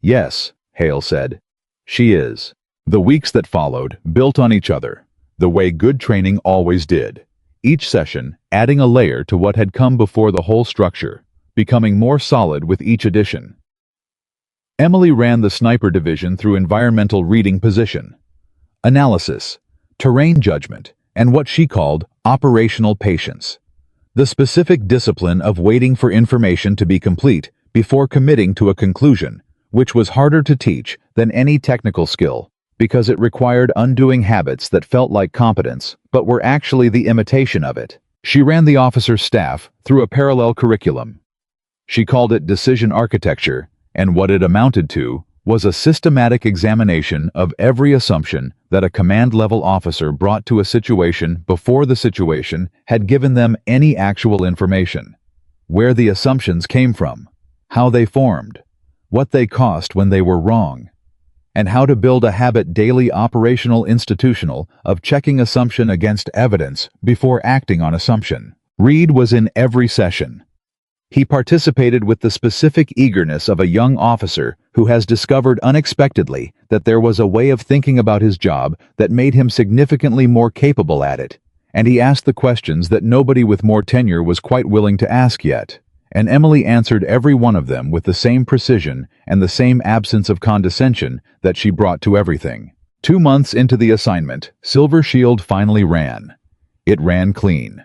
"Yes," Hale said. "She is." The weeks that followed built on each other, the way good training always did, each session adding a layer to what had come before the whole structure, becoming more solid with each addition. Emily ran the sniper division through environmental reading position, analysis, terrain judgment, and what she called operational patience. The specific discipline of waiting for information to be complete before committing to a conclusion, which was harder to teach than any technical skill, because it required undoing habits that felt like competence, but were actually the imitation of it. She ran the officer's staff through a parallel curriculum. She called it decision architecture, and what it amounted to was a systematic examination of every assumption that a command-level officer brought to a situation before the situation had given them any actual information. Where the assumptions came from, how they formed, what they cost when they were wrong, and how to build a habit daily operational institutional of checking assumption against evidence before acting on assumption. Reed was in every session. He participated with the specific eagerness of a young officer who has discovered unexpectedly that there was a way of thinking about his job that made him significantly more capable at it, and he asked the questions that nobody with more tenure was quite willing to ask yet, and Emily answered every one of them with the same precision and the same absence of condescension that she brought to everything. 2 months into the assignment, Silver Shield finally ran. It ran clean.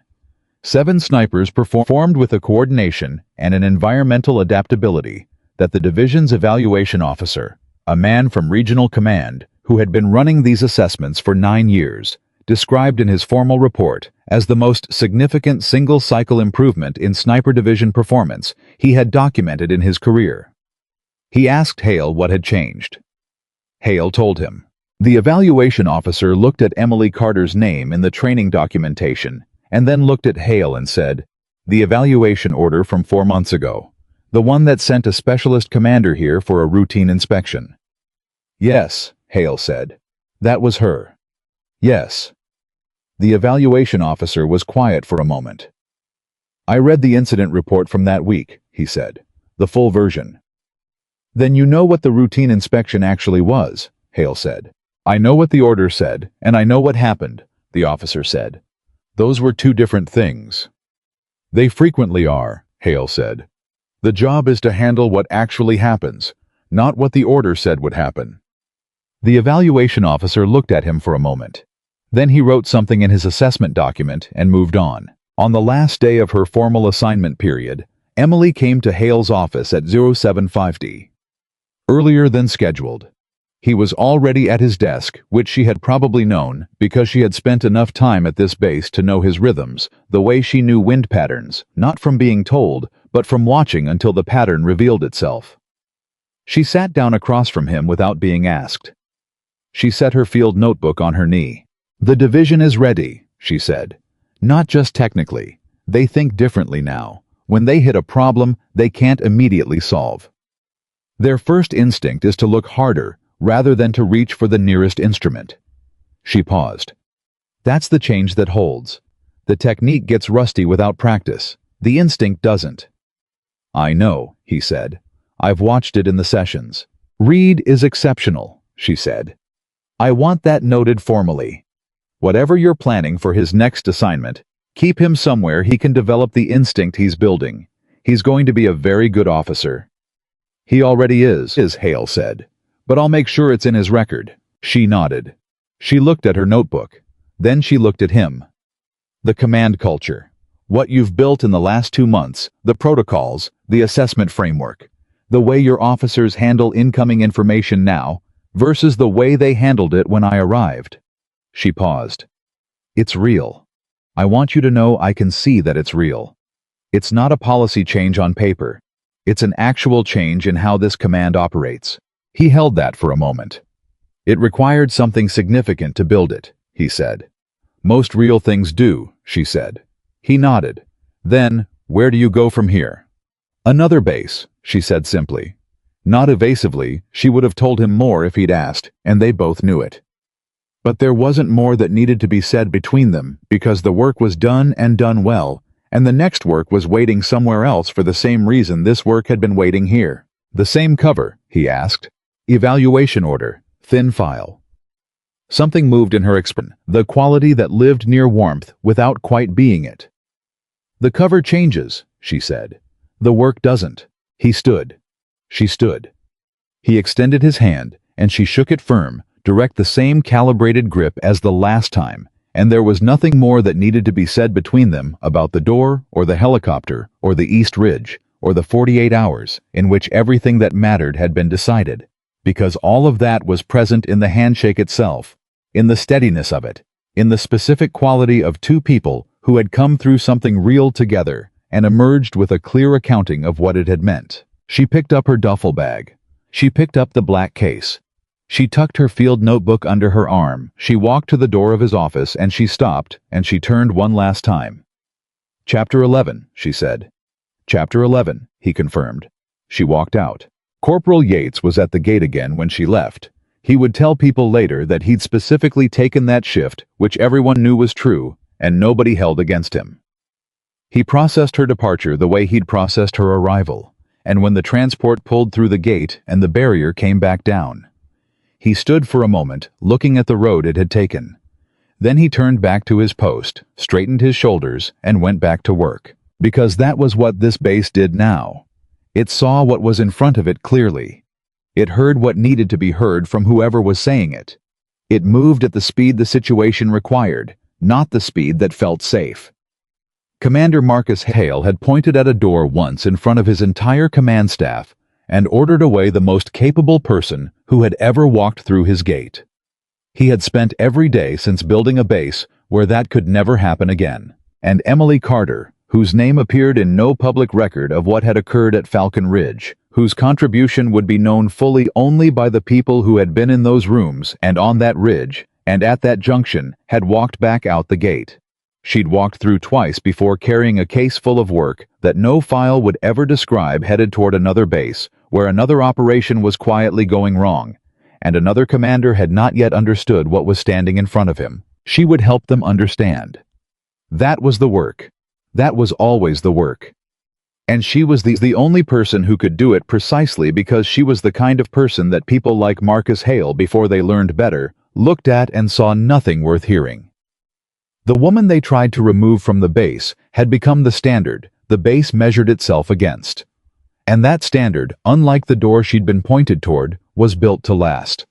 7 snipers performed with a coordination and an environmental adaptability that the division's evaluation officer, a man from regional command who had been running these assessments for 9 years, described in his formal report as the most significant single-cycle improvement in sniper division performance he had documented in his career. He asked Hale what had changed. Hale told him. The evaluation officer looked at Emily Carter's name in the training documentation and then looked at Hale and said, "The evaluation order from 4 months ago, the one that sent a specialist commander here for a routine inspection." "Yes," Hale said. "That was her." "Yes." The evaluation officer was quiet for a moment. "I read the incident report from that week," he said. "The full version." "Then you know what the routine inspection actually was," Hale said. "I know what the order said, and I know what happened," the officer said. "Those were two different things." "They frequently are," Hale said. "The job is to handle what actually happens, not what the order said would happen." The evaluation officer looked at him for a moment. Then he wrote something in his assessment document and moved on. On the last day of her formal assignment period, Emily came to Hale's office at 0750. Earlier than scheduled. He was already at his desk, which she had probably known because she had spent enough time at this base to know his rhythms, the way she knew wind patterns, not from being told, but from watching until the pattern revealed itself. She sat down across from him without being asked. She set her field notebook on her knee. "The division is ready," she said. "Not just technically. They think differently now. When they hit a problem, they can't immediately solve. Their first instinct is to look harder rather than to reach for the nearest instrument." She paused. "That's the change that holds. The technique gets rusty without practice. The instinct doesn't." "I know," he said. "I've watched it in the sessions. Reed is exceptional," she said. "I want that noted formally. Whatever you're planning for his next assignment, keep him somewhere he can develop the instinct he's building. He's going to be a very good officer." "He already is," Hale said. "But I'll make sure it's in his record." She nodded. She looked at her notebook. Then she looked at him. "The command culture. What you've built in the last 2 months, the protocols, the assessment framework, the way your officers handle incoming information now versus the way they handled it when I arrived." She paused. "It's real. I want you to know I can see that it's real. It's not a policy change on paper. It's an actual change in how this command operates." He held that for a moment. "It required something significant to build it," he said. "Most real things do," she said. He nodded. "Then, where do you go from here?" "Another base," she said simply. Not evasively, she would have told him more if he'd asked, and they both knew it. But there wasn't more that needed to be said between them because the work was done and done well, and the next work was waiting somewhere else for the same reason this work had been waiting here. "The same cover?" he asked. "Evaluation order, thin file." Something moved in her expression, the quality that lived near warmth without quite being it. "The cover changes," she said. "The work doesn't." He stood. She stood. He extended his hand, and she shook it firm, direct the same calibrated grip as the last time, and there was nothing more that needed to be said between them about the door, or the helicopter, or the East Ridge, or the 48 hours in which everything that mattered had been decided, because all of that was present in the handshake itself, in the steadiness of it, in the specific quality of two people who had come through something real together and emerged with a clear accounting of what it had meant. She picked up her duffel bag. She picked up the black case. She tucked her field notebook under her arm. She walked to the door of his office and she stopped and she turned one last time. "Chapter 11, she said. "Chapter 11, he confirmed. She walked out. Corporal Yates was at the gate again when she left. He would tell people later that he'd specifically taken that shift, which everyone knew was true, and nobody held against him. He processed her departure the way he'd processed her arrival, and when the transport pulled through the gate and the barrier came back down. He stood for a moment, looking at the road it had taken. Then he turned back to his post, straightened his shoulders, and went back to work. Because that was what this base did now. It saw what was in front of it clearly. It heard what needed to be heard from whoever was saying it. It moved at the speed the situation required, not the speed that felt safe. Commander Marcus Hale had pointed at a door once in front of his entire command staff and ordered away the most capable person who had ever walked through his gate. He had spent every day since building a base where that could never happen again. And Emily Carter, whose name appeared in no public record of what had occurred at Falcon Ridge, whose contribution would be known fully only by the people who had been in those rooms and on that ridge and at that junction, had walked back out the gate. She'd walked through twice before carrying a case full of work that no file would ever describe headed toward another base where another operation was quietly going wrong, and another commander had not yet understood what was standing in front of him. She would help them understand. That was the work. That was always the work. And she was the only person who could do it precisely because she was the kind of person that people like Marcus Hale, before they learned better, looked at and saw nothing worth hearing. The woman they tried to remove from the base had become the standard the base measured itself against. And that standard, unlike the door she'd been pointed toward, was built to last.